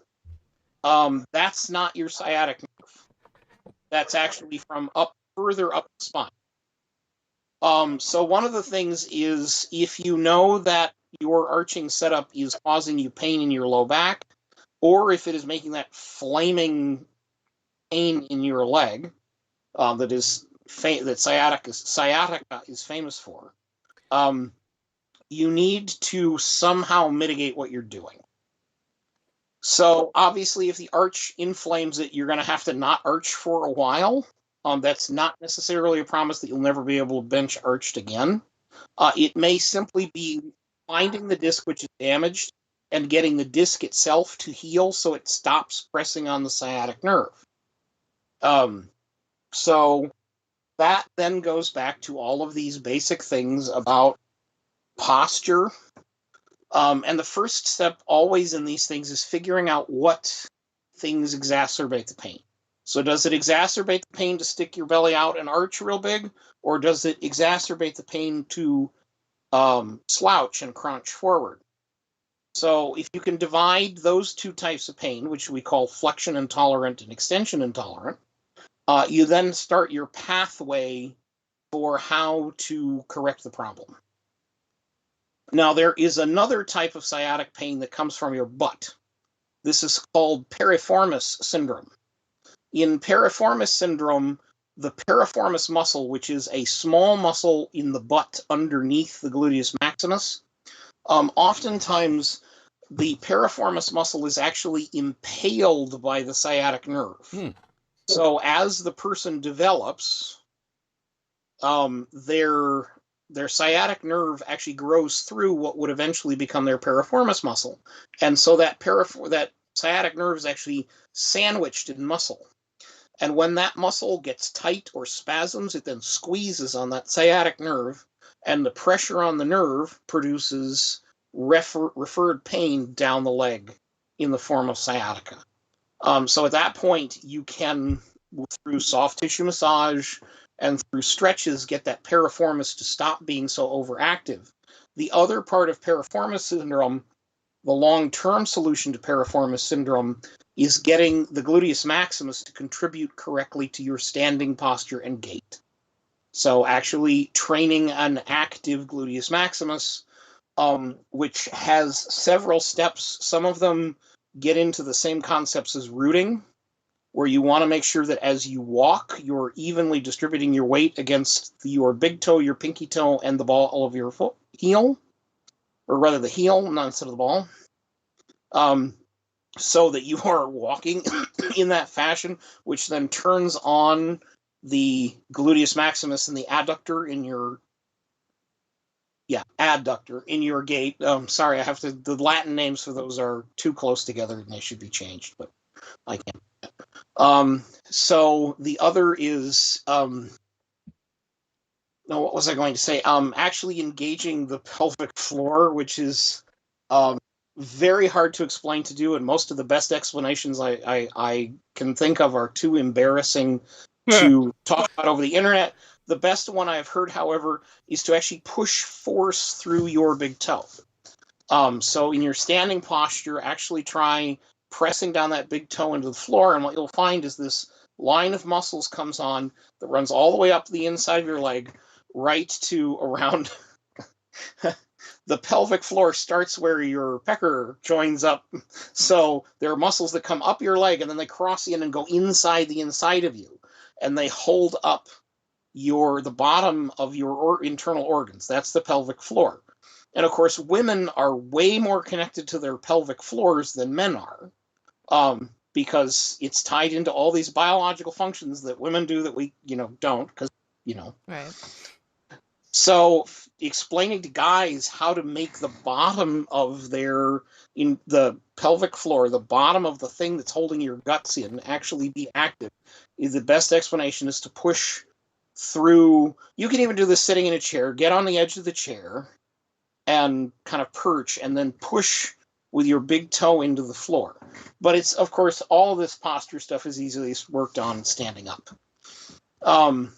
that's not your sciatic nerve. That's actually from further up the spine. So one of the things is, if you know that your arching setup is causing you pain in your low back, or if it is making that flaming pain in your leg, that sciatica is famous for, you need to somehow mitigate what you're doing. So obviously, if the arch inflames it, you're going to have to not arch for a while. That's not necessarily a promise that you'll never be able to bench arched again. It may simply be finding the disc which is damaged and getting the disc itself to heal so it stops pressing on the sciatic nerve. So that then goes back to all of these basic things about posture. And the first step always in these things is figuring out what things exacerbate the pain. So does it exacerbate the pain to stick your belly out and arch real big, or does it exacerbate the pain to slouch and crunch forward? So if you can divide those two types of pain, which we call flexion intolerant and extension intolerant, you then start your pathway for how to correct the problem. Now, there is another type of sciatic pain that comes from your butt. This is called Piriformis Syndrome. In Piriformis Syndrome, the piriformis muscle, which is a small muscle in the butt underneath the gluteus maximus, oftentimes the piriformis muscle is actually impaled by the sciatic nerve. So as the person develops, their sciatic nerve actually grows through what would eventually become their piriformis muscle. And so that sciatic nerve is actually sandwiched in muscle. And when that muscle gets tight or spasms, it then squeezes on that sciatic nerve, and the pressure on the nerve produces referred pain down the leg in the form of sciatica. So at that point, you can, through soft tissue massage and through stretches, get that piriformis to stop being so overactive. The other part of Piriformis Syndrome, the long-term solution to Piriformis Syndrome, is getting the Gluteus Maximus to contribute correctly to your standing posture and gait. So actually training an active Gluteus Maximus, which has several steps. Some of them get into the same concepts as rooting, where you want to make sure that as you walk, you're evenly distributing your weight against your big toe, your pinky toe, and the ball of your foot heel, or rather the heel, not instead of the ball, so that you are walking in that fashion, which then turns on the gluteus maximus and the adductor in your gait. Sorry, I have to. The Latin names for those are too close together, and they should be changed, but I can't. So the other is no, what was I going to say? Actually engaging the pelvic floor, which is very hard to explain to do, and most of the best explanations I can think of are too embarrassing to talk about over the internet. The best one I've heard, however, is to actually push force through your big toe. So in your standing posture, actually try pressing down that big toe into the floor, and what you'll find is this line of muscles comes on that runs all the way up the inside of your leg, right to around the pelvic floor starts where your pecker joins up. So there are muscles that come up your leg, and then they cross in and go inside the inside of you, and they hold up the bottom of your internal organs. That's the pelvic floor. And of course, women are way more connected to their pelvic floors than men are, because it's tied into all these biological functions that women do that we, don't, because, Right. So explaining to guys how to make the bottom of in the pelvic floor, the bottom of the thing that's holding your guts in, actually be active, is the best explanation is to push through. You can even do this sitting in a chair. Get on the edge of the chair and kind of perch, and then push with your big toe into the floor. But it's, of course, all this posture stuff is easily worked on standing up.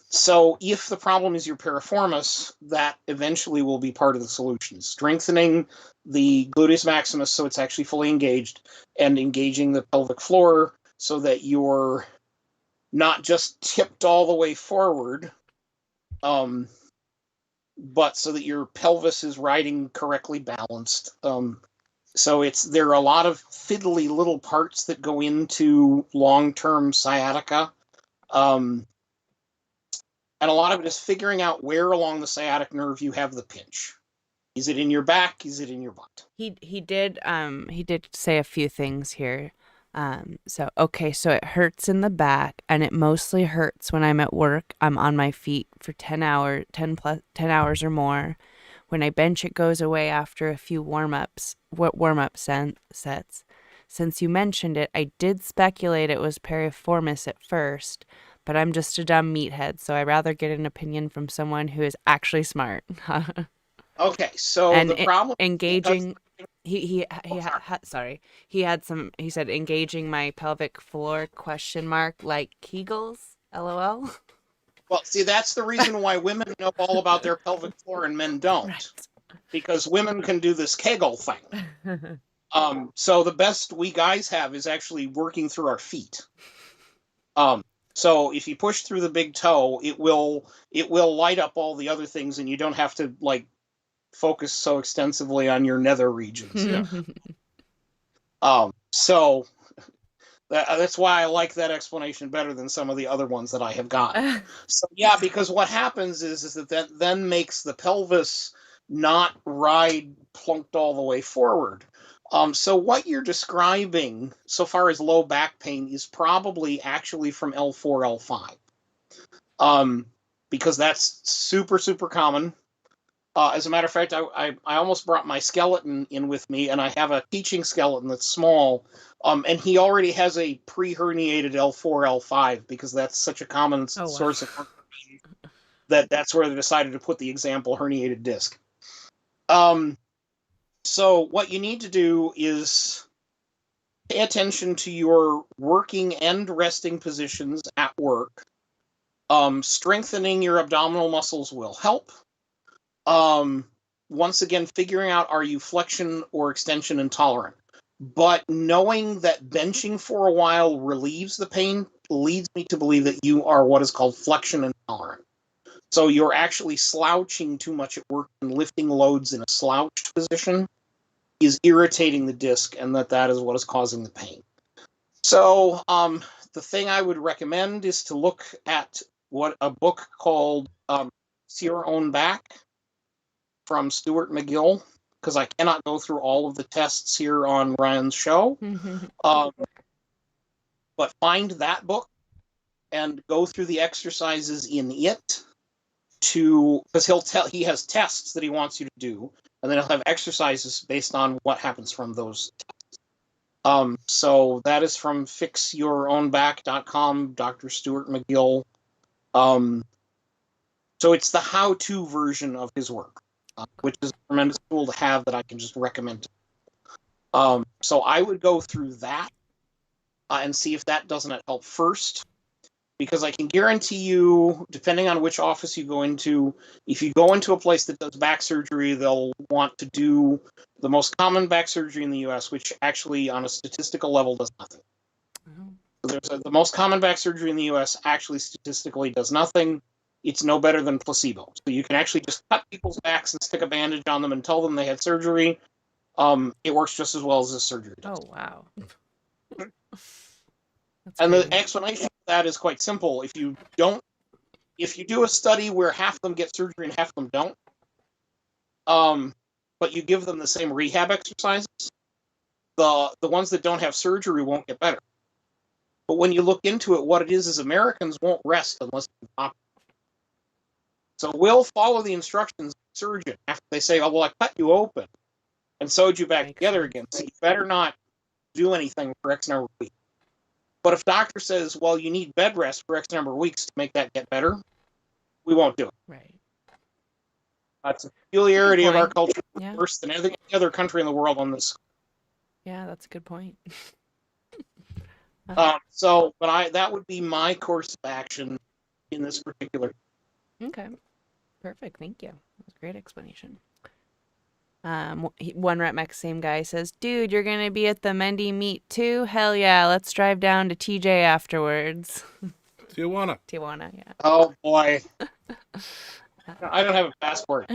So if the problem is your piriformis, that eventually will be part of the solution. Strengthening the gluteus maximus so it's actually fully engaged, and engaging the pelvic floor so that you're not just tipped all the way forward, but so that your pelvis is riding correctly balanced. So there are a lot of fiddly little parts that go into long-term sciatica. And a lot of it is figuring out where along the sciatic nerve you have the pinch. Is it in your back? Is it in your butt? He did say a few things here. So it hurts in the back, and it mostly hurts when I'm at work. I'm on my feet for 10 hours or more. When I bench, it goes away after a few warm-up sets. Since you mentioned it, I did speculate it was piriformis at first, but I'm just a dumb meathead, so I'd rather get an opinion from someone who is actually smart. Okay, so and the problem engaging he said engaging my pelvic floor ? Like Kegels, LOL. Well, see, that's the reason why women know all about their pelvic floor and men don't. Right. Because women can do this Kegel thing. So the best we guys have is actually working through our feet. So if you push through the big toe, it will light up all the other things, and you don't have to focus so extensively on your nether regions. So that's why I like that explanation better than some of the other ones that I have gotten. So yeah, because what happens is that then makes the pelvis not ride plunked all the way forward. So what you're describing so far as low back pain is probably actually from L4, L5, because that's super, super common. As a matter of fact, I almost brought my skeleton in with me, and I have a teaching skeleton that's small, and he already has a pre-herniated L4, L5, because that's such a common source of herniation that's where they decided to put the example herniated disc. So what you need to do is pay attention to your working and resting positions at work. Strengthening your abdominal muscles will help. once again, figuring out, are you flexion or extension intolerant? But knowing that benching for a while relieves the pain leads me to believe that you are what is called flexion intolerant. So you're actually slouching too much at work, and lifting loads in a slouched position is irritating the disc, and that is what is causing the pain. So the thing I would recommend is to look at a book called See Your Own Back from Stuart Mcgill, because I cannot go through all of the tests here on Ryan's show. But find that book and go through the exercises in it, because he has tests that he wants you to do, and then he'll have exercises based on what happens from those tests. So that is from fixyourownback.com, Dr. Stuart Mcgill. So it's the how-to version of his work, which is a tremendous tool to have that I can just recommend. So I would go through that and see if that doesn't help first. Because I can guarantee you, depending on which office you go into, if you go into a place that does back surgery, they'll want to do the most common back surgery in the U.S., which actually, on a statistical level, does nothing. The most common back surgery in the U.S. actually statistically does nothing. It's no better than placebo. So you can actually just cut people's backs and stick a bandage on them and tell them they had surgery. It works just as well as this surgery does. Oh, wow. And the explanation of that is quite simple. If you do a study where half of them get surgery and half of them don't, but you give them the same rehab exercises, the ones that don't have surgery won't get better. But when you look into it, what it is Americans won't rest unless you operate. So we'll follow the instructions of the surgeon after they say, "Oh, well, I cut you open and sewed you back together again, so you better not do anything for X number of weeks." But if doctor says, well, you need bed rest for X number of weeks to make that get better, we won't do it. Right. That's a peculiarity of our culture, Yeah. worse than any other country in the world on this. Yeah, that's a good point. But that would be my course of action in this particular. Okay. Perfect. Thank you. That was a great explanation. One Rep Max, same guy, says, "Dude, you're gonna be at the Mendy meet too? Hell yeah! Let's drive down to TJ afterwards." Tijuana, yeah. Oh boy, I don't have a passport.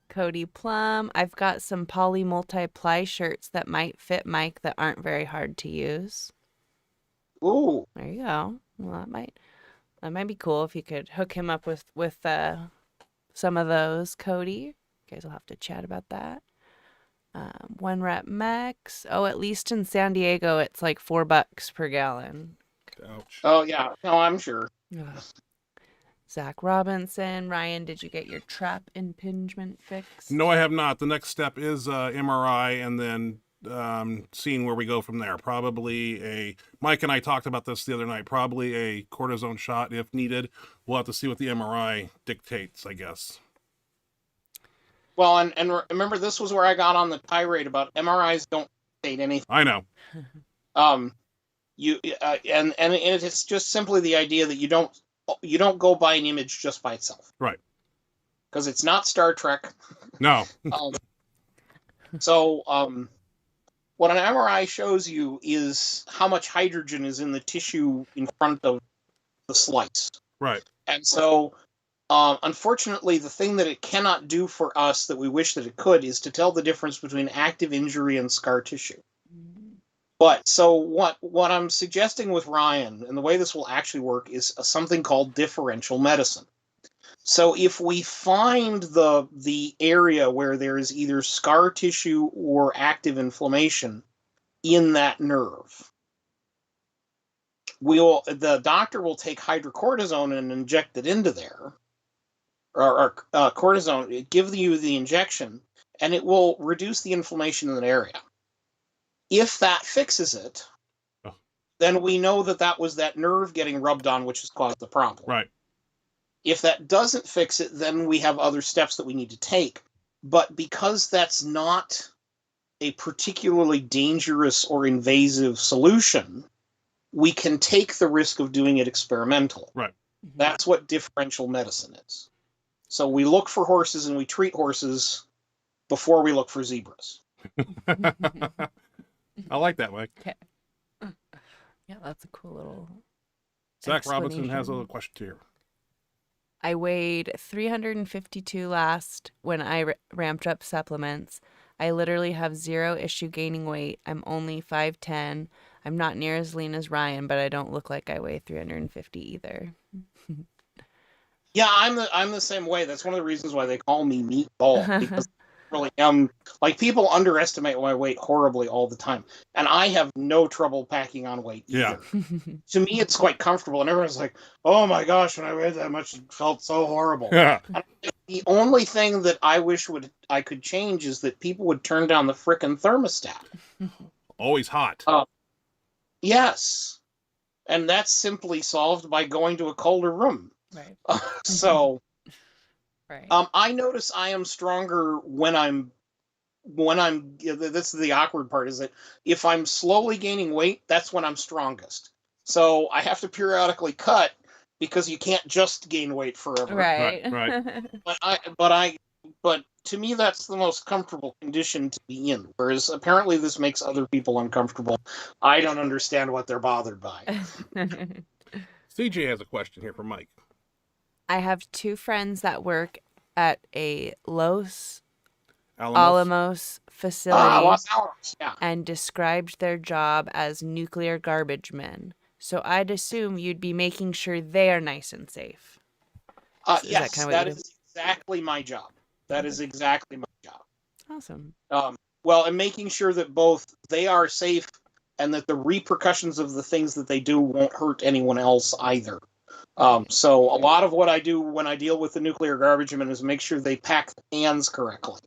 Cody Plum, I've got some poly multi-ply shirts that might fit Mike that aren't very hard to use. Ooh, there you go. Well, that might be cool if you could hook him up with some of those, Cody. You guys will have to chat about that. One Rep Max. Oh, at least in San Diego, it's like $4 per gallon. ouch. Oh yeah, no, I'm sure. Ugh. Zach Robinson. Ryan, did you get your trap impingement fixed? No, I have not. The next step is MRI, and then seeing where we go from there. Probably Mike and I talked about this the other night, probably a cortisone shot if needed. We'll have to see what the MRI dictates, I guess. Well, and remember, this was where I got on the tirade about MRIs don't state anything. I know. And it's just simply the idea that you don't go by an image just by itself. Right. Because it's not Star Trek. No. So what an MRI shows you is how much hydrogen is in the tissue in front of the slice. Right. And so, unfortunately, the thing that it cannot do for us that we wish that it could is to tell the difference between active injury and scar tissue. But so what I'm suggesting with Ryan, and the way this will actually work, is something called differential medicine. So if we find the area where there is either scar tissue or active inflammation in that nerve, the doctor will take hydrocortisone and inject it into there, or cortisone, give you the injection, and it will reduce the inflammation in that area. If that fixes it, then we know that was that nerve getting rubbed on which has caused the problem. Right. If that doesn't fix it, then we have other steps that we need to take. But because that's not a particularly dangerous or invasive solution, we can take the risk of doing it experimental. Right. That's what differential medicine is. So we look for horses and we treat horses before we look for zebras. I like that, Mike. Okay. Yeah, that's a cool little Zach Robinson has a explanation. question here. I weighed 352 last when I ramped up supplements. I literally have zero issue gaining weight. I'm only 5'10". I'm not near as lean as Ryan, but I don't look like I weigh 350 either. Yeah, I'm the same way. That's one of the reasons why they call me Meatball, because I really am. Like, people underestimate my weight horribly all the time, and I have no trouble packing on weight either. Yeah. To me, it's quite comfortable, and everyone's like, "Oh my gosh, when I weighed that much, it felt so horrible." Yeah. And the only thing that I wish I could change is that people would turn down the frickin' thermostat. Always hot. Yes, and that's simply solved by going to a colder room. Right. So. Right. I notice I am stronger when I'm. This is the awkward part, is that if I'm slowly gaining weight, that's when I'm strongest. So I have to periodically cut, because you can't just gain weight forever. Right. But to me, that's the most comfortable condition to be in. Whereas apparently this makes other people uncomfortable. I don't understand what they're bothered by. CJ has a question here for Mike. I have two friends that work at a Los Alamos. Alamos facility Los Alamos, yeah. and described their job as nuclear garbage men. So I'd assume you'd be making sure they are nice and safe. Yes, that is exactly my job. That is exactly my job. Awesome. Well, and making sure that both they are safe and that the repercussions of the things that they do won't hurt anyone else either. So a lot of what I do when I deal with the nuclear garbage men is make sure they pack the cans correctly.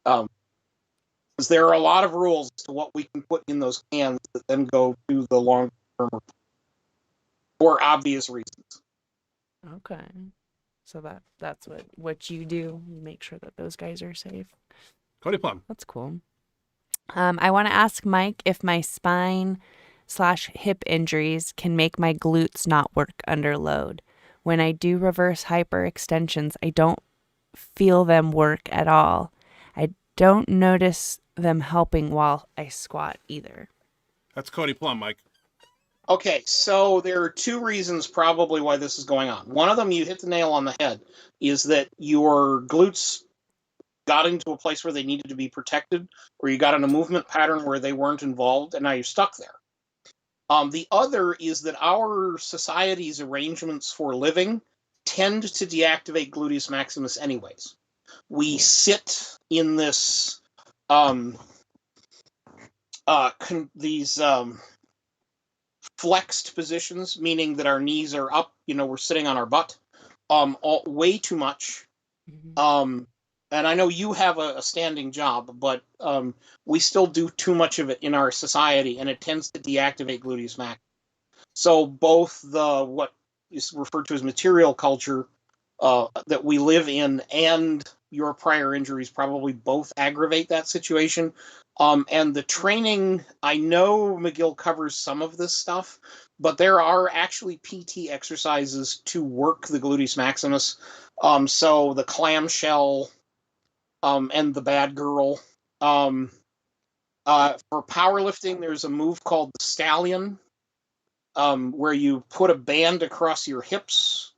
Because there are a lot of rules to what we can put in those cans that then go to the long term for obvious reasons. Okay. So that's what you do. You make sure that those guys are safe. Cody Plum. That's cool. I want to ask Mike if my spine/hip injuries can make my glutes not work under load. When I do reverse hyperextensions, I don't feel them work at all. I don't notice them helping while I squat either. That's Cody Plum, Mike. Okay, so there are two reasons probably why this is going on. One of them, you hit the nail on the head, is that your glutes got into a place where they needed to be protected, or you got in a movement pattern where they weren't involved, and now you're stuck there. The other is that our society's arrangements for living tend to deactivate gluteus maximus anyways. We sit in this these flexed positions, meaning that our knees are up, we're sitting on our butt way too much. And I know you have a standing job, but we still do too much of it in our society, and it tends to deactivate gluteus maximus. So both what is referred to as material culture that we live in and your prior injuries probably both aggravate that situation. And the training, I know McGill covers some of this stuff, but there are actually PT exercises to work the gluteus maximus. So the clamshell and the bad girl. For powerlifting, there's a move called the stallion, where you put a band across your hips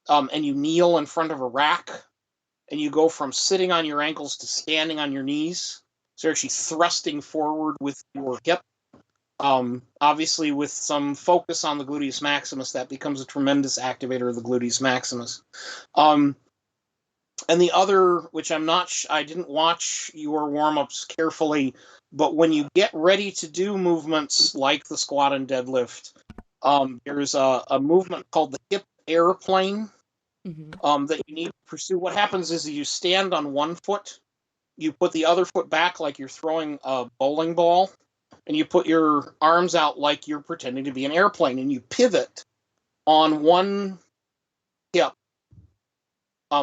and you kneel in front of a rack, and you go from sitting on your ankles to standing on your knees. So you're actually thrusting forward with your hip. Obviously, with some focus on the gluteus maximus, that becomes a tremendous activator of the gluteus maximus. And the other, which I didn't watch your warm-ups carefully, but when you get ready to do movements like the squat and deadlift, there's a movement called the hip airplane that you need to pursue. What happens is you stand on one foot, you put the other foot back like you're throwing a bowling ball, and you put your arms out like you're pretending to be an airplane, and you pivot on one hip.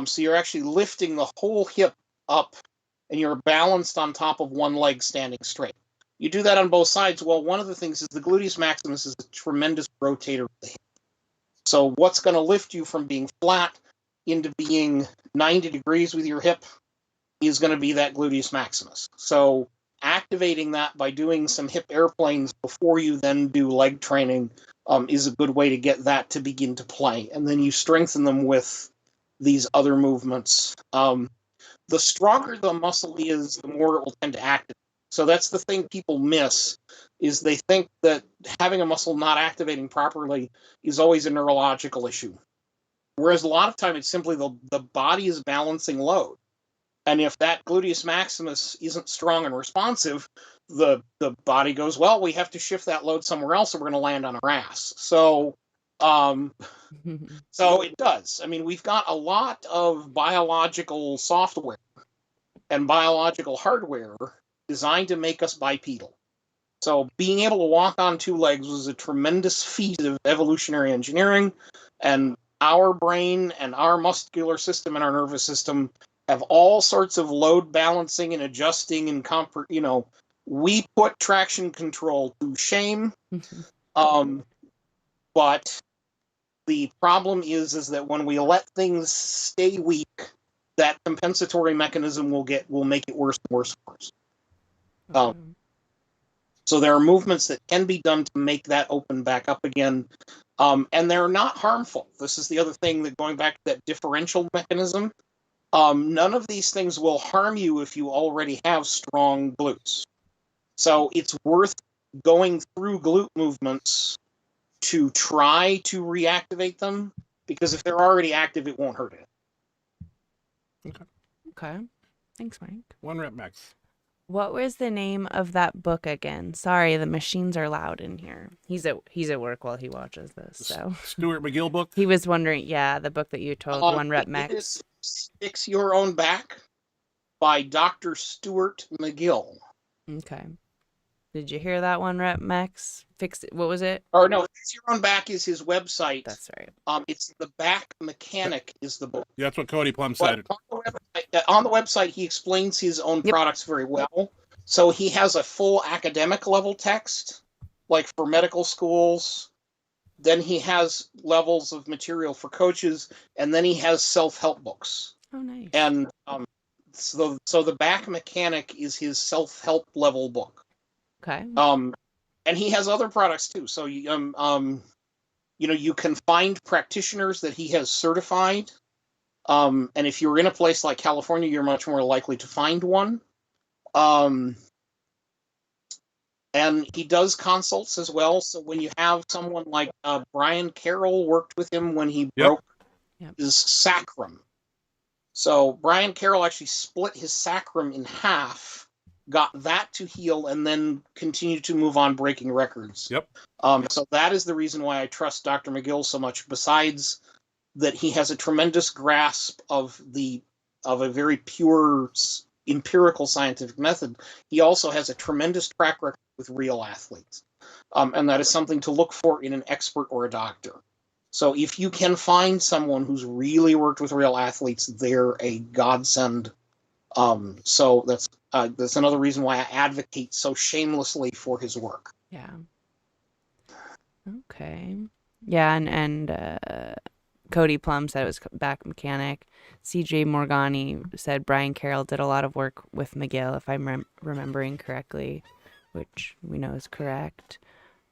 So you're actually lifting the whole hip up, and you're balanced on top of one leg standing straight. You do that on both sides. Well, one of the things is the gluteus maximus is a tremendous rotator of the hip. So what's going to lift you from being flat into being 90 degrees with your hip is going to be that gluteus maximus. So activating that by doing some hip airplanes before you then do leg training is a good way to get that to begin to play. And then you strengthen them with these other movements. The stronger the muscle is, the more it will tend to activate. So that's the thing people miss, is they think that having a muscle not activating properly is always a neurological issue. Whereas a lot of time it's simply the body is balancing load. And if that gluteus maximus isn't strong and responsive, the body goes, well, we have to shift that load somewhere else, or we're going to land on our ass. So so it does. I mean, we've got a lot of biological software and biological hardware designed to make us bipedal. So being able to walk on two legs was a tremendous feat of evolutionary engineering, and our brain and our muscular system and our nervous system have all sorts of load balancing and adjusting and we put traction control to shame. But the problem is that when we let things stay weak, that compensatory mechanism will make it worse and worse for us. So there are movements that can be done to make that open back up again, and they're not harmful. This is the other thing, that going back to that differential mechanism, none of these things will harm you if you already have strong glutes. So it's worth going through glute movements to try to reactivate them, because if they're already active, it won't hurt it. Okay. Thanks, Mike. 1 rep max. What was the name of that book again? Sorry, the machines are loud in here. He's at work while he watches this. So Stuart Mcgill book. He was wondering, the book that you told, 1 rep max. It is Fix Your Own Back by Dr. Stuart Mcgill. Okay. Did you hear that, 1 rep max? What was it? Or no, Fix Your Own Back is his website. That's right. It's The Back Mechanic is the book. Yeah, that's what Cody Plum said. On the website, he explains his own products very well. So he has a full academic level text, like for medical schools. Then he has levels of material for coaches, and then he has self-help books. Oh, nice. And so The Back Mechanic is his self-help level book. Okay. And he has other products too. So you can find practitioners that he has certified. And if you're in a place like California, you're much more likely to find one. And he does consults as well. So when you have someone like Brian Carroll worked with him when he broke his sacrum. So Brian Carroll actually split his sacrum in half, got that to heal, and then continued to move on, breaking records. So that is the reason why I trust Dr. Mcgill so much, besides that he has a tremendous grasp of a very pure empirical scientific method. He also has a tremendous track record with real athletes. And that is something to look for in an expert or a doctor. So if you can find someone who's really worked with real athletes, they're a godsend. So that's another reason why I advocate so shamelessly for his work. Yeah. Okay. Yeah, and Cody Plum said it was Back Mechanic. CJ Morgani said Brian Carroll did a lot of work with Mcgill, if I'm remembering correctly, which we know is correct.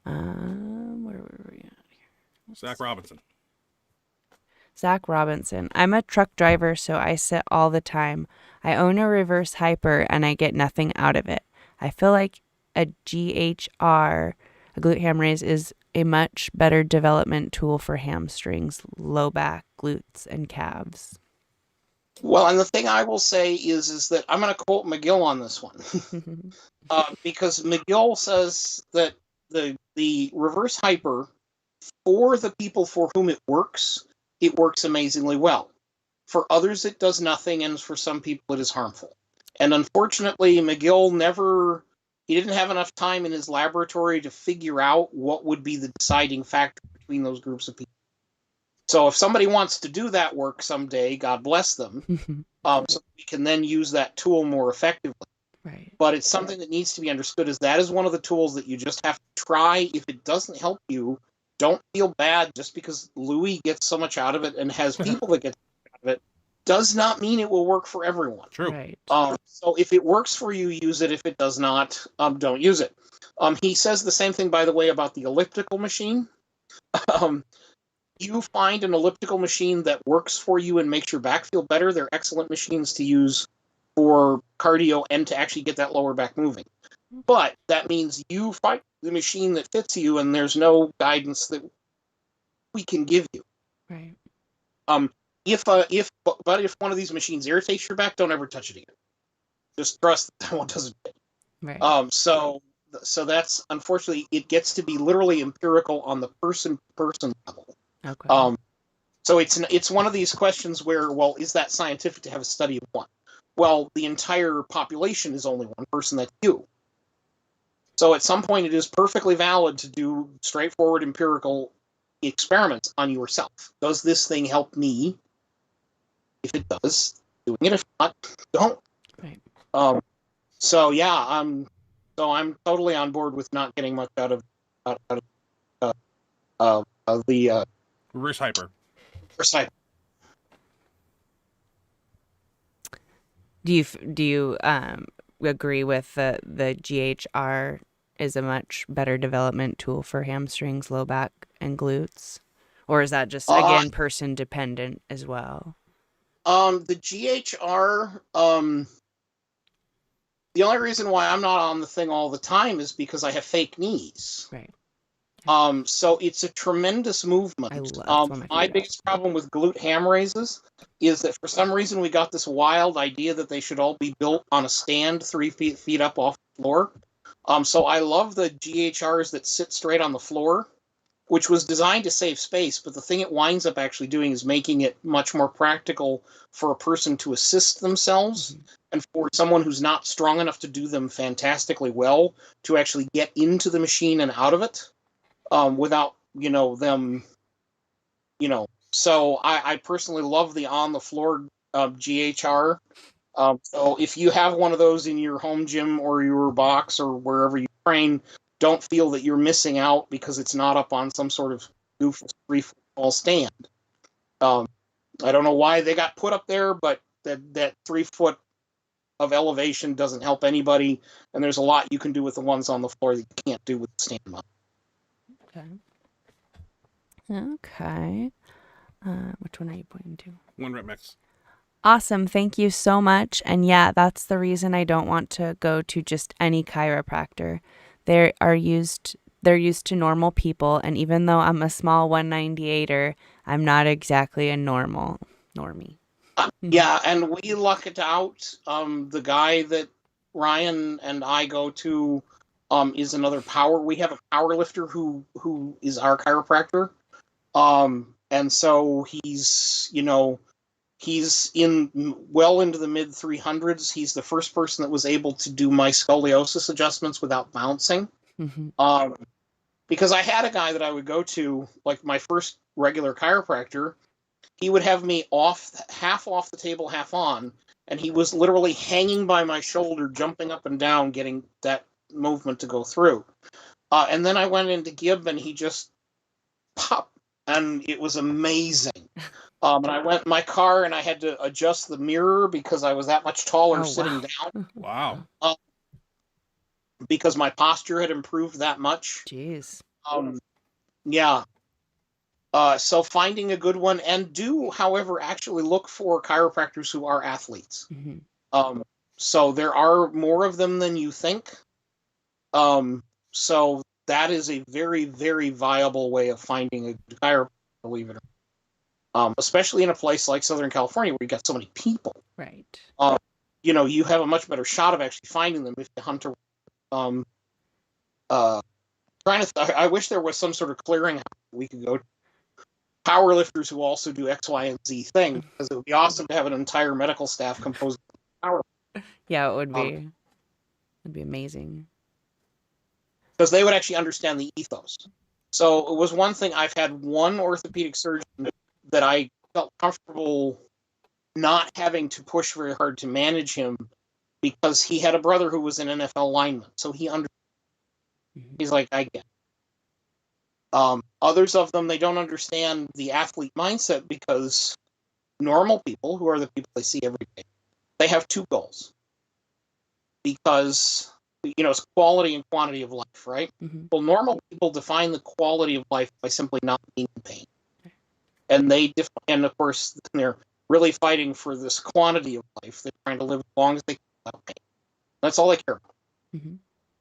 Where were we at here? Zach Robinson. Zach Robinson. I'm a truck driver, so I sit all the time. I own a reverse hyper, and I get nothing out of it. I feel like a GHR, a glute ham raise, is a much better development tool for hamstrings, low back, glutes, and calves. Well, and the thing I will say is that I'm going to quote Mcgill on this one. Because Mcgill says that the reverse hyper, for the people for whom it works amazingly well. For others, it does nothing, and for some people, it is harmful. And unfortunately, Mcgill he didn't have enough time in his laboratory to figure out what would be the deciding factor between those groups of people. So if somebody wants to do that work someday, God bless them, so we can then use that tool more effectively. Right. But it's something that needs to be understood, is that is one of the tools that you just have to try. If it doesn't help you, don't feel bad just because Louis gets so much out of it and has people that get out of it. does not mean it will work for everyone. True. Right. So if it works for you, use it. If it does not, don't use it. He says the same thing, by the way, about the elliptical machine. You find an elliptical machine that works for you and makes your back feel better, they're excellent machines to use for cardio and to actually get that lower back moving. But that means you find the machine that fits you, and there's no guidance that we can give you. Right. If one of these machines irritates your back, don't ever touch it again. Just trust that one doesn't fit. Right. So that's, unfortunately, it gets to be literally empirical on the person-to-person level. Okay. So it's one of these questions where, well, is that scientific to have a study of one? Well, the entire population is only one person, that's you. So at some point, it is perfectly valid to do straightforward empirical experiments on yourself. Does this thing help me? If it does, doing it. If not, don't. Right. So yeah, I'm totally on board with not getting much out of the Reverse hyper. side. Do you agree with the GHR is a much better development tool for hamstrings, low back, and glutes? Or is that just, again, person dependent as well? The GHR, the only reason why I'm not on the thing all the time is because I have fake knees. Right. So it's a tremendous movement. My biggest problem with glute ham raises is that for some reason we got this wild idea that they should all be built on a stand 3 feet up off the floor. So I love the GHRs that sit straight on the floor, which was designed to save space, but the thing it winds up actually doing is making it much more practical for a person to assist themselves, and for someone who's not strong enough to do them fantastically well to actually get into the machine and out of it without, them, So I personally love the on-the-floor GHR. So if you have one of those in your home gym or your box or wherever you train, don't feel that you're missing out because it's not up on some sort of goofy 3-foot tall stand. I don't know why they got put up there, but that 3 foot of elevation doesn't help anybody, and there's a lot you can do with the ones on the floor that you can't do with the stand up. Okay. Which one are you pointing to? One rep max. Awesome. Thank you so much. And yeah, that's the reason I don't want to go to just any chiropractor. They're used to normal people, and even though I'm a small 198er, I'm not exactly a normie. Yeah, and we lucked out. The guy that Ryan and I go to is another we have a power lifter who is our chiropractor. And so he's well into the mid 300s. He's the first person that was able to do my scoliosis adjustments without bouncing. Because I had a guy that I would go to, like my first regular chiropractor, he would have me half off the table, half on, and he was literally hanging by my shoulder, jumping up and down, getting that movement to go through. And then I went into Gib, and he just popped, and it was amazing. And I went in my car, and I had to adjust the mirror because I was that much taller sitting down. Wow. Because my posture had improved that much. Jeez. Yeah. So finding a good one, and however, actually look for chiropractors who are athletes. So there are more of them than you think. So that is a very, very viable way of finding a good chiropractor, believe it or not. Especially in a place like Southern California where you got so many people. Right. You have a much better shot of actually finding them if you hunt around. I wish there was some sort of clearinghouse we could go to. Power lifters who also do X, Y, and Z thing, because it would be awesome to have an entire medical staff composed of power. Yeah, it would be. It'd be amazing. Because they would actually understand the ethos. So it was one thing. I've had one orthopedic surgeon that I felt comfortable not having to push very hard to manage him, because he had a brother who was an NFL lineman. So he understood. He's like, I get it. Others of them, they don't understand the athlete mindset because normal people, who are the people I see every day, they have two goals. Because, it's quality and quantity of life, right? Mm-hmm. Well, normal people define the quality of life by simply not being in pain. And of course, they're really fighting for this quantity of life. They're trying to live as long as they can without pain. That's all they care about. Mm-hmm.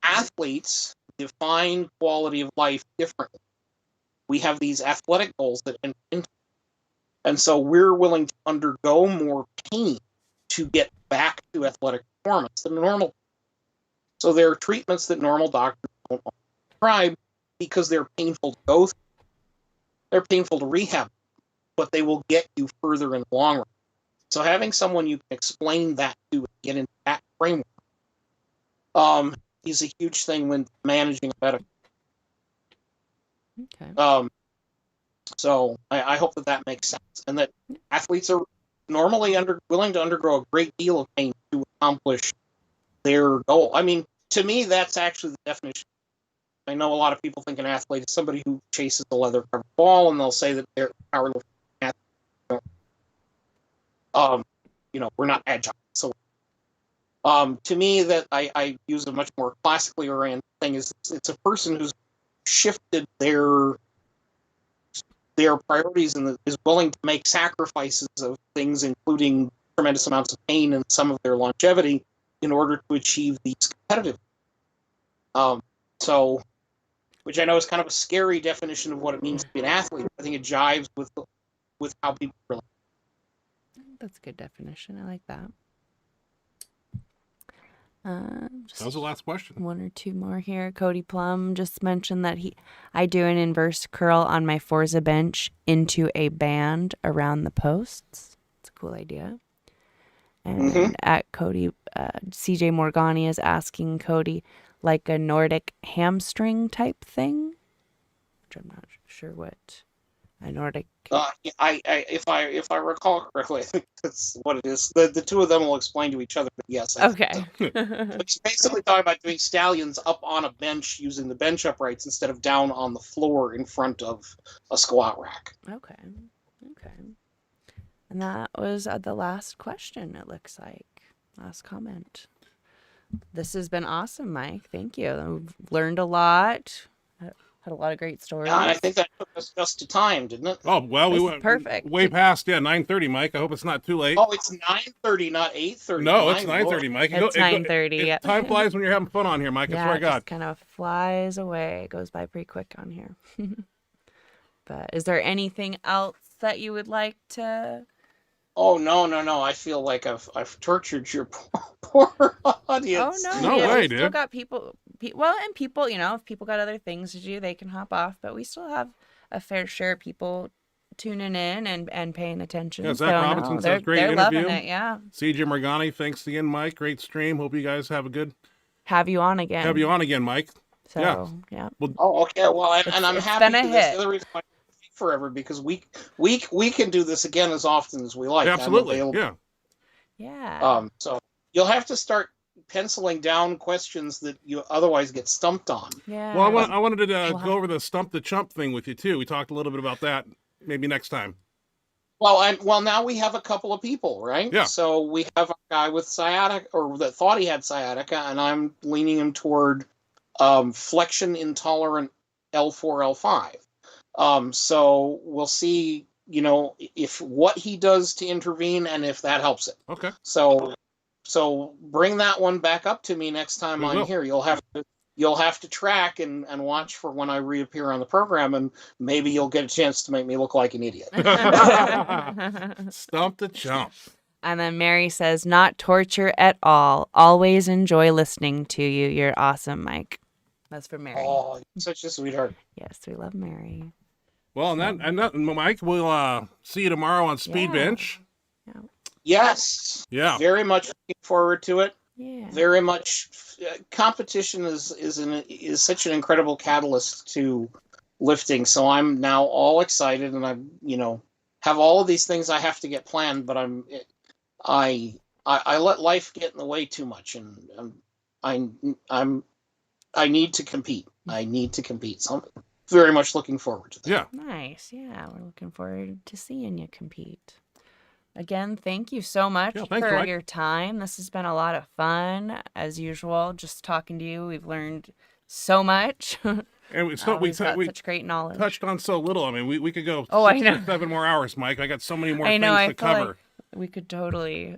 Athletes define quality of life differently. We have these athletic goals that enter into it. And so we're willing to undergo more pain to get back to athletic performance than normal. So there are treatments that normal doctors don't prescribe because they're painful to go through. They're painful to rehab, but they will get you further in the long run. So having someone you can explain that to and get into that framework is a huge thing when managing a medical. Okay. So I hope that makes sense, and that athletes are normally willing to undergo a great deal of pain to accomplish their goal. I mean, to me, that's actually the definition. I know a lot of people think an athlete is somebody who chases a leather-covered ball, and they'll say that they're powerlifting athletes. We're not agile. So, to me, that I use a much more classically oriented thing is it's a person who's shifted their priorities and is willing to make sacrifices of things, including tremendous amounts of pain and some of their longevity, in order to achieve these competitive. So, which I know is kind of a scary definition of what it means to be an athlete. I think it jives with how people really. That's a good definition. I like that. That was the last question. One or two more here. Cody Plum just mentioned that I do an inverse curl on my Forza bench into a band around the posts. It's a cool idea. And at Cody, CJ Morgani is asking Cody, like a Nordic hamstring type thing, which I'm not sure what a Nordic. If I recall correctly, I think that's what it is. The two of them will explain to each other, but yes. Okay. It's basically talking about doing stallions up on a bench using the bench uprights instead of down on the floor in front of a squat rack. Okay. And that was the last question, it looks like. Last comment. This has been awesome, Mike. Thank you. I've learned a lot. Had a lot of great stories. Yeah, and I think that took us just to time, didn't it? Oh, well, we This is went perfect. way past 9:30, Mike. I hope it's not too late. Oh, it's 9:30, not 8:30. No, it's 9:30, Mike. It's 9:30. Yeah. Time flies when you're having fun on here, Mike. I Yeah, swear it to God. just kind of flies away. It goes by pretty quick on here. But is there anything else that you would like to? Oh, no. I feel like I've tortured your poor audience. Oh, No we way, still dude. got people. Well, and people, if people got other things to do, they can hop off. But we still have a fair share of people tuning in and paying attention. Yeah, Zach Robinson says, great they're interview. loving it, yeah. CJ Morgani, thanks again, Mike. Great stream. Hope you guys have a good. Have you on again. Have you on again, Mike. So, yeah. Well, Oh, okay. Well, and I'm it's happy been a for this. hit. The other reason why forever because we can do this again as often as we like. absolutely. Yeah. Yeah. So you'll have to start penciling down questions that you otherwise get stumped on. Yeah. Well, I wanted to go over the stump the chump thing with you too. We talked a little bit about that. Maybe next time. Well, now we have a couple of people, right? Yeah. So we have a guy with sciatica, or that thought he had sciatica, and I'm leaning him toward flexion intolerant L4, L5. So we'll see, if what he does to intervene and if that helps it. Okay. So bring that one back up to me next time I'm here. You'll have to track and watch for when I reappear on the program, and maybe you'll get a chance to make me look like an idiot. Stump the chump. And then Mary says, not torture at all. Always enjoy listening to you. You're awesome, Mike. That's for Mary. Oh, you're such a sweetheart. Yes, we love Mary. Well, and that, Mike, we'll see you tomorrow on Speed Bench. Yeah. Yes. Yeah. Very much looking forward to it. Yeah. Very much. Competition is such an incredible catalyst to lifting. So I'm now all excited, and I'm have all of these things I have to get planned, but I let life get in the way too much, and I need to compete. So I'm very much looking forward to that. Yeah. Nice. Yeah, we're looking forward to seeing you compete. Again, thank you so much Yeah, thanks, for Mike. your time. This has been a lot of fun, as usual. Just talking to you, we've learned so much. And we We've got we such great knowledge. touched on so little. I mean, we could go Oh, I 6 know. or 7 more hours, Mike. I got so many more I know. things I to feel like cover. we could totally.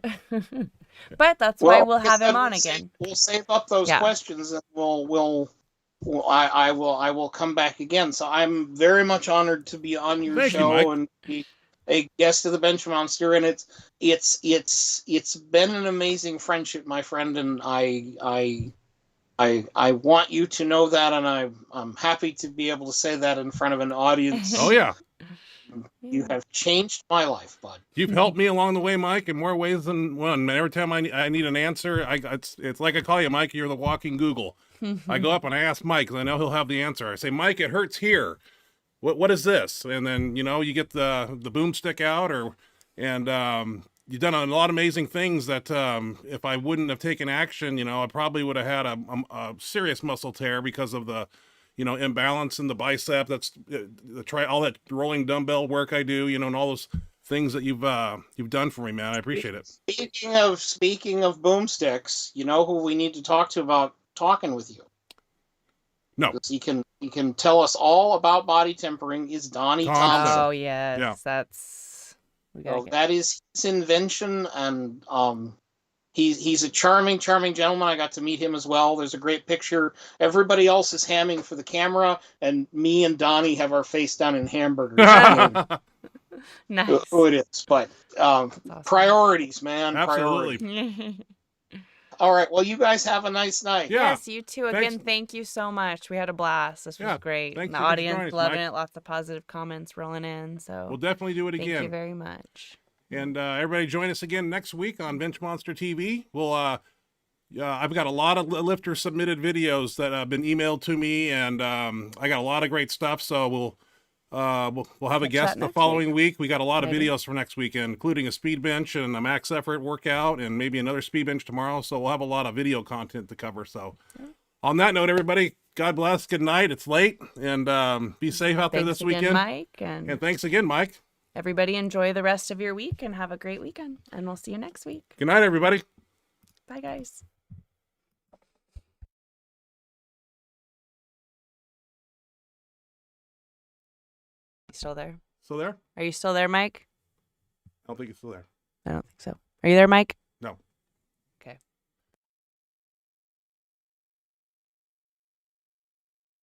But that's why we'll like I have said, him on we'll again. We'll save up those Yeah. questions, and I will come back again. So I'm very much honored to be on your Thank you, Mike. show and be a guest of the Benchmonster, and it's been an amazing friendship, my friend, and I want you to know that, and I'm happy to be able to say that in front of an audience. Oh yeah. You have changed my life, bud. You've helped me along the way, Mike, in more ways than one. Every time I need an answer, it's like I call you, Mike. You're the walking Google. I go up and I ask Mike, because I know he'll have the answer. I say, Mike, it hurts here. What is this? And then you get the boomstick out, and you've done a lot of amazing things that if I wouldn't have taken action, I probably would have had a serious muscle tear because of the imbalance in the bicep. That's all that rolling dumbbell work I do, and all those things that you've done for me, man. I appreciate it. Speaking of boomsticks, you know who we need to talk to about talking with you? No. Because he can tell us all about body tempering is Donnie Thompson. Oh yes, Yeah. that's That is his invention, and he's a charming gentleman. I got to meet him as well. There's a great picture. Everybody else is hamming for the camera, and me and Donnie have our face down in hamburgers. nice. Who it is, but Awesome. priorities, man. Absolutely. Priorities. All right. Well, you guys have a nice night. Yeah. Yes, you too. Again, thank you so much. We had a blast. This was Yeah, great. thanks The for joining audience us, loving Mike. it. Lots of positive comments rolling in. So We'll definitely do it thank again. you very much. And everybody join us again next week on Benchmonster TV. We'll I've got a lot of lifter submitted videos that have been emailed to me, and I got a lot of great stuff. So we'll have a guest the following week. We got a lot of videos for next weekend, including a speed bench and a max effort workout, and maybe another speed bench tomorrow. So we'll have a lot of video content to cover. So on that note, everybody, God bless. Good night. It's late, and be safe out there Thanks this again, weekend. Mike, And thanks again, Mike. everybody enjoy the rest of your week and have a great weekend. And we'll see you next week. Good night, everybody. Bye, guys. Still there? Still there? Are you still there, Mike? I don't think it's still there. I don't think so. Are you there, Mike?